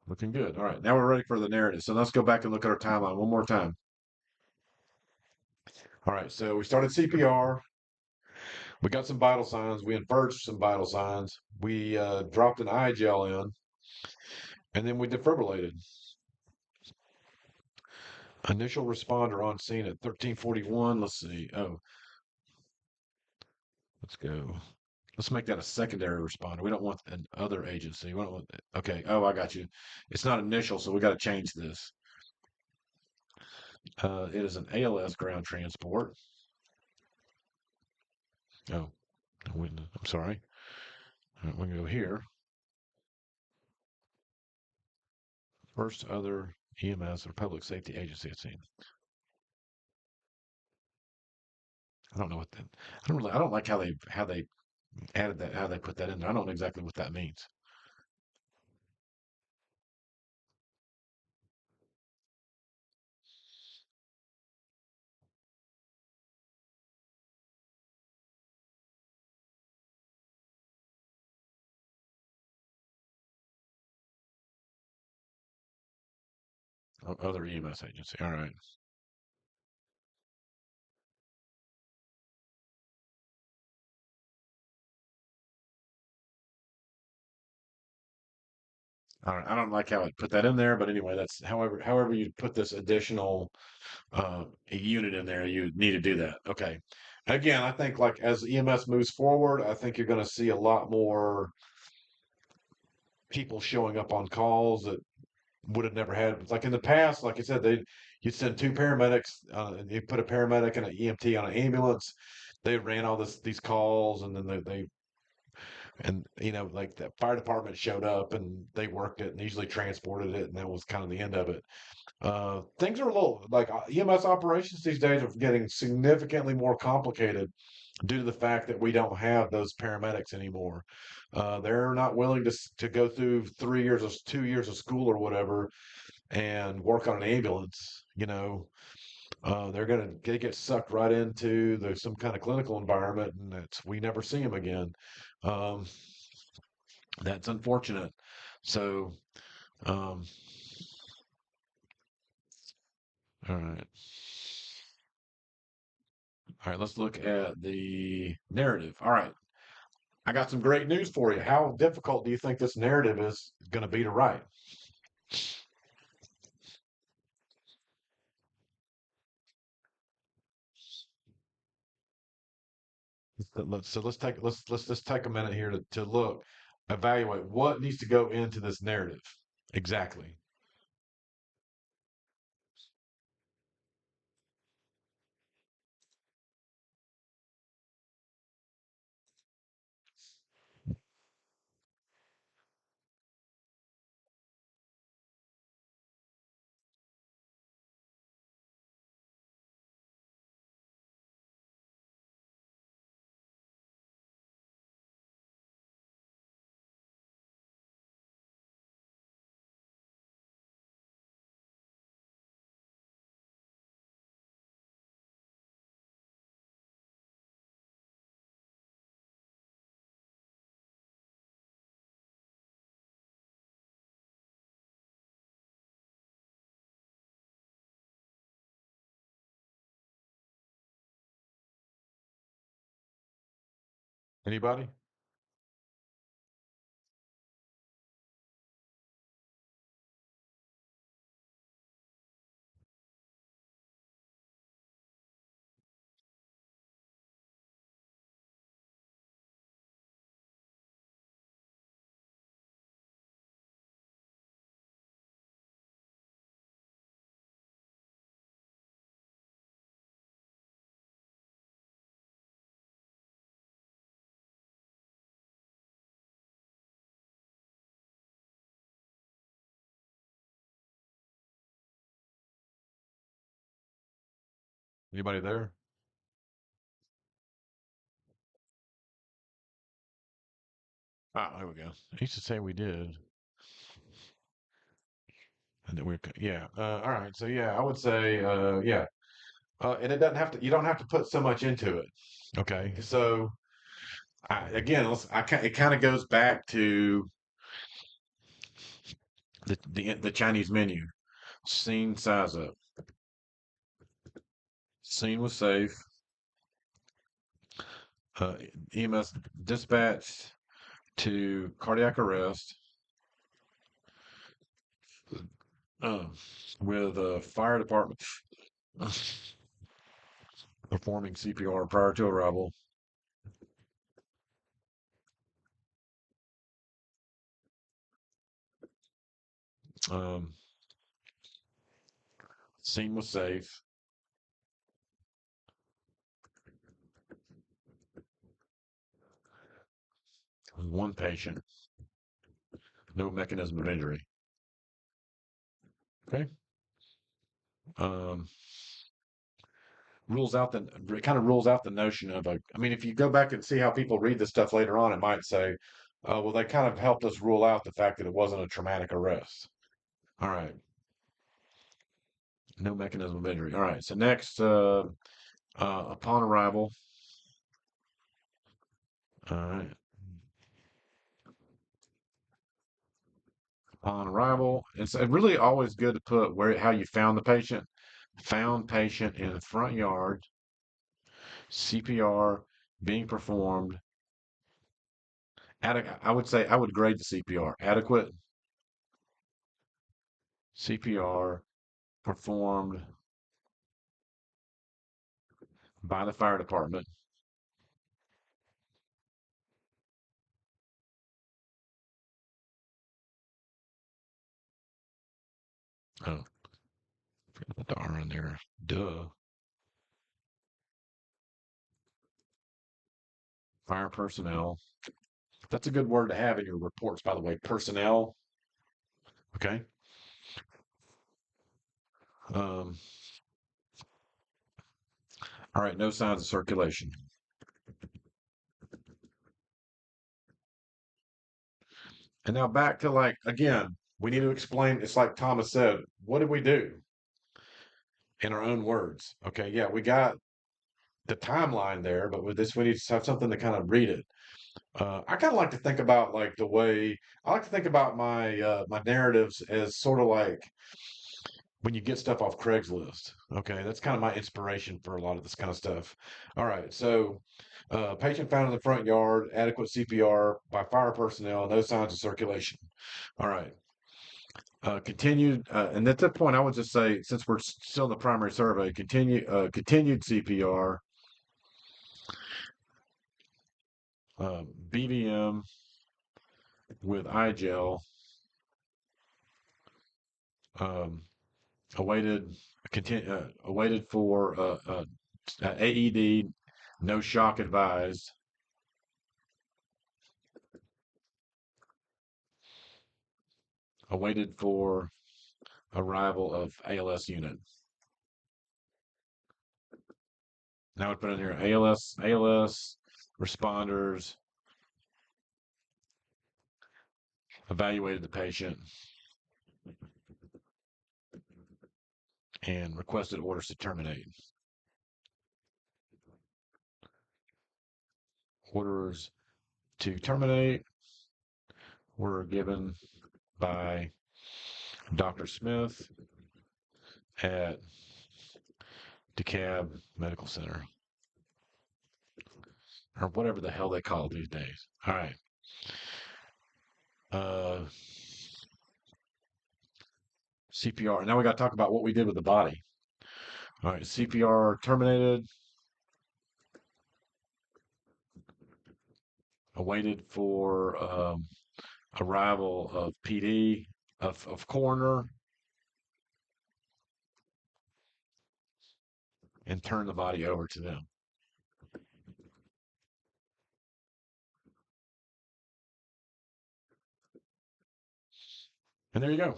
looking good. All right, now we're ready for the narrative. So let's go back and look at our timeline one more time. All right, so we started CPR. We got some vital signs. We inferred some vital signs. We dropped an eye gel in, and then we defibrillated. Initial responder on scene at 13:41. Let's see. Oh, let's go. Let's make that a secondary responder. We don't want an other agency. We don't want that. Okay. Oh, I got you. It's not initial, so we got to change this. It is an ALS ground transport. Oh, I'm sorry. All right, we're gonna go here. First other EMS or public safety agency at scene. I don't know what that. I don't like how they added that. How they put that in there. I don't know exactly what that means. Other EMS agency. All right. All right. I don't like how it put that in there, but anyway, that's however you put this additional unit in there, you need to do that. Okay. Again, I think like as EMS moves forward, I think you're going to see a lot more people showing up on calls that would have never had. Like in the past, like I said, you'd send two paramedics, you put a paramedic and an EMT on an ambulance. They ran all these calls, and then they and like the fire department showed up and they worked it and usually transported it, and that was kind of the end of it. Things are a little like EMS operations these days are getting significantly more complicated due to the fact that we don't have those paramedics anymore. They're not willing to go through 3 years or 2 years of school or whatever and work on an ambulance. They get sucked right into some kind of clinical environment, and we never see them again. Um, that's unfortunate. So, um, all right. All right, let's look at the narrative. All right, I got some great news for you. How difficult do you think this narrative is going to be to write? Let's just take a minute here to look, evaluate what needs to go into this narrative exactly. Anybody? Anybody there? Ah, there we go. I used to say we did, and that yeah. All right. So yeah, I would say yeah. And it doesn't have to. You don't have to put so much into it. Okay. So again, it kind of goes back to the Chinese menu. Scene size up. Scene was safe. Uh, EMS dispatched to cardiac arrest uh, with fire department performing CPR prior to arrival. Scene was safe. One patient. No mechanism of injury. Okay. It kind of rules out the notion of I mean, if you go back and see how people read this stuff later on, it might say, well, they kind of helped us rule out the fact that it wasn't a traumatic arrest. All right. No mechanism of injury. All right. So next, upon arrival. All right. Upon arrival, it's really always good to put how you found the patient. Found patient in the front yard. CPR being performed. I would say I would grade the CPR. Adequate CPR performed by the fire department. Oh, put the R in there. Duh. Fire personnel. That's a good word to have in your reports, by the way. Personnel. Okay. All right. No signs of circulation. And now back to again, we need to explain. It's like Thomas said, what did we do in our own words? Okay. Yeah, we got the timeline there, but with this, we need to have something to kind of read it. I kind of like to think about the way I like to think about my narratives as sort of like when you get stuff off Craigslist. Okay, that's kind of my inspiration for a lot of this kind of stuff. All right, so patient found in the front yard, adequate CPR by fire personnel, no signs of circulation. All right. Continued, and at that point, I would just say, since we're still in the primary survey, continued CPR, BVM with iGel, um, awaited awaited for AED, no shock advised. Awaited for arrival of ALS unit. Now we put in here ALS responders evaluated the patient and requested orders to terminate. Orders to terminate were given by Dr. Smith at DeKalb Medical Center, or whatever the hell they call it these days. All right. CPR. Now we got to talk about what we did with the body. All right. CPR terminated. Awaited for arrival of PD, of coroner, and turn the body over to them. And there you go.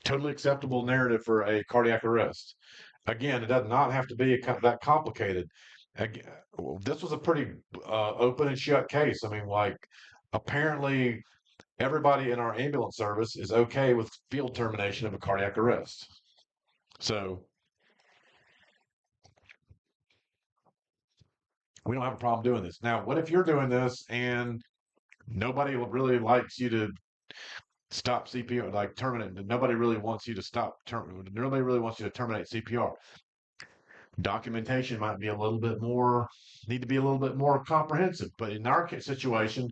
Totally acceptable narrative for a cardiac arrest. Again, it does not have to be that complicated. Again, this was a pretty open and shut case. I mean, apparently everybody in our ambulance service is okay with field termination of a cardiac arrest. So we don't have a problem doing this. Now, what if you're doing this and nobody really likes you to stop CPR, like terminate? Nobody really wants you to nobody really wants you to terminate CPR. Documentation might be need to be a little bit more comprehensive. But in our situation,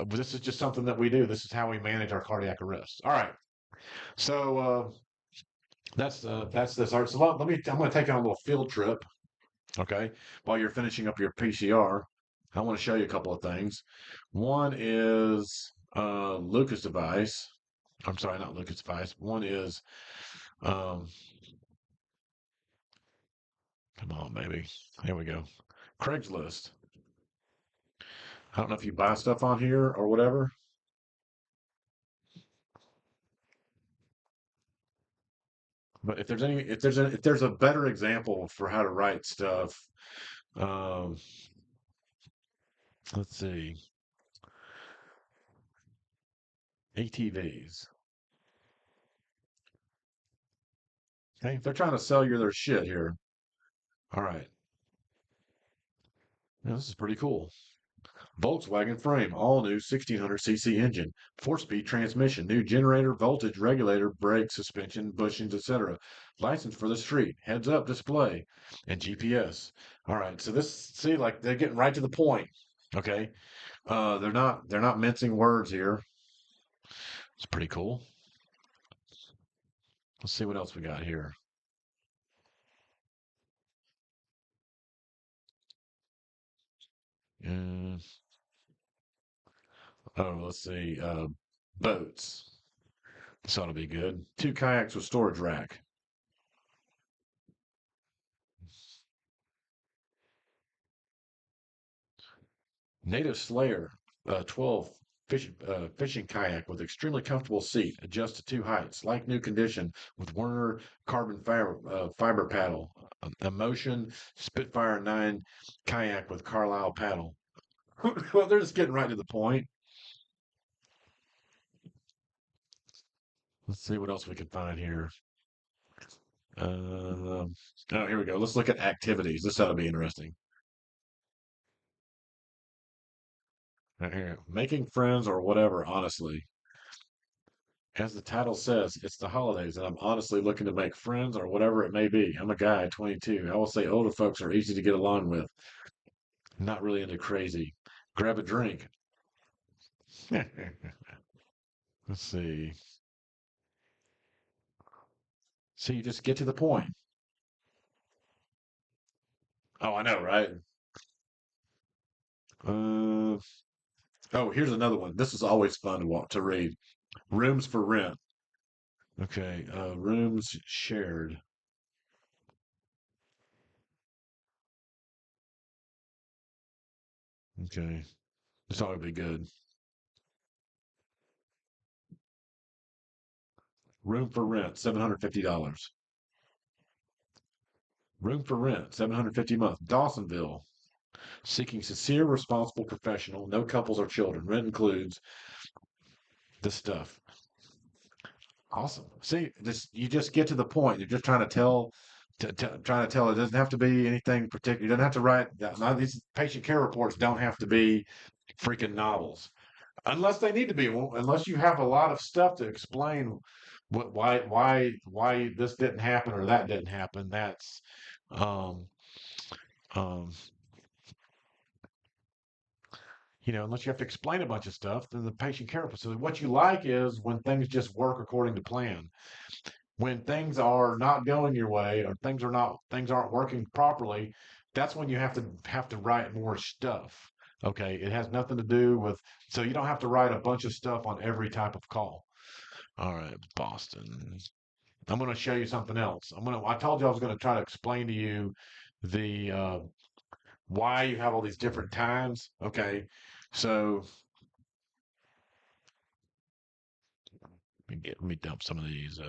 this is just something that we do. This is how we manage our cardiac arrests. All right. So that's this. All right. So I'm going to take you on a little field trip. Okay. While you're finishing up your PCR, I want to show you a couple of things. One is Lucas device. I'm sorry, not Lucas Vice. One is, um, come on, baby. Here we go. Craigslist. I don't know if you buy stuff on here or whatever, but if there's a better example for how to write stuff, um, let's see, ATVs. Okay, they're trying to sell you their shit here. All right, now, this is pretty cool. Volkswagen frame, all new 1600cc engine, 4-speed transmission, new generator, voltage regulator, brake, suspension, bushings, etc. License for the street, heads up display, and GPS. All right, so see, like they're getting right to the point. Okay, they're not mincing words here. It's pretty cool. Let's see what else we got here. Uh, oh, let's see. Boats. This ought to be good. 2 kayaks with storage rack. Native Slayer, 12 fishing kayak with extremely comfortable seat, adjust to 2 heights, like new condition with Werner carbon fiber paddle, Emotion Spitfire 9 kayak with Carlisle paddle. Well, they're just getting right to the point. Let's see what else we can find here. Oh, here we go. Let's look at activities. This ought to be interesting. Right here, making friends or whatever, honestly. As the title says, it's the holidays, and I'm honestly looking to make friends or whatever it may be. I'm a guy, 22. I will say older folks are easy to get along with. Not really into crazy. Grab a drink. Let's see. So you just get to the point. Oh, I know, right? Uh, oh, here's another one. This is always fun to read. Rooms for rent. Okay, rooms shared. Okay, this ought to be good. Room for rent, $750. Room for rent, $750 a month. Dawsonville, seeking sincere, responsible professional. No couples or children. Rent includes this stuff. Awesome. See, you just get to the point. You're just trying to tell, trying to tell. It doesn't have to be anything particular. You don't have to write. None of these patient care reports don't have to be freaking novels, unless they need to be. Well, unless you have a lot of stuff to explain why this didn't happen or that didn't happen. That's um, um, unless you have to explain a bunch of stuff, then the patient care episode. What you like is when things just work according to plan. When things are not going your way or things aren't working properly, that's when you have to write more stuff. Okay, it has nothing to do with so you don't have to write a bunch of stuff on every type of call. All right, Boston. I'm going to show you something else. I told you I was going to try to explain to you the why you have all these different times. Okay, so let me dump some of these.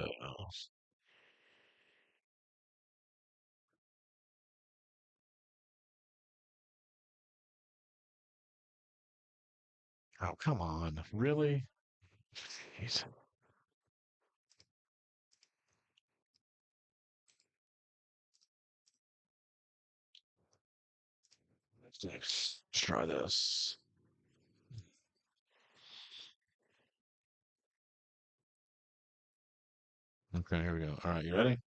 Oh, come on, really? Jeez. Let's try this. Okay, here we go. All right, you ready?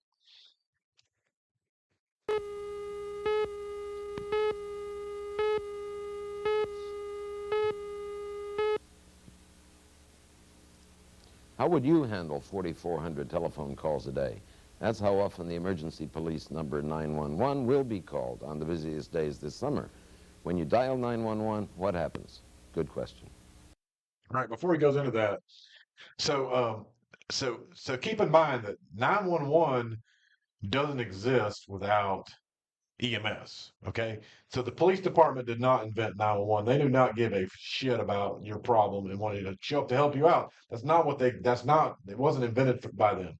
How would you handle 4,400 telephone calls a day? That's how often the emergency police number 911 will be called on the busiest days this summer. When you dial 911, what happens? Good question. All right, before he goes into that, so So keep in mind that 911 doesn't exist without EMS. Okay, so the police department did not invent 911. They do not give a shit about your problem and wanting to show up to help you out. That's not what they. That's not. It wasn't invented by them.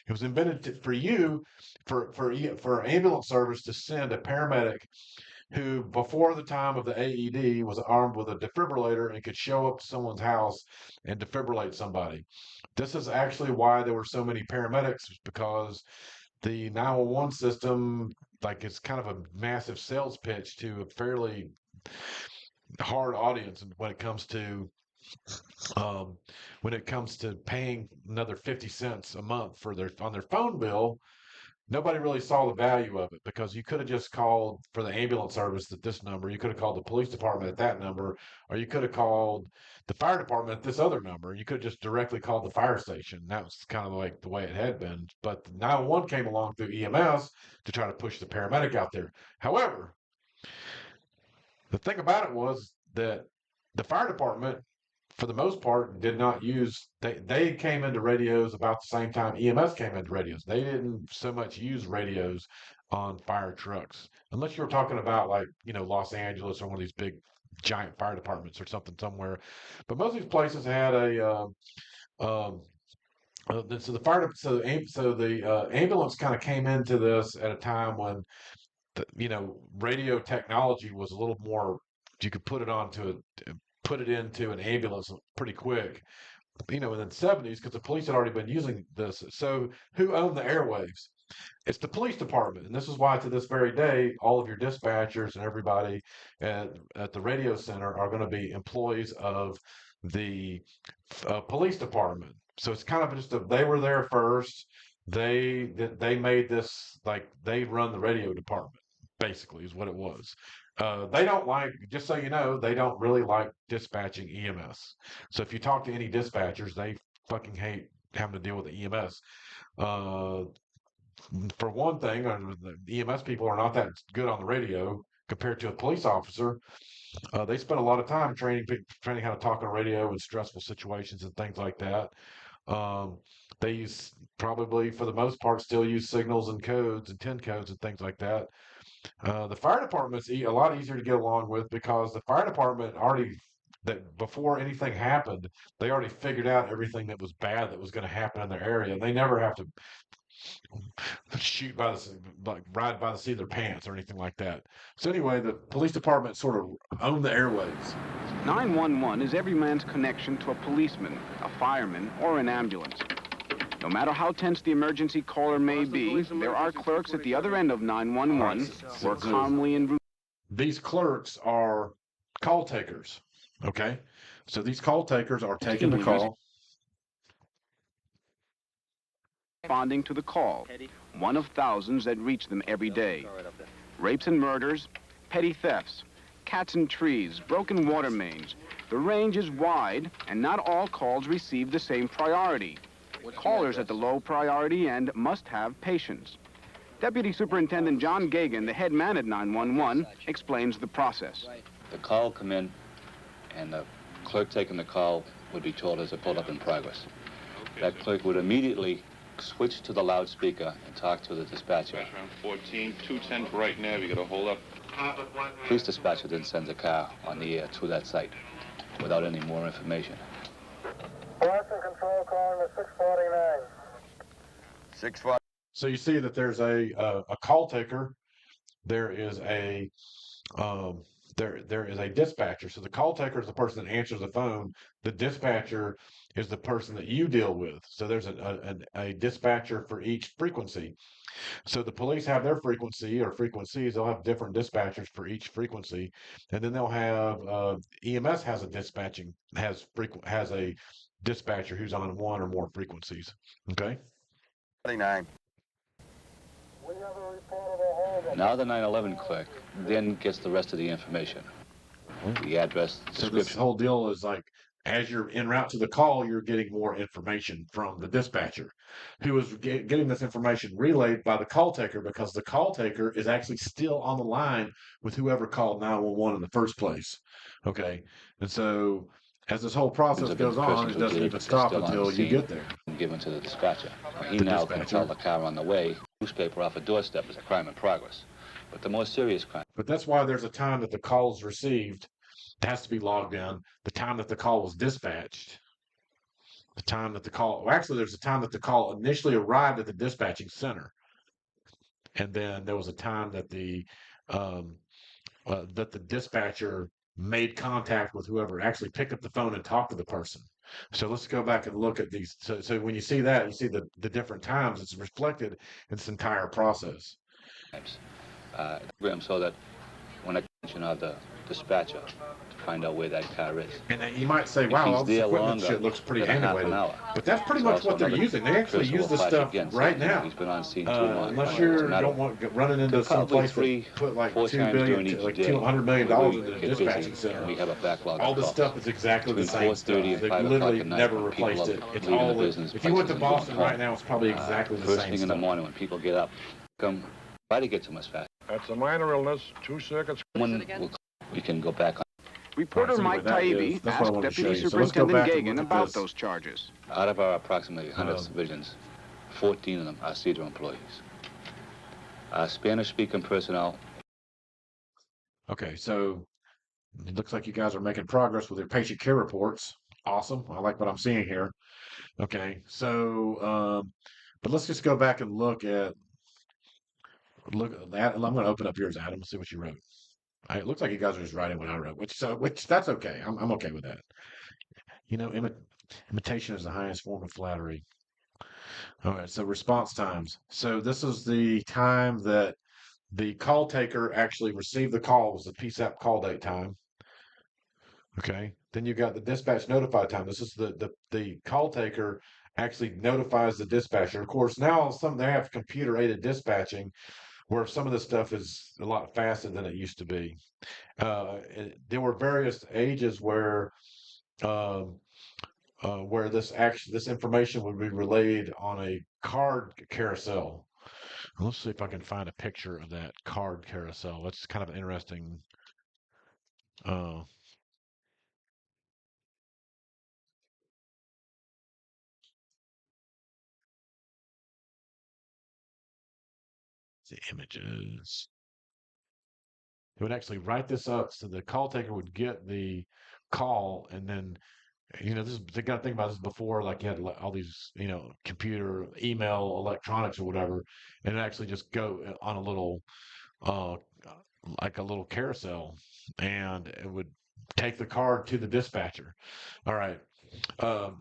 It was invented for you, for ambulance service to send a paramedic who, before the time of the AED, was armed with a defibrillator and could show up to someone's house and defibrillate somebody. This is actually why there were so many paramedics, because the 911 system, like, it's kind of a massive sales pitch to a fairly hard audience when it comes to um, paying another 50 cents a month for their phone bill. Nobody really saw the value of it, because you could have just called for the ambulance service at this number. You could have called the police department at that number, or you could have called the fire department at this other number. You could have just directly called the fire station. That was kind of like the way it had been. But 911 came along through EMS to try to push the paramedic out there. However, the thing about it was that the fire department, for the most part, did not use. They came into radios about the same time EMS came into radios. They didn't so much use radios on fire trucks, unless you were talking about, like, Los Angeles or one of these big giant fire departments or something somewhere. But most of these places had so the fire so the ambulance kind of came into this at a time when radio technology was a little more. You could put it into an ambulance pretty quick, in the 70s, because the police had already been using this. So who owned the airwaves? It's the police department. And this is why, to this very day, all of your dispatchers and everybody at the radio center are going to be employees of the police department. So it's kind of just they were there first. They made this, like, they run the radio department, basically, is what it was. They don't like, just so you know, they don't really like dispatching EMS. So if you talk to any dispatchers, they fucking hate having to deal with the EMS. For one thing, the EMS people are not that good on the radio compared to a police officer. They spend a lot of time training how to talk on radio in stressful situations and things like that. They probably, for the most part, still use signals and codes and 10 codes and things like that. The fire department's a lot easier to get along with, because the fire department that before anything happened, they already figured out everything that was bad that was going to happen in their area. They never have to ride by the seat of their pants or anything like that. So anyway, the police department sort of owned the airwaves. 911 is every man's connection to a policeman, a fireman, or an ambulance. No matter how tense the emergency caller may be, there are clerks at the other end of 911 who are calmly and... These clerks are call takers, okay? So these call takers are taking the call, responding to the call, one of thousands that reach them every day. Rapes and murders, petty thefts, cats and trees, broken water mains. The range is wide, and not all calls receive the same priority. Callers at the low priority end must have patience. Deputy Superintendent John Gagan, the head man at 911, explains the process. The call come in, and the clerk taking the call would be told there's a pull-up in progress. That clerk would immediately switch to the loudspeaker and talk to the dispatcher. 14, 210 for right now. You got to hold up. Police dispatcher then sends a car on the air to that site without any more information. Boston Control calling the 649. 640. So you see that there's a call taker. There is a there is a dispatcher. So the call taker is the person that answers the phone. The dispatcher is the person that you deal with. So there's a dispatcher for each frequency. So the police have their frequency or frequencies. They'll have different dispatchers for each frequency, and then they'll have EMS has a dispatcher who's on one or more frequencies. Okay. 29. Now the 911 clerk then gets the rest of the information. The address, So this whole deal is like, as you're en route to the call, you're getting more information from the dispatcher, who is getting this information relayed by the call taker, because the call taker is actually still on the line with whoever called 911 in the first place. Okay. And so as this whole process goes on, it doesn't even stop until you get there. and given to the dispatcher. He The now can dispatcher. tell the car on the way, newspaper off a doorstep is a crime in progress. But the more serious crime. But that's why there's a time that the call is received. It has to be logged in. The time that the call was dispatched. The time that the call, well, actually, there's a time that the call initially arrived at the dispatching center. And then there was a time that um, the dispatcher made contact with whoever actually picked up the phone and talked to the person. So let's go back and look at these. So when you see that, you see the different times it's reflected in this entire process. So that when I mention of the dispatcher to find out where that car is. And then you might say, If wow, he's all this there equipment longer shit looks pretty than a half an antiquated. hour, But that's pretty it's much also what they're another using. They actually cursor use will this flash stuff again, right saying, you know, now. he's been on scene too long. Unless It's a you matter don't want running into some probably place that put like four $2 times billion during to each like day, $200 million where into we the get dispatching busy center. and we have a backlog All of this calls. stuff is exactly the Between same stuff. 4:30 and They've 5 literally o'clock at night, never when people replaced are it. It's leaving all the business if you went to places and going Boston home. right now, it's probably exactly the First same thing in the stuff. morning when people get up, try to get to them as fast. That's a minor illness, 2 circuits. We can go back on. Reporter All right, so Mike anyway, Taibbi asked Deputy So let's go Superintendent back and Gagan look at about this. those charges. Out of our approximately 100 civilians, 14 of them are CEDAR employees. Spanish-speaking personnel. Okay, so it looks like you guys are making progress with your patient care reports. Awesome. I like what I'm seeing here. Okay, so but let's just go back and look at that. I'm going to open up yours, Adam, and see what you wrote. It looks like you guys are just writing what I wrote, which that's okay. I'm okay with that. You know, imitation is the highest form of flattery. All right, so response times. So this is the time that the call taker actually received the call, was the PSAP call date time. Okay. Then you got the dispatch notify time. This is the call taker actually notifies the dispatcher. Of course, now they have computer aided dispatching where some of this stuff is a lot faster than it used to be. There were various ages um, where this information would be relayed on a card carousel. Let's see if I can find a picture of that card carousel. That's kind of interesting. Uh, the images. They would actually write this up so the call taker would get the call, and then they got to think about this before, like you had all these computer, email, electronics, or whatever, and it actually just go on a little uh like a little carousel, and it would take the card to the dispatcher. All right.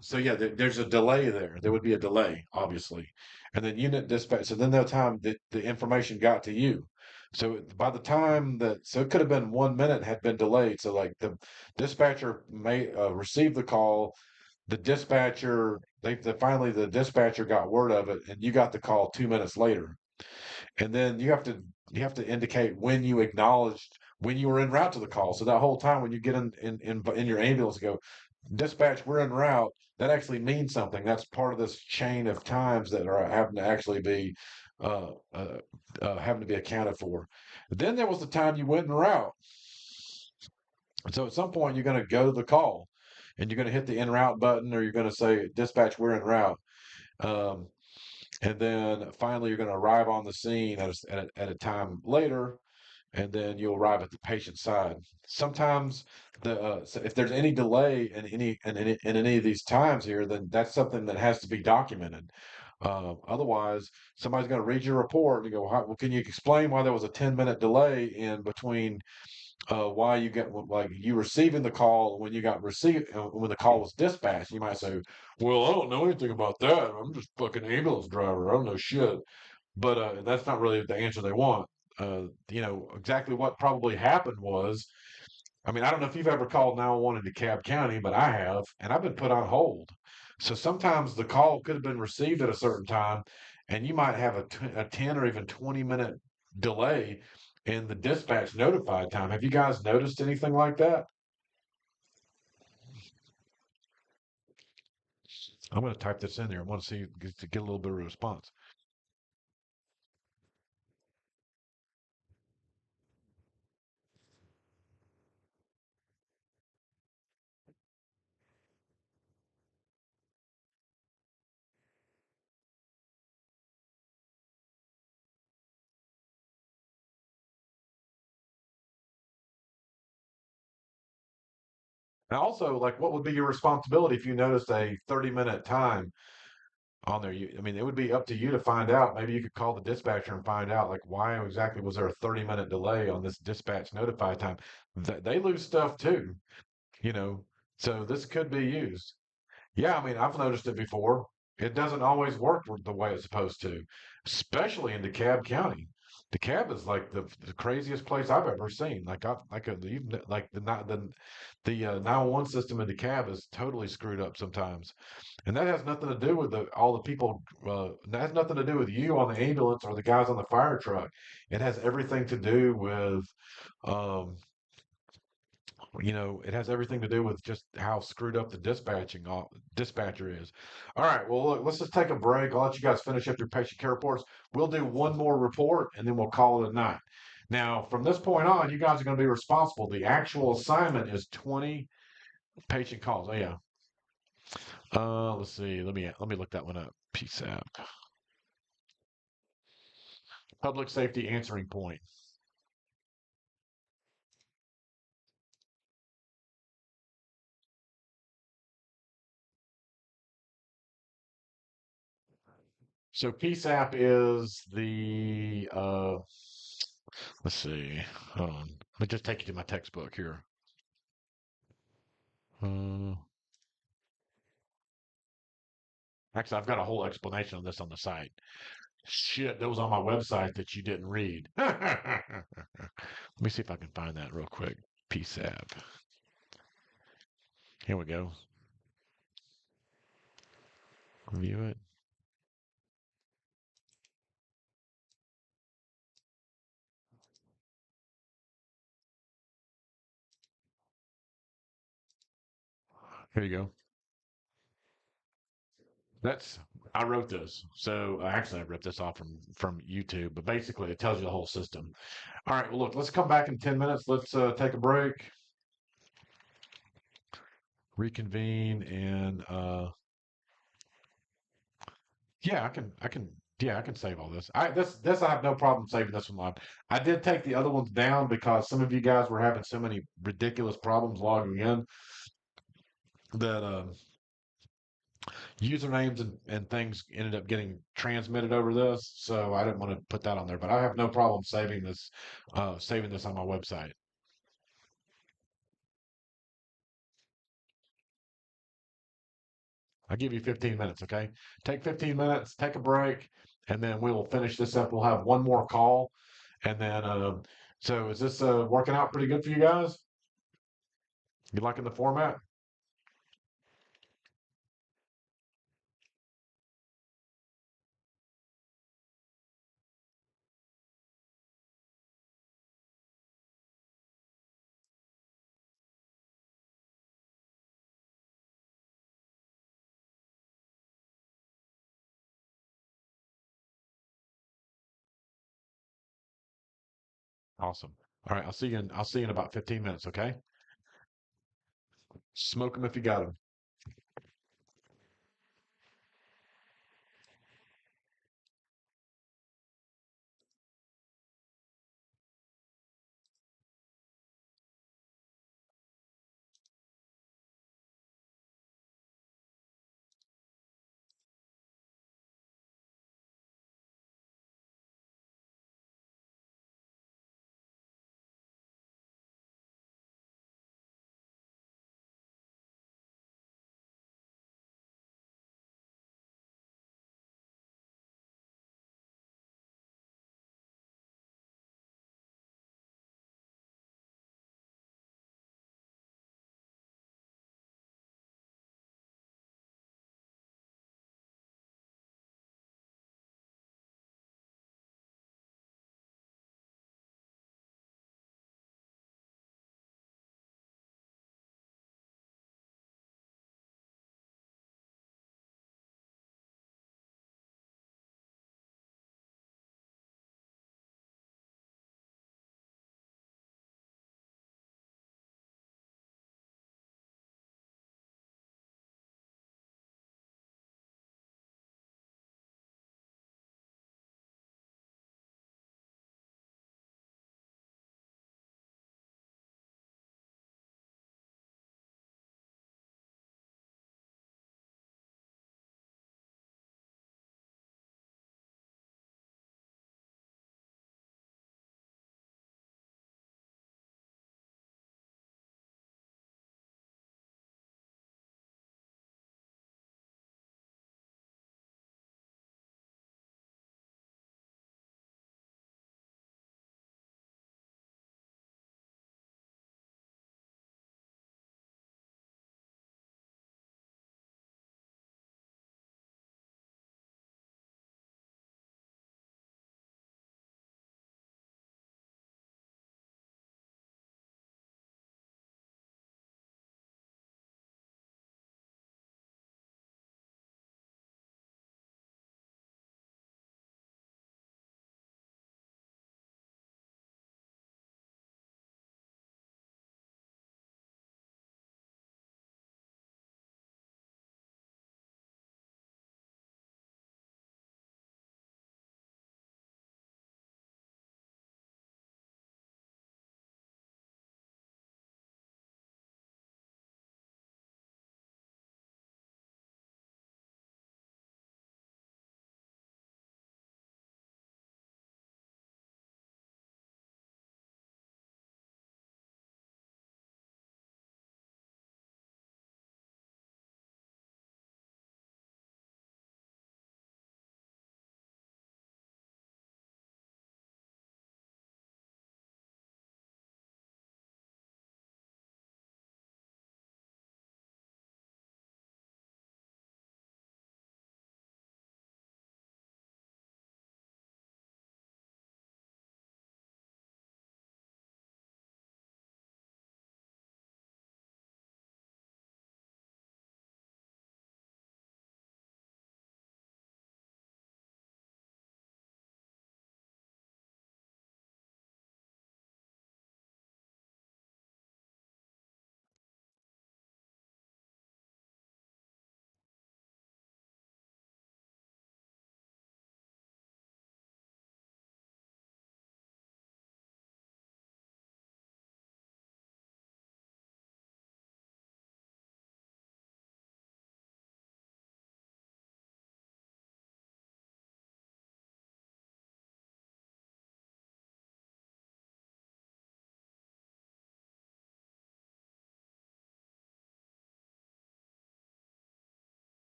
So yeah, there's a delay there. There would be a delay, obviously, and then unit dispatch. So then the time that the information got to you. So by the time so it could have been 1 minute had been delayed. So like the dispatcher may receive the call, the dispatcher finally the dispatcher got word of it, and you got the call 2 minutes later, and then you have to indicate when you acknowledged when you were en route to the call. So that whole time when you get in your ambulance, go dispatch, we're en route. That actually means something. That's part of this chain of times that are having to actually be uh, uh, having to be accounted for. But then there was the time you went en route. So at some point you're going to go to the call, and you're going to hit the en route button, or you're going to say dispatch, we're en route. Um, and then finally you're going to arrive on the scene at a time later, and then you'll arrive at the patient side. Sometimes so if there's any delay in any of these times here, then that's something that has to be documented. Otherwise, somebody's going to read your report and go, well, can you explain why there was a 10-minute delay in between why you get like you receiving the call when you got received when the call was dispatched? You might say, well, I don't know anything about that. I'm just fucking ambulance driver. I don't know shit. But that's not really the answer they want. Exactly what probably happened was, I mean, I don't know if you've ever called 911 in DeKalb County, but I have, and I've been put on hold. So sometimes the call could have been received at a certain time, and you might have a 10 or even 20-minute delay in the dispatch notified time. Have you guys noticed anything like that? I'm going to type this in there. I want to see to get a little bit of a response. And also, like, what would be your responsibility if you noticed a 30-minute time on there? I mean, it would be up to you to find out. Maybe you could call the dispatcher and find out, like, why exactly was there a 30-minute delay on this dispatch notify time? They lose stuff too, you know. So this could be used. Yeah, I mean, I've noticed it before. It doesn't always work the way it's supposed to, especially in DeKalb County. DeKalb is like the craziest place I've ever seen. Like the 911 system in DeKalb is totally screwed up sometimes, and that has nothing to do with all the people. That has nothing to do with you on the ambulance or the guys on the fire truck. It has everything to do with um, it has everything to do with just how screwed up the dispatcher is. All right, well, look, let's just take a break. I'll let you guys finish up your patient care reports. We'll do one more report and then we'll call it a night. Now, from this point on, you guys are going to be responsible. The actual assignment is 20 patient calls. Oh yeah. Let's see. Let me look that one up. PSAP. Public safety answering point. So PSAP is the let's see. Hold on. Let me just take you to my textbook here. Uh, Actually, I've got a whole explanation on this on the site. Shit, that was on my website that you didn't read. Let me see if I can find that real quick. PSAP. Here we go. Review it. Here you go. I wrote this. So actually, I ripped this off from YouTube, but basically, it tells you the whole system. All right. Well, look, let's come back in 10 minutes. Let's take a break, reconvene, and yeah, I can save all this. This I have no problem saving this one live. I did take the other ones down because some of you guys were having so many ridiculous problems logging in that usernames and things ended up getting transmitted over this. So I didn't want to put that on there, but I have no problem saving this on my website. I'll give you 15 minutes, okay? Take 15 minutes, take a break, and then we will finish this up. We'll have one more call, and then so is this working out pretty good for you guys? You liking the format? Awesome. All right, I'll see you in about 15 minutes, okay? Smoke them if you got them.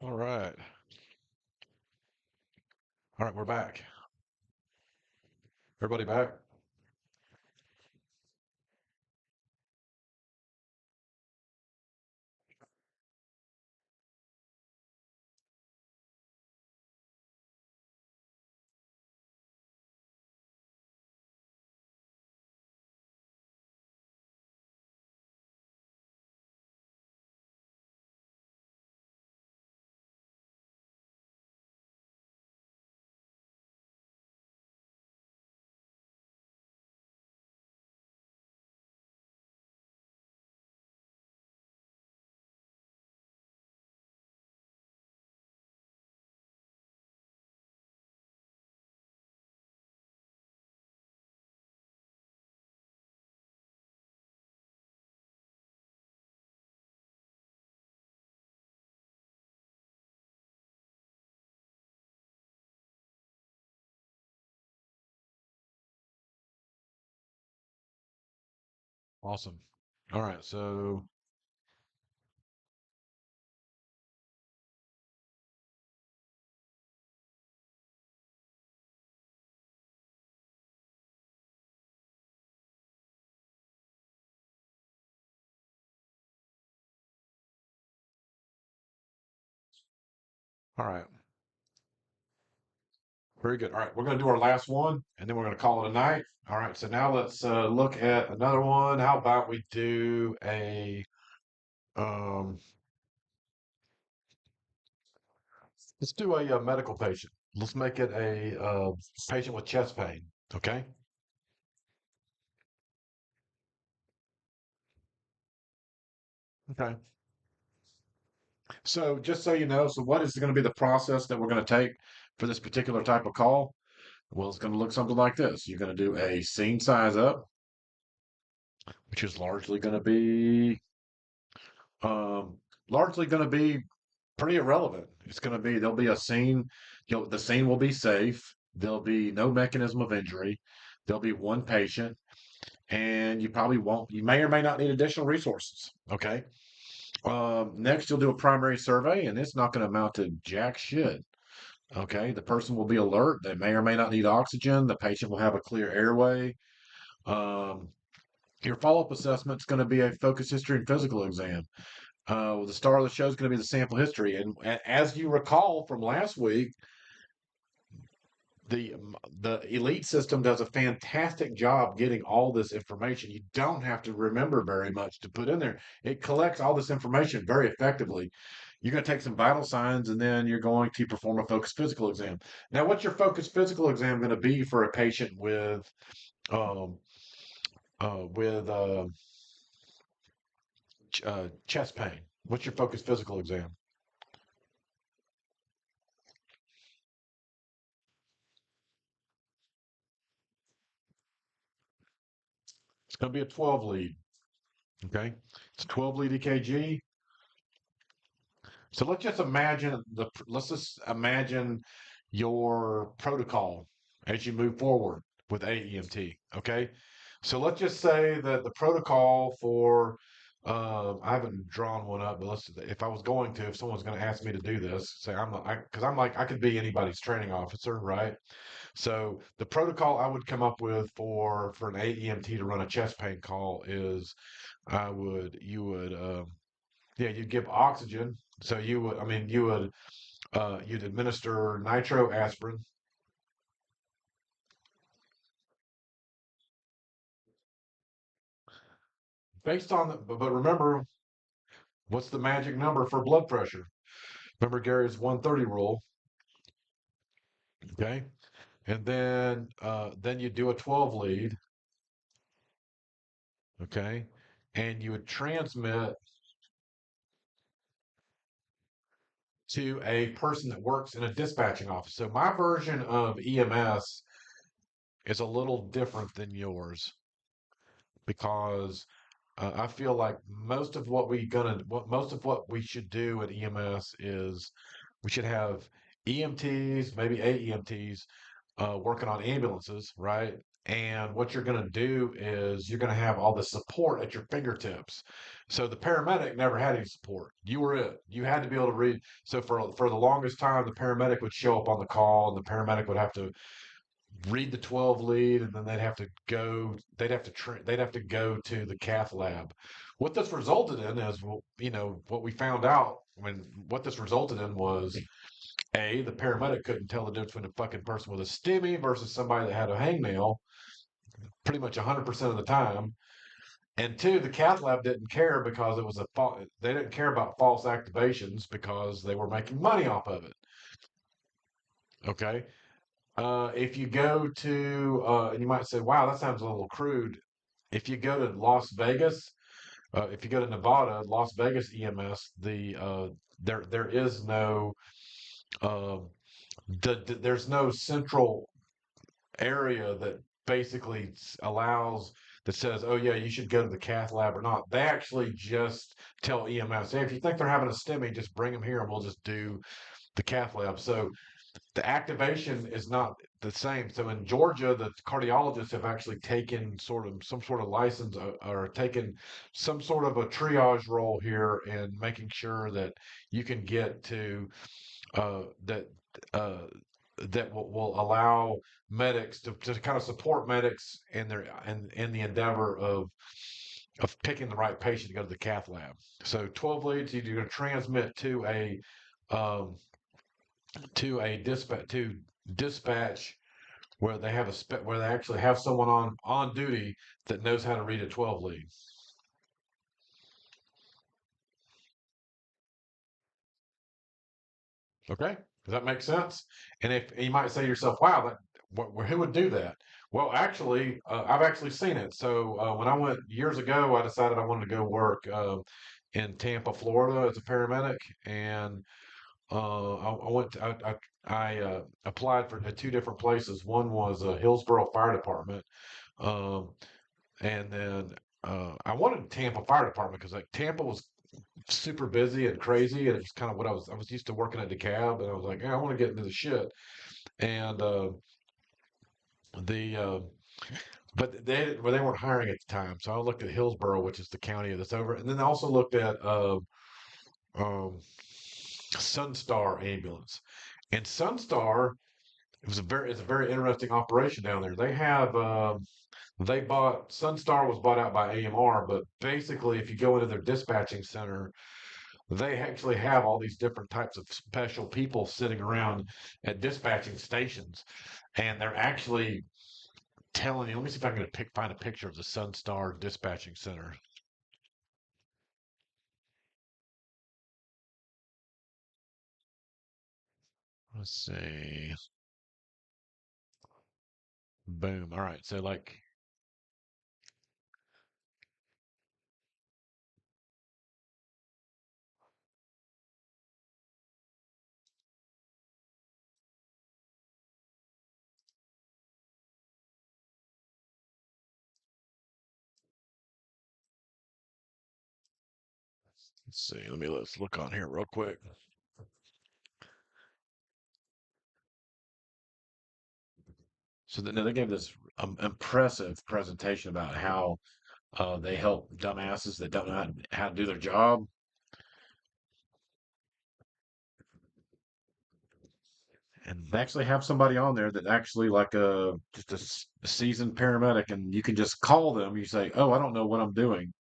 All right. All right, we're back. Everybody back? Awesome. All right, so all right. Very good. All right, we're going to do our last one, and then we're going to call it a night. All right, so now let's look at another one. How about we do a um, let's do a medical patient. Let's make it a patient with chest pain. Okay. Okay. So just so you know, so what is going to be the process that we're going to take for this particular type of call? Well, it's going to look something like this. You're going to do a scene size up, which is um, largely going to be pretty irrelevant. It's going to be there'll be a scene. The scene will be safe. There'll be no mechanism of injury. There'll be one patient, and you probably won't. You may or may not need additional resources. Okay. Next, you'll do a primary survey, and it's not going to amount to jack shit. Okay. The person will be alert. They may or may not need oxygen. The patient will have a clear airway. Um, your follow-up assessment is going to be a focus history and physical exam. The star of the show is going to be the sample history. And as you recall from last week, the the elite system does a fantastic job getting all this information. You don't have to remember very much to put in there. It collects all this information very effectively. You're going to take some vital signs, and then you're going to perform a focused physical exam. Now, what's your focused physical exam going to be for a patient um, with chest pain? What's your focused physical exam? It's going to be a 12 lead. Okay, it's a 12 lead EKG. So let's just imagine your protocol as you move forward with AEMT. Okay. So let's just say that the protocol for I haven't drawn one up, but if I was going to, if someone's going to ask me to do this, say because I'm like I could be anybody's training officer, right? So the protocol I would come up with for an AEMT to run a chest pain call is you would yeah, you'd give oxygen. So you'd administer nitroaspirin. Based on but remember, what's the magic number for blood pressure? Remember Gary's 130 rule, okay? And then you do a 12 lead, okay? And you would transmit to a person that works in a dispatching office. So my version of EMS is a little different than yours because I feel like most of what we should do at EMS is we should have EMTs, maybe AEMTs, working on ambulances, right? And what you're going to do is you're going to have all the support at your fingertips. So the paramedic never had any support. You were it. You had to be able to read. So for the longest time, the paramedic would show up on the call, and the paramedic would have to read the 12 lead, and then they'd have to go to the cath lab. What this resulted in is, well, what we found out when what this resulted in was the paramedic couldn't tell the difference between a fucking person with a STEMI versus somebody that had a hangnail pretty much 100% of the time. And two, the cath lab didn't care because they didn't care about false activations because they were making money off of it. Okay. If you go to, and you might say, wow, that sounds a little crude. If you go to Las Vegas, if you go to Nevada, Las Vegas EMS, there is no, uh, there's no central area that basically allows that says, oh yeah, you should go to the cath lab or not. They actually just tell EMS, hey, if you think they're having a STEMI, just bring them here and we'll just do the cath lab. So the activation is not the same. So in Georgia, the cardiologists have actually taken some sort of license or taken some sort of a triage role here in making sure that you can get to that uh, that will allow medics to kind of support medics in in the endeavor of picking the right patient to go to the cath lab. So 12 leads, you're going to transmit um, to dispatch where they have where they actually have someone on duty that knows how to read a 12 lead. Okay, does that make sense? And if you might say to yourself, "Wow, who would do that?" Well, actually, I've actually seen it. So when I went years ago, I decided I wanted to go work in Tampa, Florida, as a paramedic, and I went. I applied for two different places. One was Hillsborough Fire Department, um, and then I wanted Tampa Fire Department because like Tampa was super busy and crazy, and it was kind of what I was used to working at DeKalb, and I was like, yeah, I want to get into the shit. And the but they weren't hiring at the time, so I looked at Hillsborough, which is the county that's over, and then I also looked at um, Sunstar Ambulance, and Sunstar it's a very interesting operation down there. They bought Sunstar was bought out by AMR, but basically, if you go into their dispatching center, they actually have all these different types of special people sitting around at dispatching stations, and they're actually telling you. Let me see if I can find a picture of the Sunstar dispatching center. Let's see. Boom. All right. So like. Let's see. Let's look on here real quick. So then they gave this impressive presentation about how they help dumbasses that don't know how to do their job. And they actually have somebody on there that actually like just a seasoned paramedic, and you can just call them. You say, "Oh, I don't know what I'm doing,"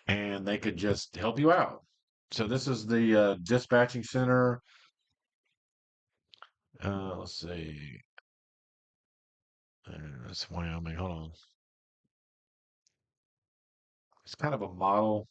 and they could just help you out. So this is the dispatching center. Let's see. That's Wyoming. Hold on. It's kind of a model.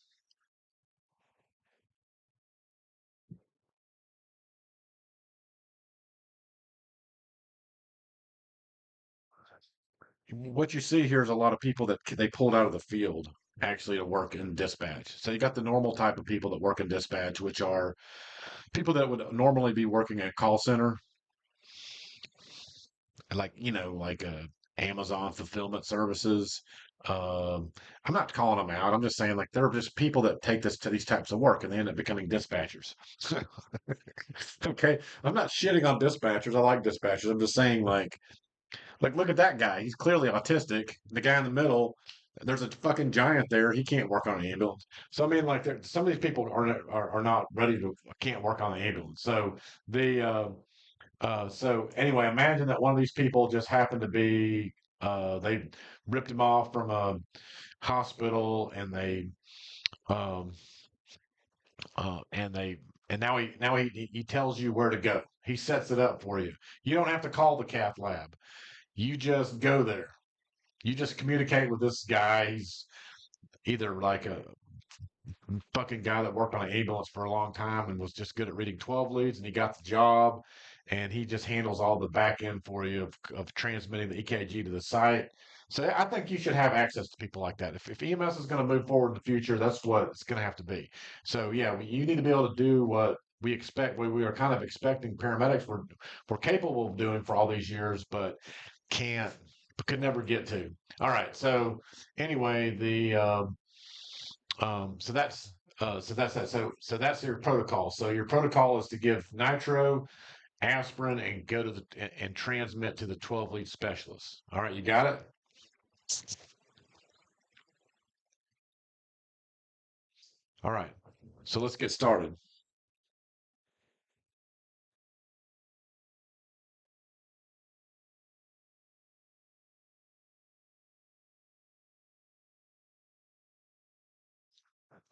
What you see here is a lot of people that they pulled out of the field actually to work in dispatch. So you got the normal type of people that work in dispatch, which are people that would normally be working at a call center, like like Amazon fulfillment services. I'm not calling them out. I'm just saying like they're just people that take this to these types of work and they end up becoming dispatchers. Okay, I'm not shitting on dispatchers. I like dispatchers. I'm just saying like look at that guy. He's clearly autistic. The guy in the middle. There's a fucking giant there. He can't work on an ambulance. So I mean, like, some of these people are not ready to can't work on the ambulance. So the so anyway, imagine that one of these people just happened to be they ripped him off from a hospital and um they and now he tells you where to go. He sets it up for you. You don't have to call the cath lab. You just go there. You just communicate with this guy. He's either like a fucking guy that worked on an ambulance for a long time and was just good at reading 12 leads and he got the job and he just handles all the back end for you of transmitting the EKG to the site. So I think you should have access to people like that. If EMS is going to move forward in the future, that's what it's going to have to be. So yeah, you need to be able to do what we expect. We are kind of expecting paramedics we're capable of doing for all these years, but can't could never get to. All right. So anyway, the so that's that. So that's your protocol. So your protocol is to give nitro, aspirin, and go to the and transmit to the 12 lead specialist. All right, you got it. All right. So let's get started.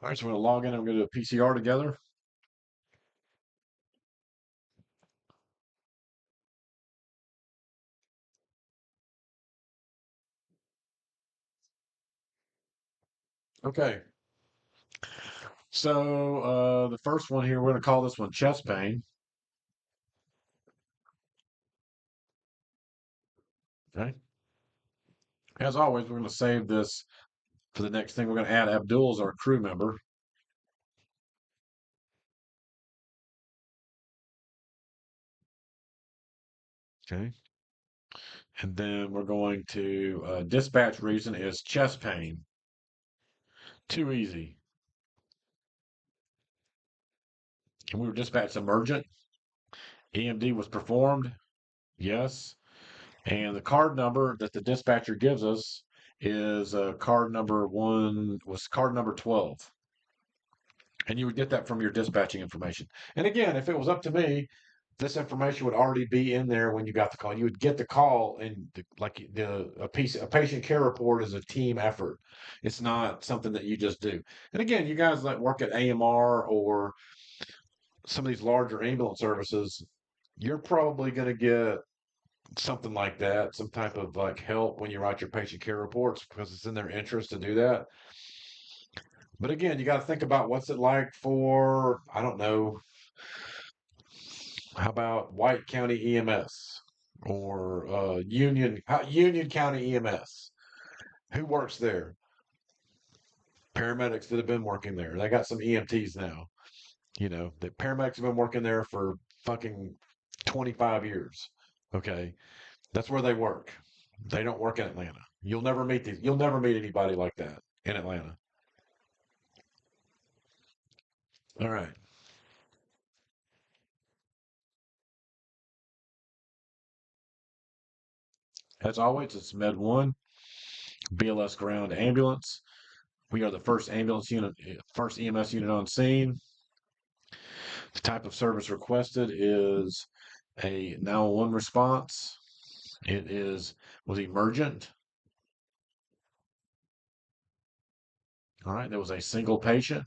All right, so we're gonna log in and we're gonna do a PCR together. Okay. So the first one here, we're gonna call this one chest pain. Okay. As always, we're gonna save this for the next thing. We're gonna add Abdul as our crew member. Okay. And then we're going to dispatch reason is chest pain. Too easy. And we were dispatched emergent. EMD was performed. Yes. And the card number that the dispatcher gives us is card number 12. And you would get that from your dispatching information. And again, if it was up to me, this information would already be in there when you got the call. You would get the call, and a patient care report is a team effort. It's not something that you just do. And again, you guys that work at AMR or some of these larger ambulance services, you're probably going to get something like that, some type of like help when you write your patient care reports because it's in their interest to do that. But again, you got to think about what's it like for, I don't know, how about White County EMS or Union County EMS? Who works there? Paramedics that have been working there. They got some EMTs now. You know, the paramedics have been working there for fucking 25 years. Okay. That's where they work. They don't work in Atlanta. You'll never meet anybody like that in Atlanta. All right. As always, it's Med 1, BLS Ground Ambulance. We are the first ambulance unit, first EMS unit on scene. The type of service requested is a 911 response. It was emergent. All right, there was a single patient.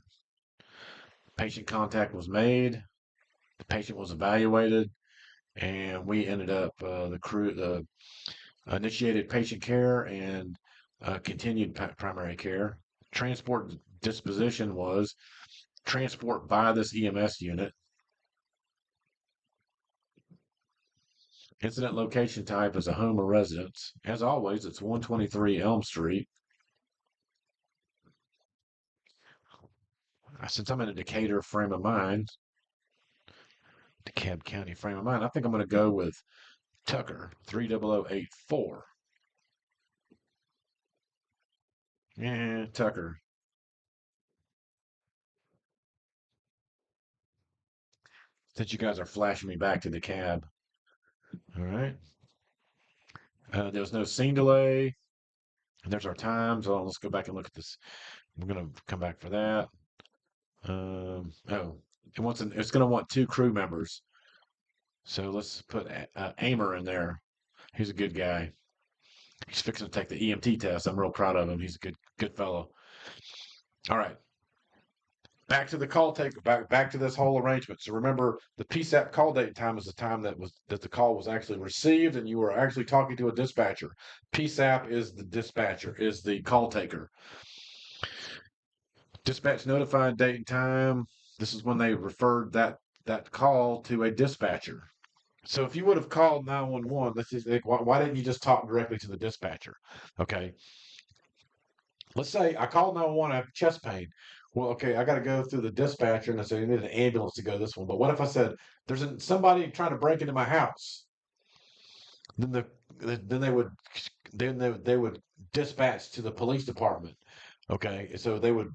Patient contact was made. The patient was evaluated, and we ended up the initiated patient care and continued primary care. Transport disposition was transport by this EMS unit. Incident location type is a home or residence. As always, it's 123 Elm Street. Since I'm in a Decatur frame of mind, DeKalb County frame of mind, I think I'm going to go with Tucker 30084. Yeah, Tucker. Since you guys are flashing me back to the cab. All right. There was no scene delay. And there's our times. Oh, let's go back and look at this. We're going to come back for that. It's going to want 2 crew members. So let's put Amer in there. He's a good guy. He's fixing to take the EMT test. I'm real proud of him. He's a good fellow. All right. Back to the call back to this whole arrangement. So remember, the PSAP call date time is the time that the call was actually received, and you were actually talking to a dispatcher. PSAP is the dispatcher, is the call taker. Dispatch notified date and time. This is when they referred that call to a dispatcher. So if you would have called 911, let's just think, why didn't you just talk directly to the dispatcher? Okay. Let's say I called 911, I have chest pain. Well, okay, I got to go through the dispatcher and I said, you need an ambulance to go this one. But what if I said, there's somebody trying to break into my house? Then they would dispatch to the police department. Okay, so they would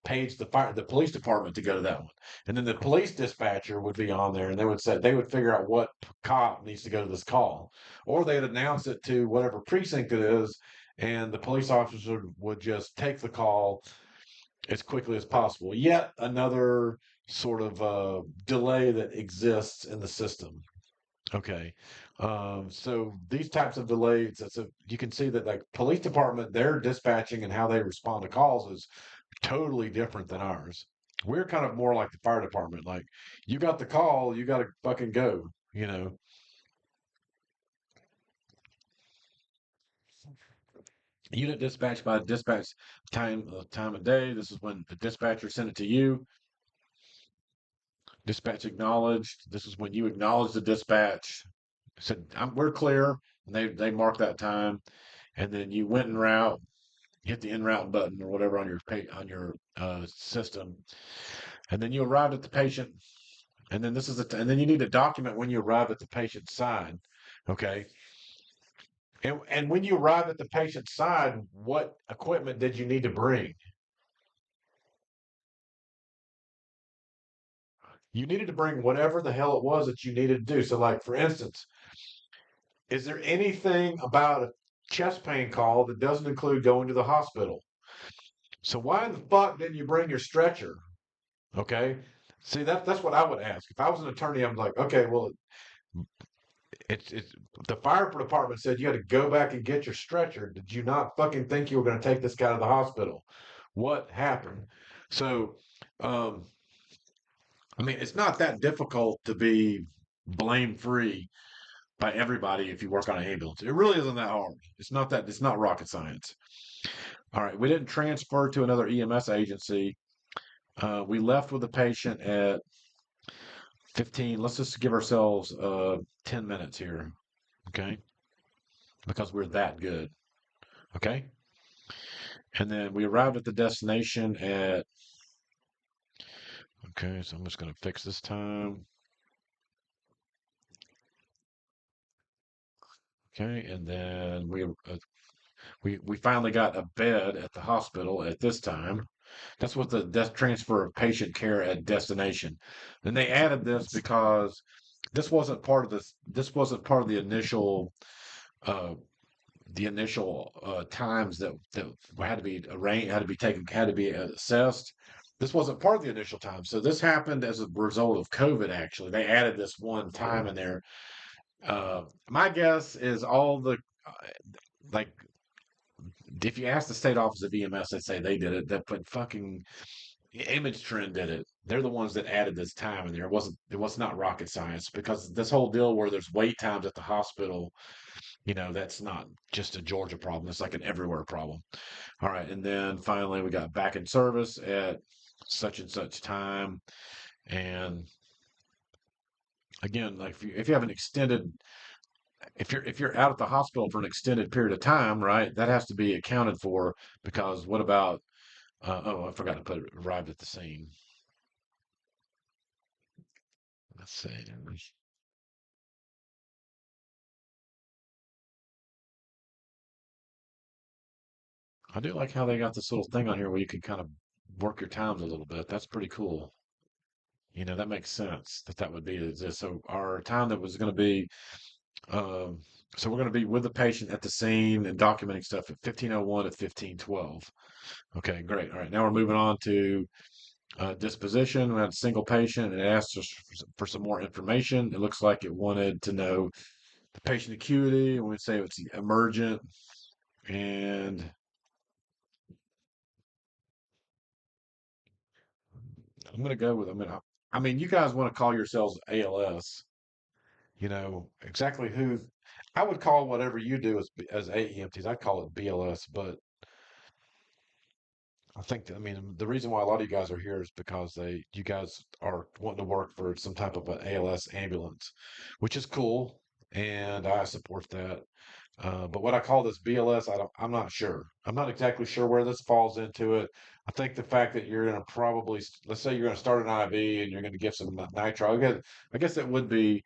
page the police department to go to that one, and then the police dispatcher would be on there, and they would figure out what cop needs to go to this call, or they'd announce it to whatever precinct it is, and the police officer would just take the call as quickly as possible. Yet another sort of delay that exists in the system. Okay. So these types of delays, you can see that like police department, their dispatching and how they respond to calls is totally different than ours. We're kind of more like the fire department. Like you got the call, you got to fucking go, you know. Unit dispatch by dispatch time of day. This is when the dispatcher sent it to you. Dispatch acknowledged. This is when you acknowledge the dispatch. Said we're clear, and they marked that time, and then you went en route, hit the en route button or whatever on your system, and then you arrived at the patient. And then this is and then you need to document when you arrive at the patient's side. Okay. And when you arrive at the patient's side, what equipment did you need to bring? You needed to bring whatever the hell it was that you needed to do. So, like, for instance, is there anything about a chest pain call that doesn't include going to the hospital? So why in the fuck didn't you bring your stretcher? Okay. See, that's what I would ask. If I was an attorney, I'm like, okay, well, it's the fire department said you had to go back and get your stretcher. Did you not fucking think you were going to take this guy to the hospital? What happened? So, um, I mean, it's not that difficult to be blame free by everybody if you work on an ambulance. It really isn't that hard. It's not rocket science. All right, we didn't transfer to another EMS agency. We left with the patient at 15. Let's just give ourselves 10 minutes here, okay? Because we're that good, okay? And then we arrived at the destination at, okay, so I'm just going to fix this time. Okay, and then we finally got a bed at the hospital at this time. That's what the transfer of patient care at destination. Then they added this because this wasn't part of this. This wasn't part of uh, the initial times that had to be arranged, had to be taken, had to be assessed. This wasn't part of the initial time. So this happened as a result of COVID. Actually, they added this one time in there. My guess is all the like if you ask the state office of EMS, they say they did it. That but fucking Image Trend did it. They're the ones that added this time in there. It was not rocket science because this whole deal where there's wait times at the hospital, that's not just a Georgia problem. It's like an everywhere problem. All right, and then finally we got back in service at such and such time. And again, like if you have an extended if you're out at the hospital for an extended period of time, right, that has to be accounted for because what about oh, I forgot to put it arrived at the scene. Let's see. I do like how they got this little thing on here where you can kind of work your times a little bit. That's pretty cool. That makes sense that would be this. So our time that was going to be, um, so we're going to be with the patient at the scene and documenting stuff at 15:01 at 15:12. Okay, great. All right, now we're moving on to disposition. We had a single patient and it asked us for some more information. It looks like it wanted to know the patient acuity. And we say it's emergent and I mean, you guys want to call yourselves ALS, exactly who I would call whatever you do as AEMTs. I'd call it BLS, but I mean, the reason why a lot of you guys are here is because you guys are wanting to work for some type of an ALS ambulance, which is cool, and I support that. But what I call this BLS, I'm not sure. I'm not exactly sure where this falls into it. I think the fact that you're going to probably, let's say you're going to start an IV and you're going to give some nitro. I guess that would be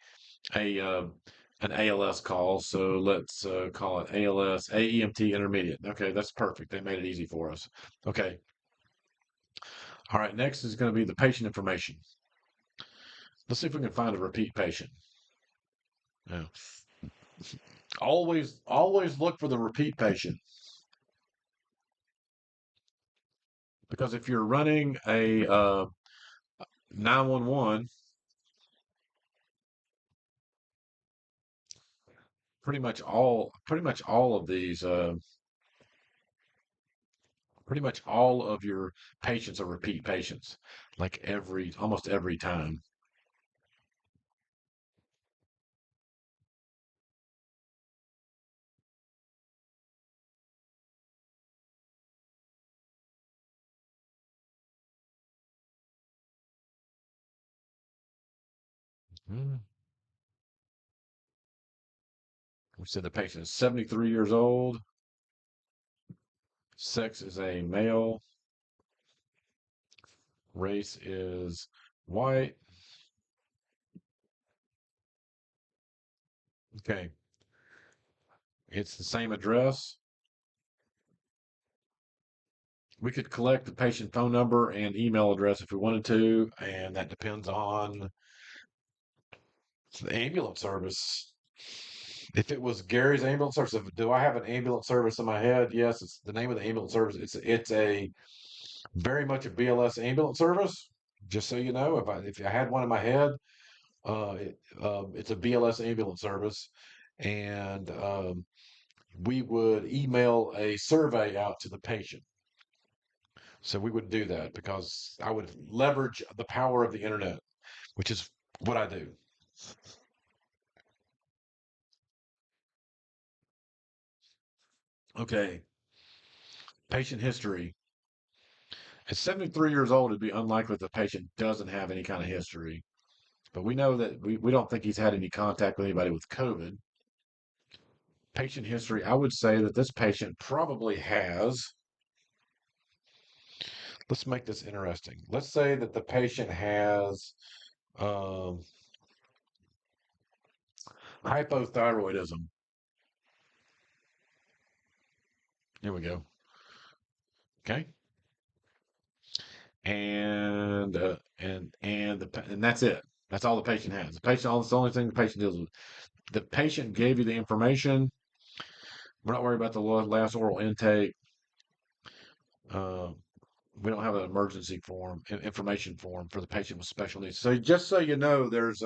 a an ALS call. So let's call it ALS AEMT intermediate. Okay, that's perfect. They made it easy for us. Okay. All right. Next is going to be the patient information. Let's see if we can find a repeat patient. Yeah. Always look for the repeat patient. Because if you're running a 911, pretty much all of your patients are repeat patients, like almost every time. Hmm. We said the patient is 73 years old. Sex is a male. Race is white. Okay. It's the same address. We could collect the patient phone number and email address if we wanted to, and that depends on the ambulance service. If it was Gary's ambulance service, do I have an ambulance service in my head? Yes, it's the name of the ambulance service. It's a very much a BLS ambulance service. Just so you know, if I had one in my head, it's a BLS ambulance service, and we would email a survey out to the patient. So we would do that because I would leverage the power of the internet, which is what I do. Okay, patient history. At 73 years old, it'd be unlikely that the patient doesn't have any kind of history. But we know that we don't think he's had any contact with anybody with COVID. Patient history, I would say that this patient probably has, let's make this interesting. Let's say that the patient has um, hypothyroidism. Here we go. Okay. And that's it. That's all the patient has. That's the only thing the patient deals with. The patient gave you the information. We're not worried about the last oral intake. Uh, we don't have an emergency form, information form for the patient with special needs. So just so you know, there's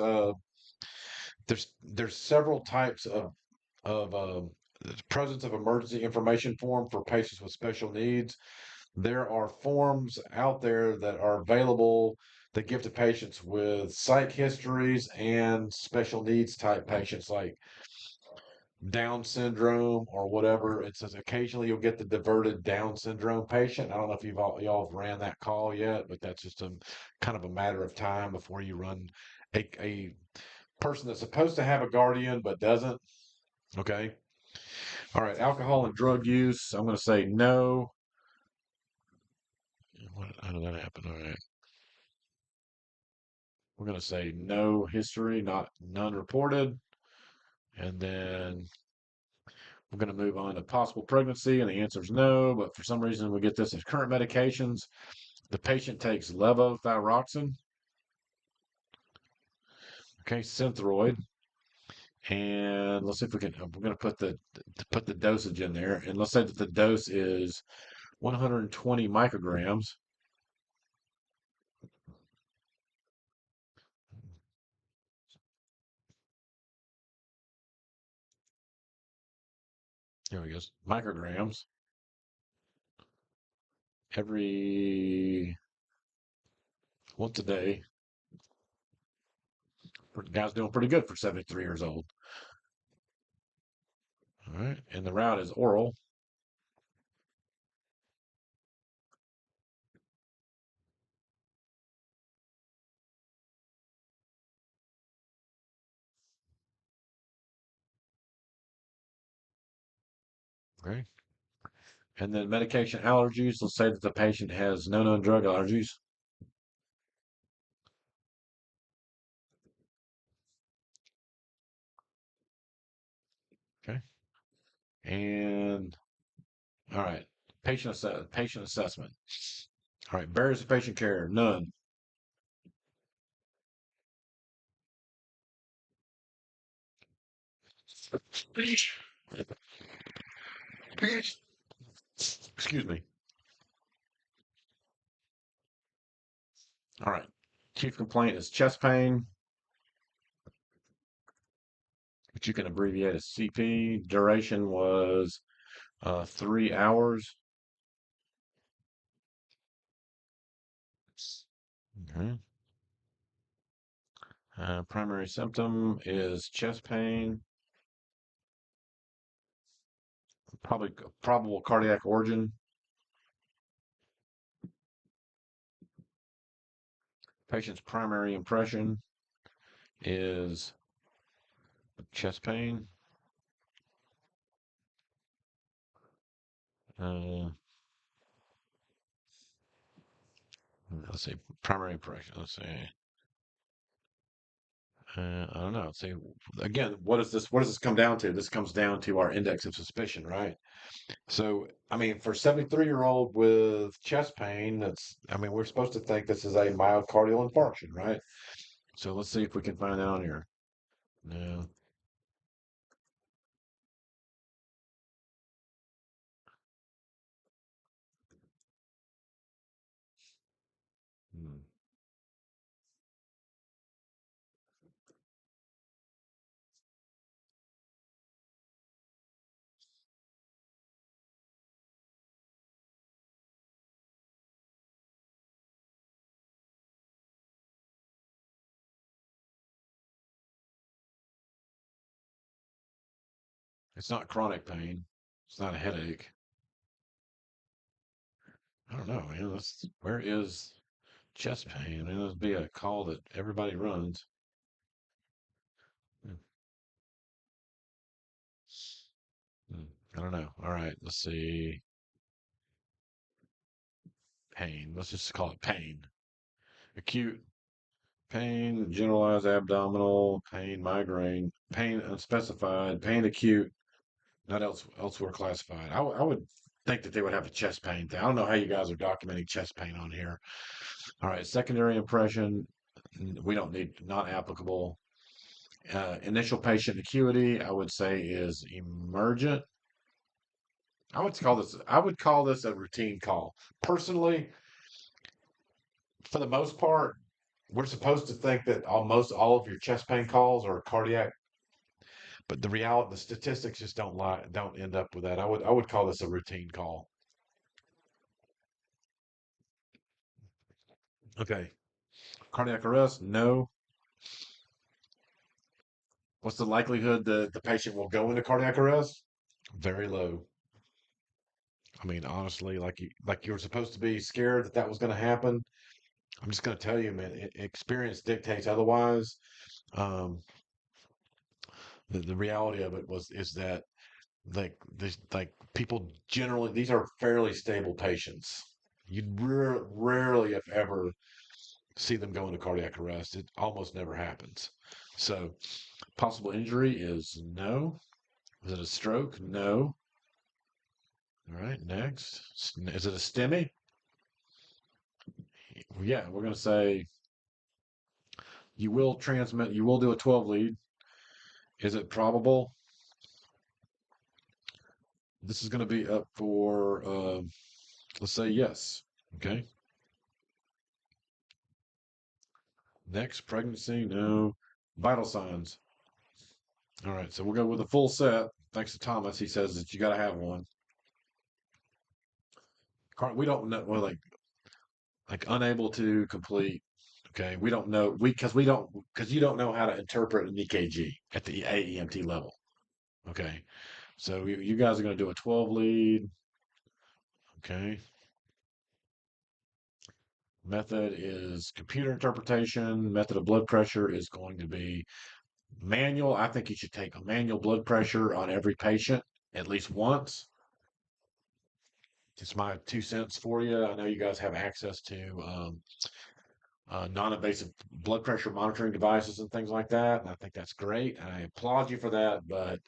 several types of presence of emergency information form for patients with special needs. There are forms out there that are available that give to patients with psych histories and special needs type patients like Down syndrome or whatever. It says occasionally you'll get the diverted Down syndrome patient. I don't know if y'all have ran that call yet, but that's just a kind of a matter of time before you run a person that's supposed to have a guardian but doesn't. Okay. All right. Alcohol and drug use. I'm going to say no. How did that happen? All right. We're going to say no history, none reported. And then we're going to move on to possible pregnancy, and the answer is no. But for some reason, we get this as current medications. The patient takes levothyroxine, okay, Synthroid, and let's see if we can. We're going to put the dosage in there, and let's say that the dose is 120 micrograms. Here we go, micrograms every once a day. The guy's doing pretty good for 73 years old. All right, and the route is oral. Okay. And then medication allergies. Let's say that the patient has no known drug allergies. Okay. And all right, patient assessment. All right, barriers to patient care, none. Excuse me. All right. Chief complaint is chest pain, which you can abbreviate as CP. Duration was 3 hours. Okay. Primary symptom is chest pain, probably probable cardiac origin. Patient's primary impression is chest pain. Uh, let's see, primary impression. Let's see. I don't know. See, again, what is this? What does this come down to? This comes down to our index of suspicion, right? So, I mean, for a 73-year-old with chest pain, I mean, we're supposed to think this is a myocardial infarction, right? So let's see if we can find that on here. No. Hmm. It's not chronic pain. It's not a headache. I don't know, man. Where is chest pain? I mean, that'd be a call that everybody runs. Hmm. Hmm. I don't know. All right, let's see. Pain. Let's just call it pain. Acute pain, generalized abdominal pain, migraine, pain unspecified, pain acute, not elsewhere classified. I would think that they would have a chest pain thing. I don't know how you guys are documenting chest pain on here. All right, secondary impression, we don't need, not applicable. Initial patient acuity, I would say, is emergent. I would call this a routine call. Personally, for the most part, we're supposed to think that almost all of your chest pain calls are cardiac, but the statistics just don't end up with that. I would call this a routine call. Okay. Cardiac arrest? No. What's the likelihood that the patient will go into cardiac arrest? Very low. I mean, honestly, like you were supposed to be scared that that was going to happen. I'm just going to tell you, man, experience dictates otherwise. Um, the reality of it is that like people generally, these are fairly stable patients. You'd rarely, if ever, see them go into cardiac arrest. It almost never happens. So, possible injury is no. Is it a stroke? No. All right, next. Is it a STEMI? Yeah, we're going to say you will do a 12 lead. Is it probable? This is going to be up for, let's say yes. Okay. Next, pregnancy, no. Vital signs. All right, so we'll go with a full set. Thanks to Thomas, he says that you got to have one. We don't know, well, like unable to complete. Okay, we don't know because you don't know how to interpret an EKG at the AEMT level. Okay, so you guys are going to do a 12 lead. Okay. Method is computer interpretation. Method of blood pressure is going to be manual. I think you should take a manual blood pressure on every patient at least once. Just my 2 cents for you. I know you guys have access to non-invasive blood pressure monitoring devices and things like that, and I think that's great. I applaud you for that, but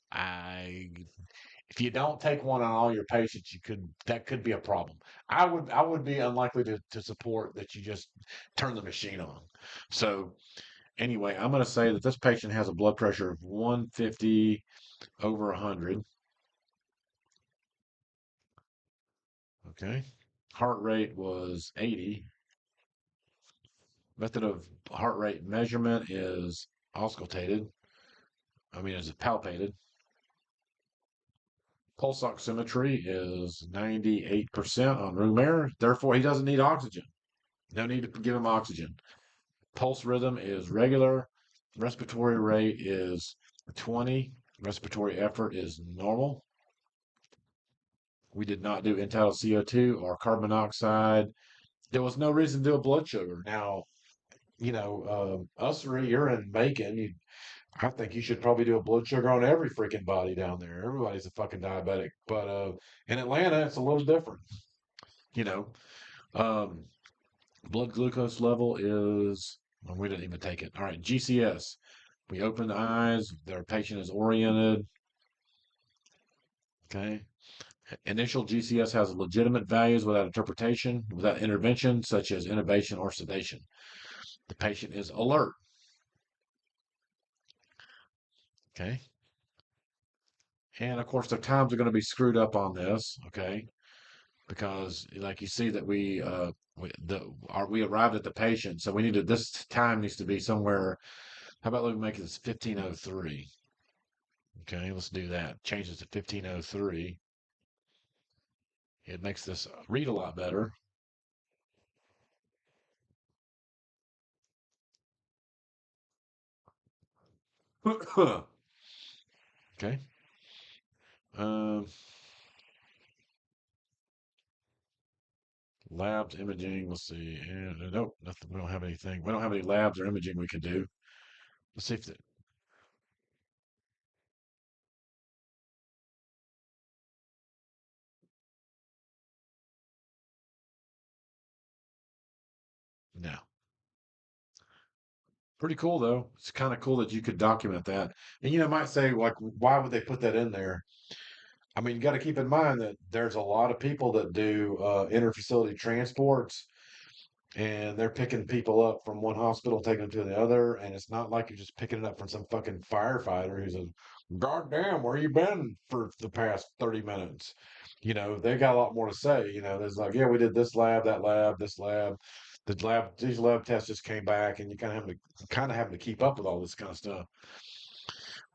if you don't take one on all your patients, that could be a problem. I would be unlikely to support that you just turn the machine on. So anyway, I'm going to say that this patient has a blood pressure of 150 over 100. Okay. Heart rate was 80. Method of heart rate measurement is auscultated. I mean, is it palpated? Pulse oximetry is 98% on room air. Therefore, he doesn't need oxygen. No need to give him oxygen. Pulse rhythm is regular. Respiratory rate is 20. Respiratory effort is normal. We did not do end-tidal CO2 or carbon monoxide. There was no reason to do a blood sugar. Now, us three, you're in Macon. I think you should probably do a blood sugar on every freaking body down there. Everybody's a fucking diabetic. But in Atlanta, it's a little different. You know, um, blood glucose level is, well, we didn't even take it. All right, GCS. We open the eyes. Their patient is oriented. Okay. Initial GCS has legitimate values without interpretation, without intervention, such as intubation or sedation. The patient is alert. Okay. And of course, the times are going to be screwed up on this. Okay. Because like you see that we arrived at the patient, so we need to, this time needs to be somewhere. How about we make this 1503? Okay, let's do that. Change it to 1503. It makes this read a lot better. Okay. Um, Labs, imaging. Let's see. Nope, nothing. We don't have anything. We don't have any labs or imaging we can do. Let's see if the, no. Pretty cool though. It's kind of cool that you could document that. And might say like, why would they put that in there? I mean, you got to keep in mind that there's a lot of people that do interfacility transports, and they're picking people up from one hospital, taking them to the other, and it's not like you're just picking it up from some fucking firefighter who's a, God damn, where you been for the past 30 minutes? They got a lot more to say. There's like, yeah, we did this lab, that lab, this lab. These lab tests just came back, and you kind of having to keep up with all this kind of stuff.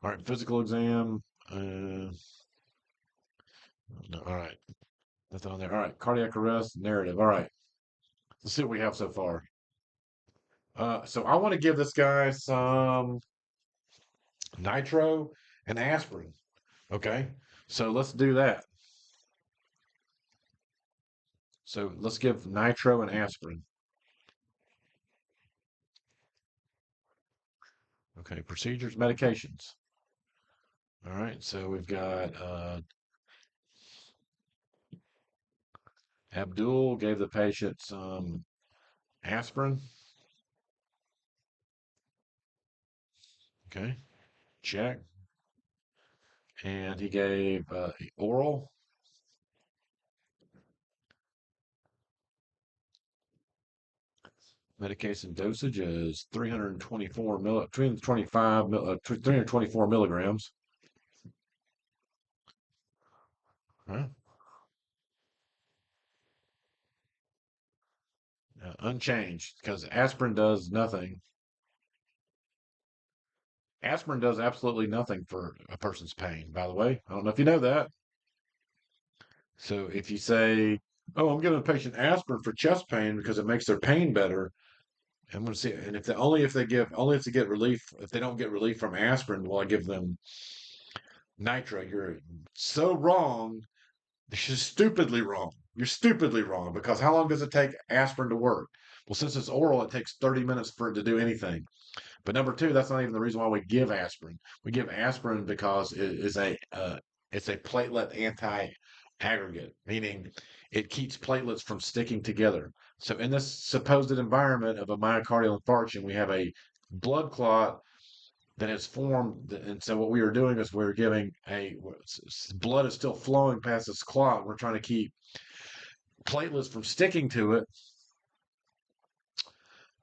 All right, physical exam. No, all right. Nothing on there. All right. Cardiac arrest, narrative. All right. Let's see what we have so far. So I want to give this guy some nitro and aspirin. Okay. So let's do that. So let's give nitro and aspirin. Okay. Procedures, medications. All right. So we've got Abdul gave the patient some aspirin. Okay. Check. And he gave oral. Medication dosage is 324 milligrams. Huh? Unchanged, because aspirin does nothing. Aspirin does absolutely nothing for a person's pain, by the way. I don't know if you know that. So if you say, oh, I'm giving a patient aspirin for chest pain because it makes their pain better, I'm going to see. And if they get relief, if they don't get relief from aspirin, will I give them nitro? You're so wrong. This is stupidly wrong. You're stupidly wrong, because how long does it take aspirin to work? Well, since it's oral, it takes 30 minutes for it to do anything. But number two, that's not even the reason why we give aspirin. We give aspirin because it's a platelet anti-aggregate, meaning it keeps platelets from sticking together. So in this supposed environment of a myocardial infarction, we have a blood clot that has formed, and so what we are doing is we're giving blood is still flowing past this clot. We're trying to keep platelets from sticking to it,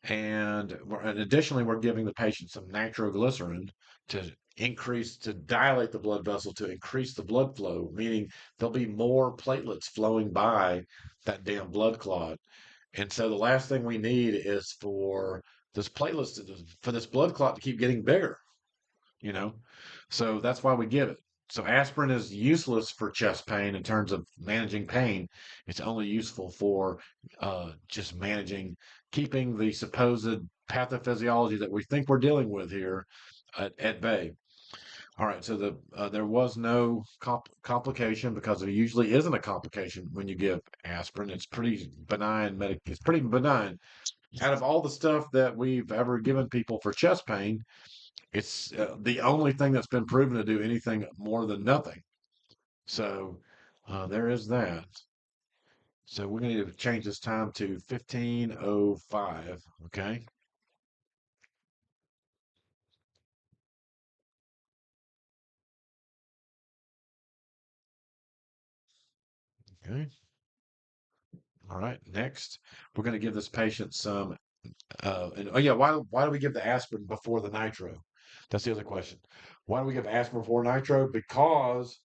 and additionally, we're giving the patient some nitroglycerin to dilate the blood vessel, to increase the blood flow, meaning there'll be more platelets flowing by that damn blood clot. And so the last thing we need is for this blood clot to keep getting bigger, you know? So that's why we give it. So aspirin is useless for chest pain in terms of managing pain. It's only useful for just keeping the supposed pathophysiology that we think we're dealing with here at bay. All right, so there was no complication, because there usually isn't a complication when you give aspirin. It's pretty benign. It's pretty benign. Out of all the stuff that we've ever given people for chest pain, it's the only thing that's been proven to do anything more than nothing. So there is that. So we're going to change this time to 15:05. Okay. Okay. All right. Next, we're going to give this patient some. Oh yeah, why do we give the aspirin before the nitro? That's the other question. Why do we give aspirin before nitro? Because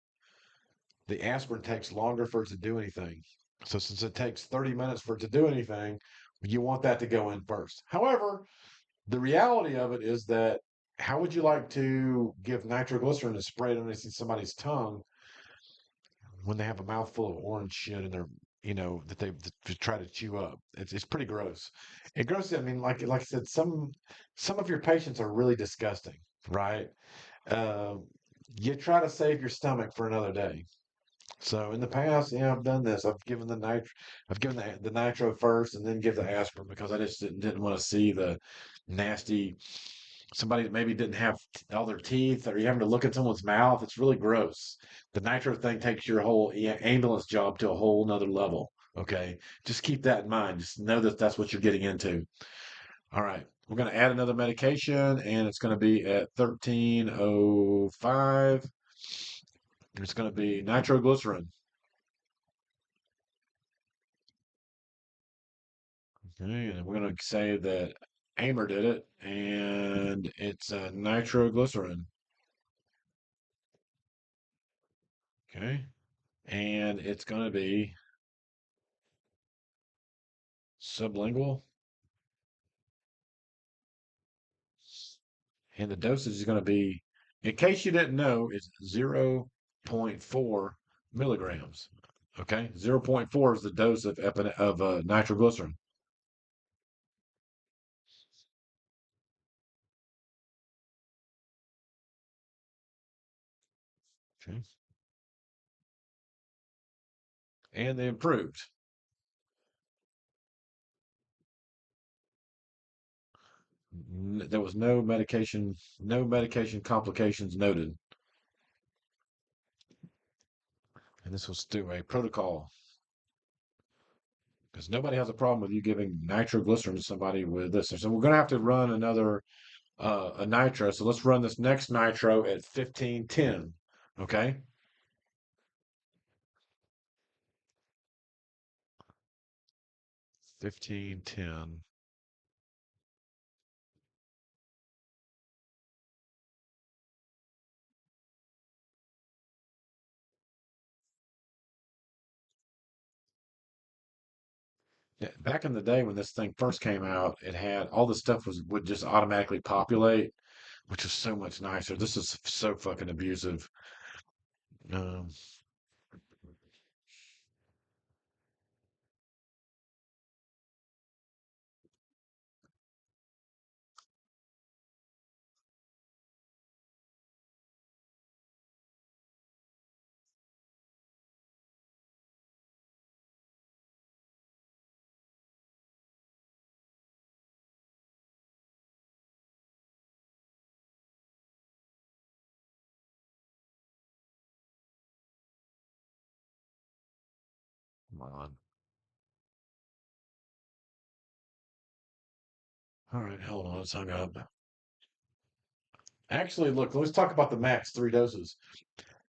the aspirin takes longer for it to do anything. So since it takes 30 minutes for it to do anything, you want that to go in first. However, the reality of it is that how would you like to give nitroglycerin and spray it underneath somebody's tongue when they have a mouthful of orange shit in their, that they try to chew up? It's pretty gross. It gross. I mean, like I said, some of your patients are really disgusting, right? Uh, you try to save your stomach for another day. So in the past, yeah, I've done this. I've given the nitro first, and then give the aspirin because I just didn't want to see the nasty somebody that maybe didn't have all their teeth, or you having to look at someone's mouth. It's really gross. The nitro thing takes your whole ambulance job to a whole nother level. Okay, just keep that in mind. Just know that that's what you're getting into. All right, we're going to add another medication, and it's going to be at 13:05. It's going to be nitroglycerin. Okay, and we're going to say that Amer did it, and it's nitroglycerin. Okay, and it's going to be sublingual, and the dosage is going to be, in case you didn't know, it's 0.4 milligrams. Okay, 0.4 is the dose of nitroglycerin. Okay, and they improved. There was no medication complications noted. And this was through a protocol because nobody has a problem with you giving nitroglycerin to somebody with this. So we're going to have to run another a nitro. So let's run this next nitro at 1510. Okay. 1510. Yeah, back in the day when this thing first came out, it had all the stuff would just automatically populate, which is so much nicer. This is so fucking abusive. Um, Come on. All right, hold on. It's hung up. Actually, look, let's talk about the max 3 doses.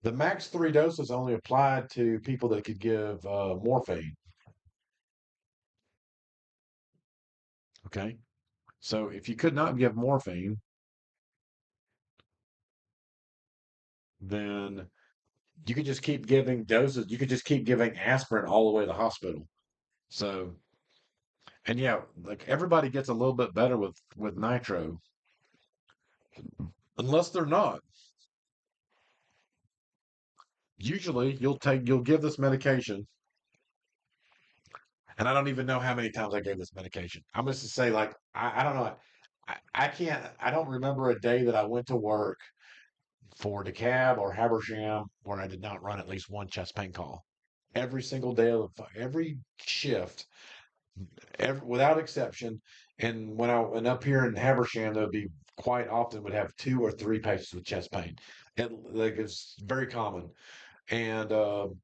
The max 3 doses only applied to people that could give morphine. Okay. So if you could not give morphine, then you could just keep giving doses. You could just keep giving aspirin all the way to the hospital. So, and yeah, like everybody gets a little bit better with nitro, unless they're not. Usually, you'll give this medication, and I don't even know how many times I gave this medication. I'm just to say, like, I don't know. I can't. I don't remember a day that I went to work for DeKalb or Habersham where I did not run at least one chest pain call. Every single day of every shift, without exception. And when up here in Habersham, there would be quite often would have 2 or 3 patients with chest pain. It's very common. And for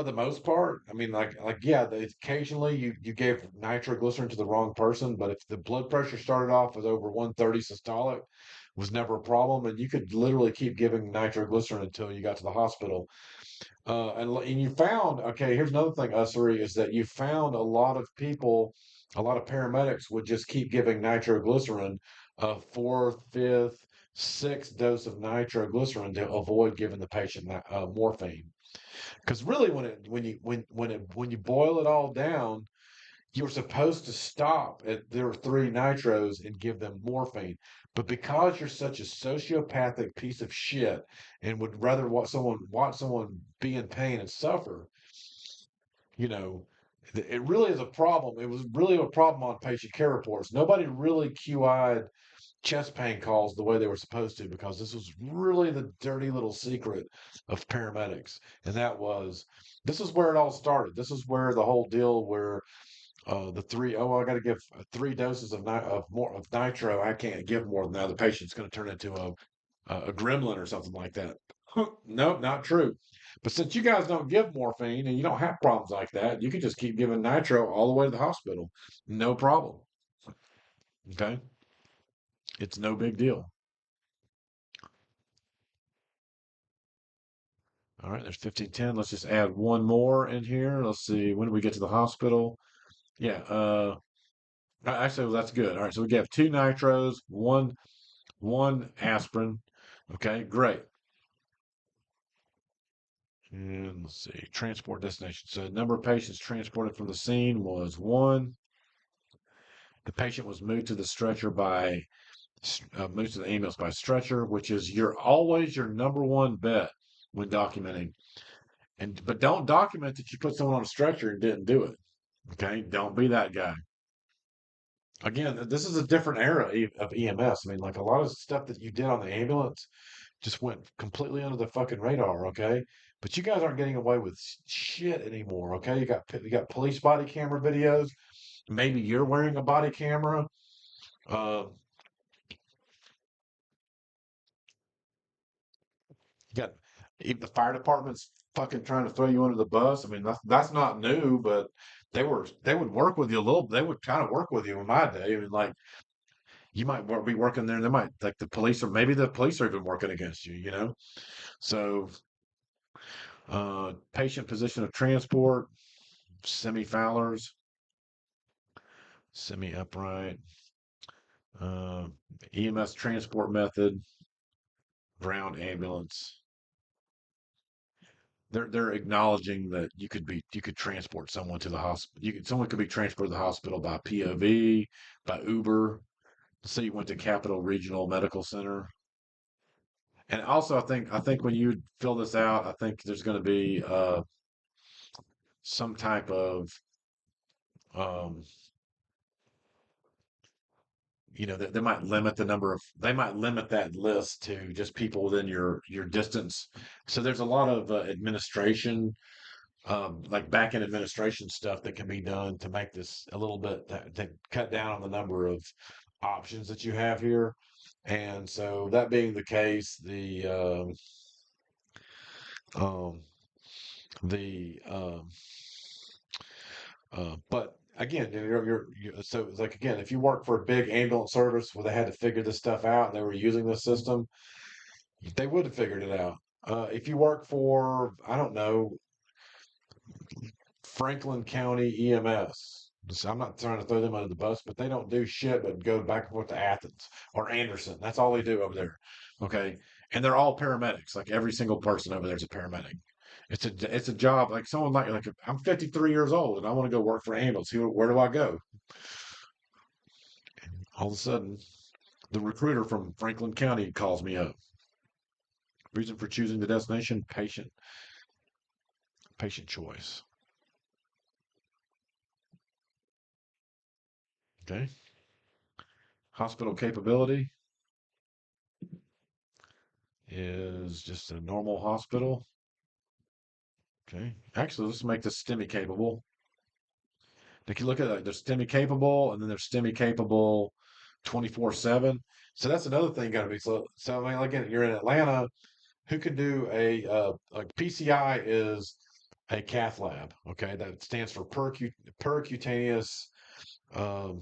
the most part, I mean, yeah, occasionally you gave nitroglycerin to the wrong person, but if the blood pressure started off as over 130 systolic was never a problem, and you could literally keep giving nitroglycerin until you got to the hospital. And you found, okay, here's another thing, Ussery, is that you found a lot of people, a lot of paramedics would just keep giving nitroglycerin, a fourth, fifth, sixth dose of nitroglycerin to avoid giving the patient morphine. Because really, when you boil it all down, you were supposed to stop at there were 3 nitros and give them morphine. But because you're such a sociopathic piece of shit and would rather watch someone be in pain and suffer, you know, it really is a problem. It was really a problem on patient care reports. Nobody really QI'd chest pain calls the way they were supposed to, because this was really the dirty little secret of paramedics. And this is where it all started. This is where the whole deal where I got to give 3 doses of nitro. I can't give more than that. The patient's going to turn into a gremlin or something like that. Nope, not true. But since you guys don't give morphine and you don't have problems like that, you can just keep giving nitro all the way to the hospital. No problem. Okay? It's no big deal. All right, there's 1510. Let's just add one more in here. Let's see. When do we get to the hospital? Yeah, actually, that's good. All right, so we have 2 nitros, one aspirin. Okay, great. And let's see, transport destination. So number of patients transported from the scene was 1. The patient was moved to the moved to the ambulance by stretcher, which is always your number one bet when documenting. But don't document that you put someone on a stretcher and didn't do it. Okay, don't be that guy. Again, this is a different era of EMS. I mean, like a lot of stuff that you did on the ambulance just went completely under the fucking radar, okay? But you guys aren't getting away with shit anymore, okay? You got police body camera videos. Maybe you're wearing a body camera. Uh, you got even the fire department's fucking trying to throw you under the bus. I mean, that's not new, but they would work with you a little. They would kind of work with you in my day. I mean, like you might be working there, and they might like the police, or maybe the police are even working against you. You know, so patient position of transport, semi-Fowlers, semi-upright, uh, EMS transport method, ground ambulance. They're acknowledging that you could transport someone to the hospital. Someone could be transported to the hospital by POV, by Uber. Let's say you went to Capital Regional Medical Center. And also, I think when you fill this out, I think there's going to be some type of um, they might limit they might limit that list to just people within your distance. So there's a lot of administration, like back end administration stuff that can be done to make this a little bit to cut down on the number of options that you have here. And so that being the case, um, the but again, so it's like again, if you work for a big ambulance service where they had to figure this stuff out and they were using this system, they would have figured it out. If you work for, I don't know, Franklin County EMS, I'm not trying to throw them under the bus, but they don't do shit but go back and forth to Athens or Anderson. That's all they do over there. Okay, and they're all paramedics. Like every single person over there is a paramedic. It's a job like someone like I'm 53 years old and I want to go work for an ambulance. Where do I go? All of a sudden, the recruiter from Franklin County calls me up. Reason for choosing the destination: patient choice. Okay. Hospital capability is just a normal hospital. Okay. Actually, let's make this STEMI capable. If you look at it, there's STEMI capable, and then there's STEMI capable 24/7. So that's another thing got to be so. I mean, again, you're in Atlanta. Who can do like PCI is a cath lab? Okay, that stands for percutaneous. Um,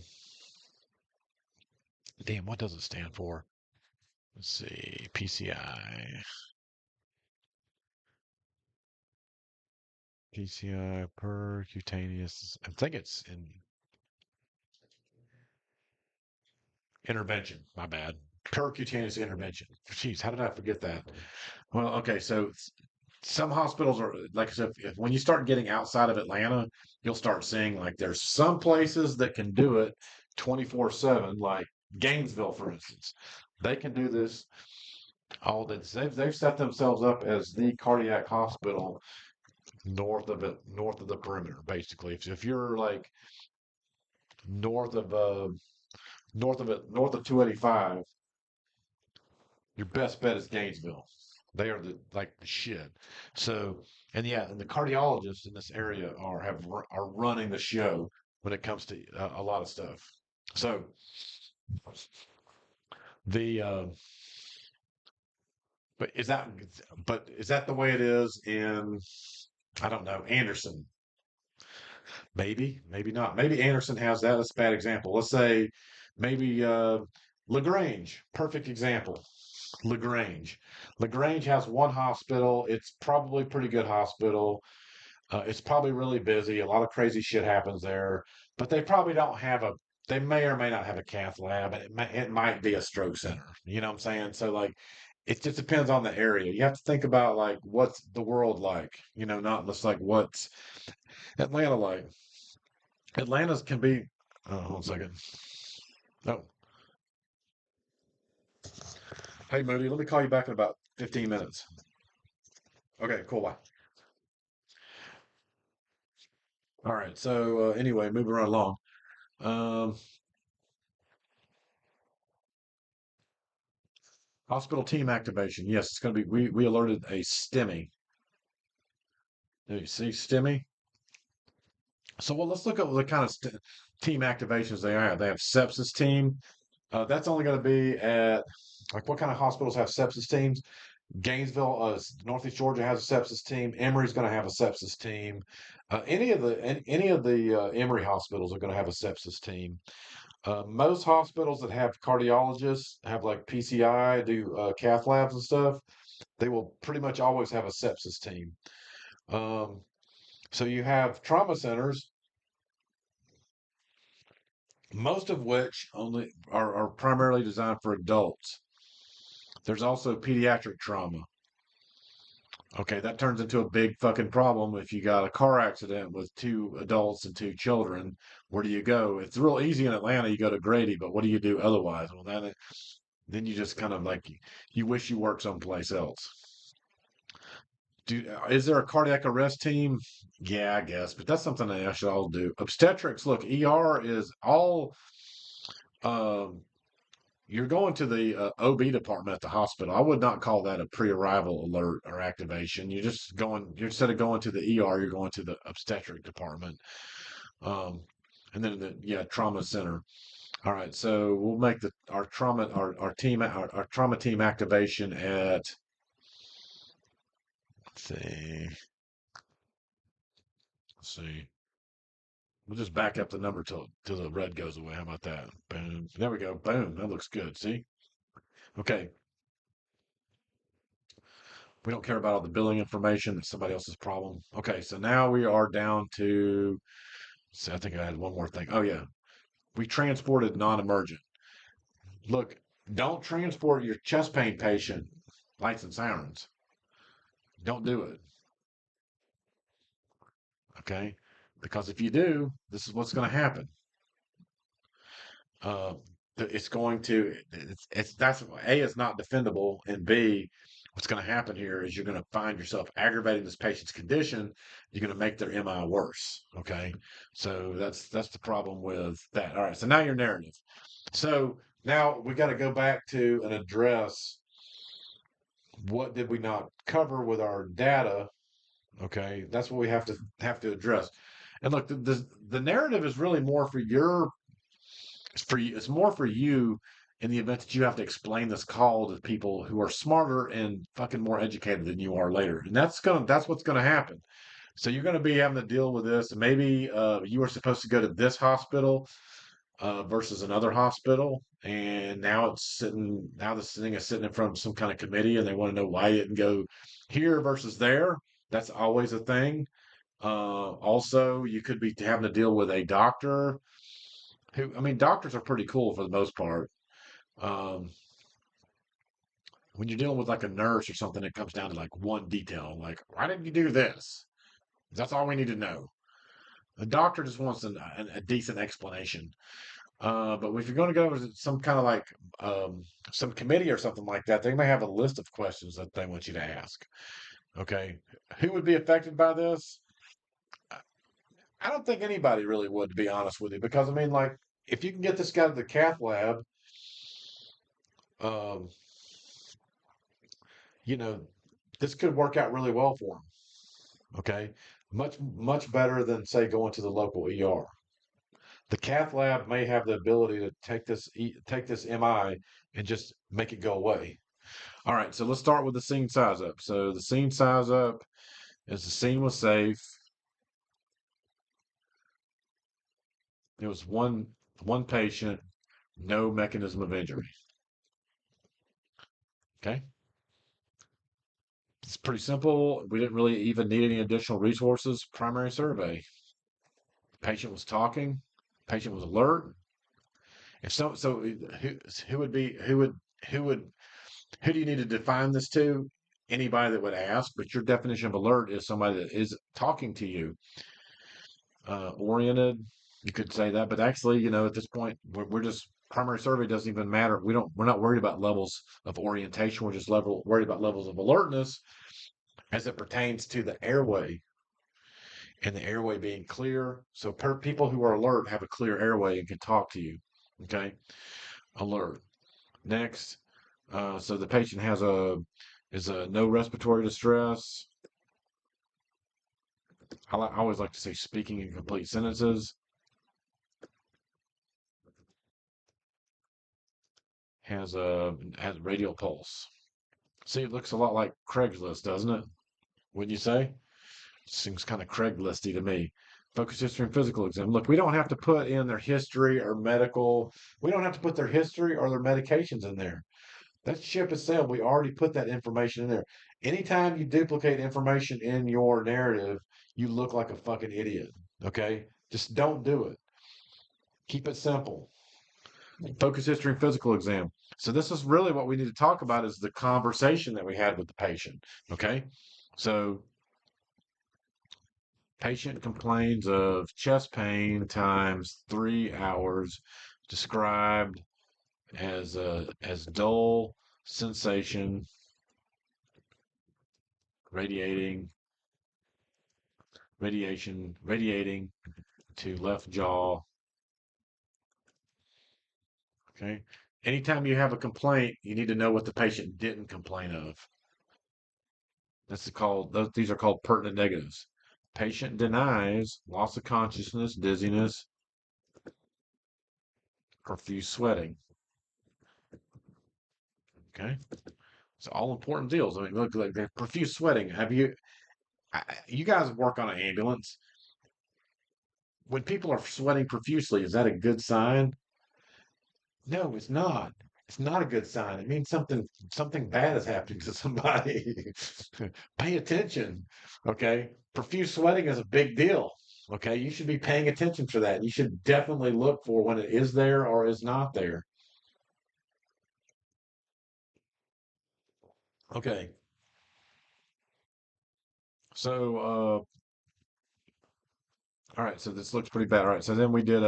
damn, what does it stand for? Let's see, PCI. PCI percutaneous. I think it's in intervention. My bad. Percutaneous intervention. Jeez, how did I forget that? Well, okay, so some hospitals are like I said, when you start getting outside of Atlanta, you'll start seeing like there's some places that can do it 24/7, like Gainesville, for instance. They can do this all day. They've set themselves up as the cardiac hospital north of the perimeter, basically. If you're like north of north of 285, your best bet is Gainesville. They are the shit. So, and yeah, and the cardiologists in this area are running the show when it comes to a lot of stuff. So the but is that the way it is in, I don't know, Anderson? Maybe, maybe not. Maybe Anderson has that. That's a bad example. Let's say maybe LaGrange, perfect example. LaGrange. LaGrange has one hospital. It's probably a pretty good hospital. It's probably really busy. A lot of crazy shit happens there, but they probably don't have a. They may or may not have a cath lab, and it might be a stroke center. You know what I'm saying? So like, it just depends on the area. You have to think about like what's the world like. You know, not just like what's Atlanta like. Atlanta's can be. Oh, hold on a second. Oh, hey Moody, let me call you back in about 15 minutes. Okay, cool. Bye. All right. So anyway, moving right along. Um, Hospital team activation. Yes, it's going to be. We alerted a STEMI. Do you see STEMI? So well, let's look at the kind of team activations they have. They have sepsis team. That's only going to be at like what kind of hospitals have sepsis teams? Gainesville, Northeast Georgia has a sepsis team. Emory's going to have a sepsis team. Any of the Emory hospitals are going to have a sepsis team. Most hospitals that have cardiologists have like PCI, do cath labs and stuff. They will pretty much always have a sepsis team. Um, so you have trauma centers, most of which only are primarily designed for adults. There's also pediatric trauma. Okay, that turns into a big fucking problem if you got a car accident with two adults and two children. Where do you go? It's real easy in Atlanta. You go to Grady, but what do you do otherwise? Well, then you just kind of like you wish you worked someplace else. Is there a cardiac arrest team? Yeah, I guess, but that's something that I should all do. Obstetrics, look, ER is all. Um, you're going to the OB department at the hospital. I would not call that a pre-arrival alert or activation. You're just going. Instead of going to the ER, you're going to the obstetric department. Um, and then trauma center. All right, so we'll make our trauma team activation at. Let's see. Let's see. We'll just back up the number till the red goes away. How about that? Boom. There we go. Boom. That looks good. See? Okay. We don't care about all the billing information. That's somebody else's problem. Okay. So now we are down to. See, I think I had one more thing. Oh yeah. We transported non-emergent. Look, don't transport your chest pain patient lights and sirens. Don't do it. Okay. Because if you do, this is what's going to happen. uh, it's going to it's that's A, it's not defendable, and B, what's going to happen here is you're going to find yourself aggravating this patient's condition. You're going to make their MI worse. Okay, so that's the problem with that. All right, so now your narrative. So now we got to go back to and address what did we not cover with our data. Okay, that's what we have to address. And look, the narrative is really more for your it's more for you in the event that you have to explain this call to people who are smarter and fucking more educated than you are later. And that's what's gonna happen. So you're gonna be having to deal with this. Maybe you were supposed to go to this hospital versus another hospital. and now this thing is sitting in front of some kind of committee, and they want to know why it didn't go here versus there. That's always a thing. Also, you could be having to deal with a doctor who, I mean, doctors are pretty cool for the most part. Um, when you're dealing with like a nurse or something, it comes down to like one detail, like, why didn't you do this? That's all we need to know. The doctor just wants a decent explanation. But if you're going to go to some kind of like some committee or something like that, they may have a list of questions that they want you to ask. Okay, who would be affected by this? I don't think anybody really would, to be honest with you, because I mean, like, if you can get this guy to the cath lab, um, you know, this could work out really well for him. Okay, much better than say going to the local ER. The cath lab may have the ability to take this MI and just make it go away. All right, so let's start with the scene size up. So the scene size up is the scene was safe. It was one patient, no mechanism of injury. Okay. It's pretty simple. We didn't really even need any additional resources. Primary survey. Patient was talking. Patient was alert. If so who do you need to define this to? Anybody that would ask, but your definition of alert is somebody that is talking to you. Oriented, you could say that, but actually, at this point, we're just primary survey doesn't even matter. We're not worried about levels of orientation. We're just worried about levels of alertness as it pertains to the airway, and the airway being clear. So people who are alert have a clear airway and can talk to you. Okay, alert. Next, so the patient is a no respiratory distress. I always like to say speaking in complete sentences. Has radial pulse. See, it looks a lot like Craigslist, doesn't it? Wouldn't you say? Seems kind of Craiglisty to me. Focus history and physical exam. Look, we don't have to put in their history or medical. We don't have to put their history or their medications in there. That ship has sailed. We already put that information in there. Anytime you duplicate information in your narrative, you look like a fucking idiot. Okay? Just don't do it. Keep it simple. Focus history and physical exam. So this is really what we need to talk about is the conversation that we had with the patient. Okay? So patient complains of chest pain times 3 hours, described as dull sensation radiating radiating to left jaw. Okay. Anytime you have a complaint, you need to know what the patient didn't complain of. These are called pertinent negatives. Patient denies loss of consciousness, dizziness, profuse sweating. Okay. So all important deals. I mean, look, like profuse sweating. You guys work on an ambulance. When people are sweating profusely, is that a good sign? No, it's not. It's not a good sign. It means something bad is happening to somebody. Pay attention. Okay. Profuse sweating is a big deal. Okay. You should be paying attention to that. You should definitely look for when it is there or is not there. Okay. So, all right. So this looks pretty bad. All right. So then we did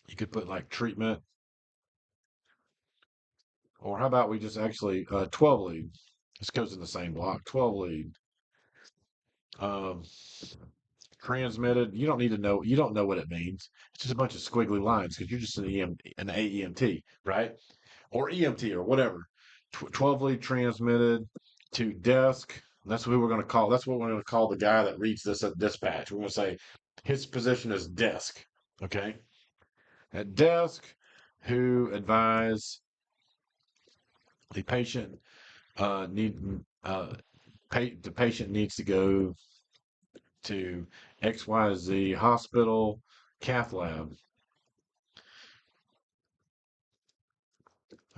you could put like treatment, or how about we just actually, 12 lead. This goes in the same block. 12 lead. Um, Transmitted. You don't need to know. You don't know what it means. It's just a bunch of squiggly lines because you're just an AEMT, right? Or EMT or whatever. 12 lead transmitted to desk. That's who we're going to call. That's what we're going to call the guy that reads this at dispatch. We're going to say his position is desk. Okay. At desk, who advise the patient the patient needs to go to XYZ hospital cath lab.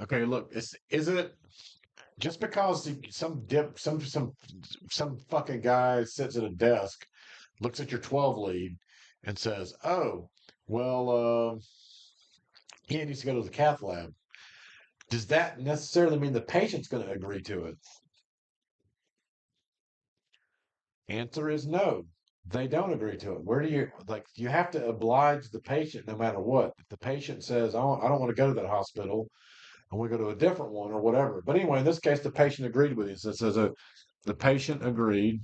Okay, look, is it just because some fucking guy sits at a desk, looks at your 12 lead, and says, "Oh, well, he needs to go to the cath lab." Does that necessarily mean the patient's going to agree to it? Answer is no. They don't agree to it. Where do you like? You have to oblige the patient no matter what. If the patient says, I don't want to go to that hospital, I want to go to a different one or whatever." But anyway, in this case, the patient agreed with you. So it says the patient agreed.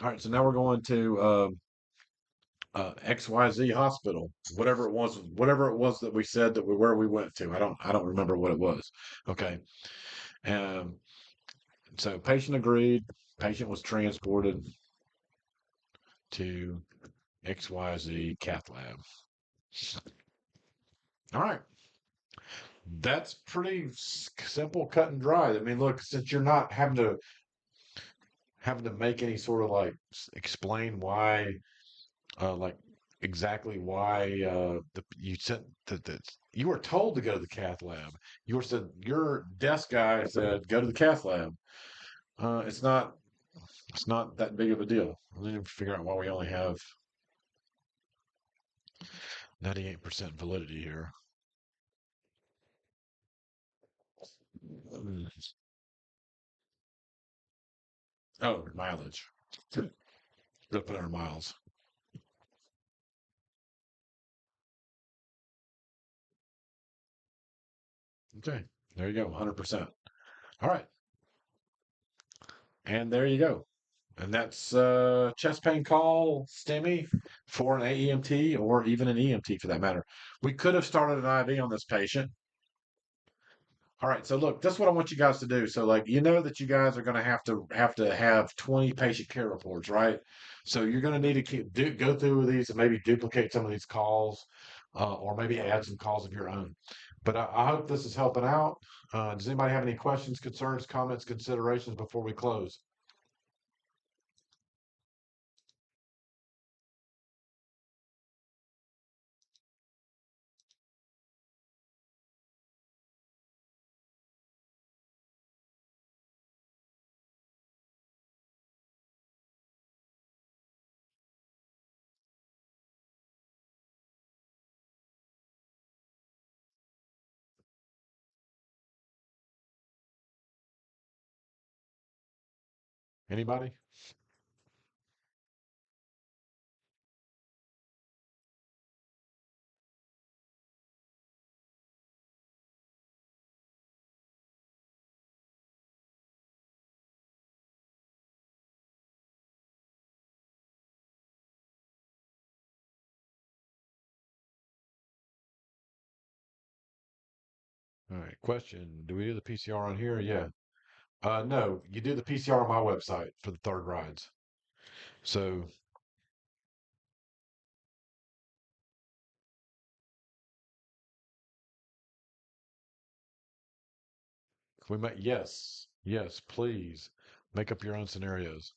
All right, so now we're going to XYZ hospital, whatever it was that we said that where we went to. I don't remember what it was. Okay. Um, so patient agreed. Patient was transported to XYZ cath lab. All right. That's pretty simple, cut and dry. I mean, look, since you're not having to make any sort of like explain why, like exactly why you said that you were told to go to the cath lab. Your desk guy said go to the cath lab. It's not that big of a deal. I need to figure out why we only have 98% validity here. Oh, mileage. They'll put our miles. Okay, there you go, 100%. All right, and there you go. And that's chest pain call, STEMI for an AEMT or even an EMT for that matter. We could have started an IV on this patient. All right, so look, that's what I want you guys to do. So like you know that you guys are going to have 20 patient care reports, right? So you're going to need to go through these and maybe duplicate some of these calls, or maybe add some calls of your own. But I hope this is helping out. Does anybody have any questions, concerns, comments, considerations before we close? Anybody? All right. Question: do we do the PCR on here? Yeah. No, you do the PCR on my website for the third rides. So can we make yes, please make up your own scenarios.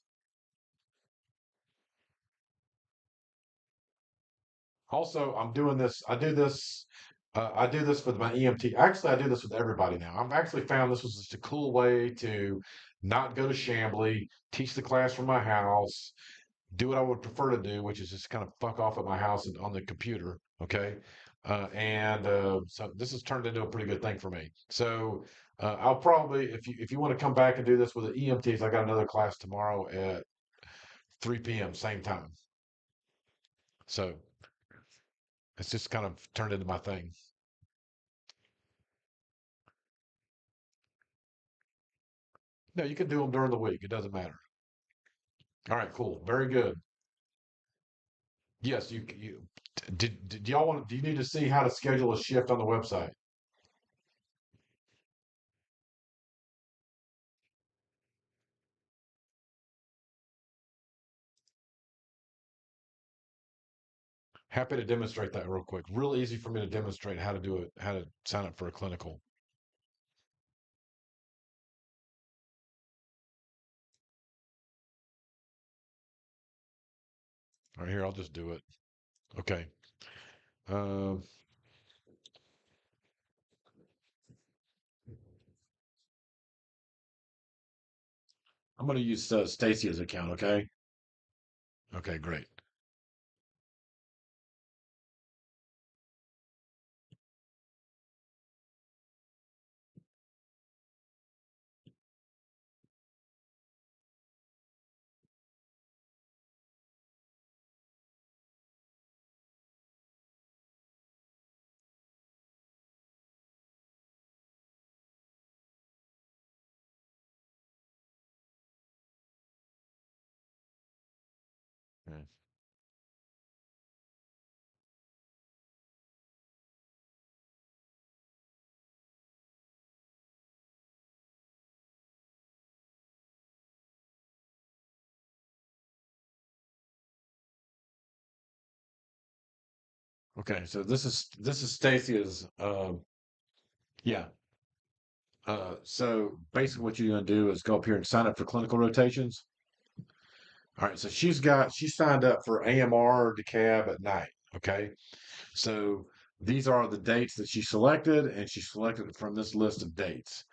Also, I'm doing this. I do this. I do this with my EMT. Actually, I do this with everybody now. I've actually found this was just a cool way to not go to Chambly, teach the class from my house, do what I would prefer to do, which is just kind of fuck off at my house and on the computer. Okay. So this has turned into a pretty good thing for me. So I'll probably, if you want to come back and do this with the EMTs, I got another class tomorrow at 3 p.m. same time. So it's just kind of turned into my thing. No, you can do them during the week. It doesn't matter. All right, cool. Very good. Yes, you did y'all do you need to see how to schedule a shift on the website? Happy to demonstrate that real quick. Real easy for me to demonstrate how to do it, how to sign up for a clinical. All right, here, I'll just do it. Okay. Um, I'm going to use Stacy's account, okay? Okay, great. Okay. Okay, so this is Stacy's yeah. So basically what you're gonna do is go up here and sign up for clinical rotations. All right, so she signed up for AMR decab at night. Okay. So these are the dates that she selected, and she selected it from this list of dates.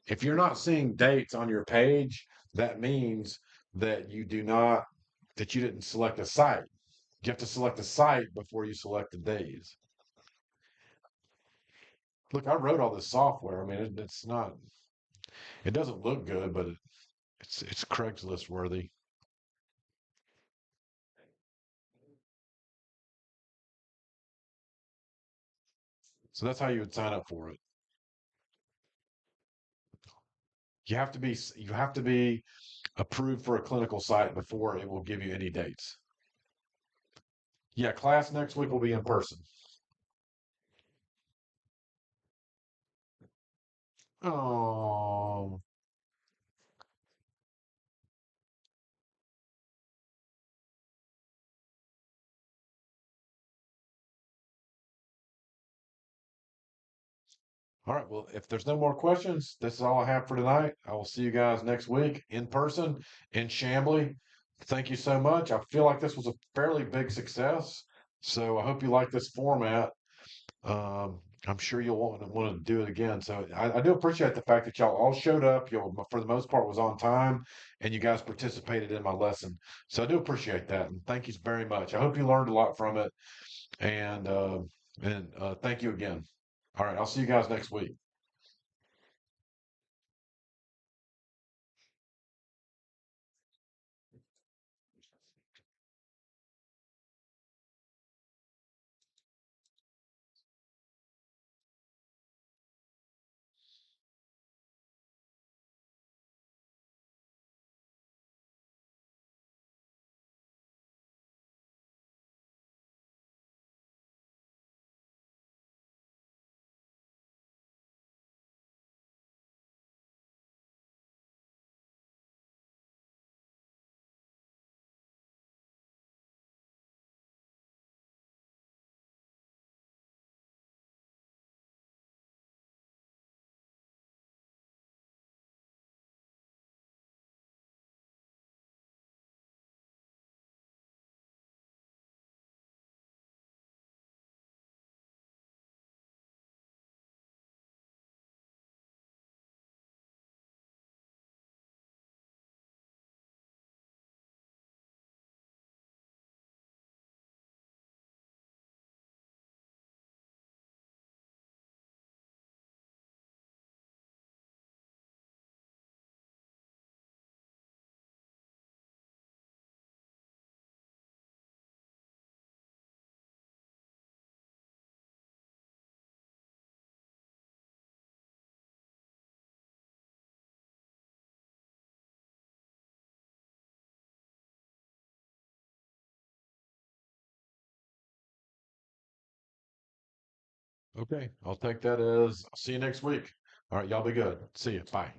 If you're not seeing dates on your page, that means that you didn't select a site. You have to select a site before you select the days. Look, I wrote all this software. I mean, it's not, it doesn't look good, but it's Craigslist worthy. So that's how you would sign up for it. You have to be approved for a clinical site before it will give you any dates. Yeah, class next week will be in person. Oh, all right. Well, if there's no more questions, this is all I have for tonight. I will see you guys next week in person in Chambly. Thank you so much. I feel like this was a fairly big success. So I hope you like this format. I'm sure you'll want to do it again. So I do appreciate the fact that y'all all showed up. You for the most part was on time, and you guys participated in my lesson. So I do appreciate that, and thank you very much. I hope you learned a lot from it, and thank you again. All right, I'll see you guys next week. Okay, I'll take that as see you next week. All right, y'all be good. See you. Bye.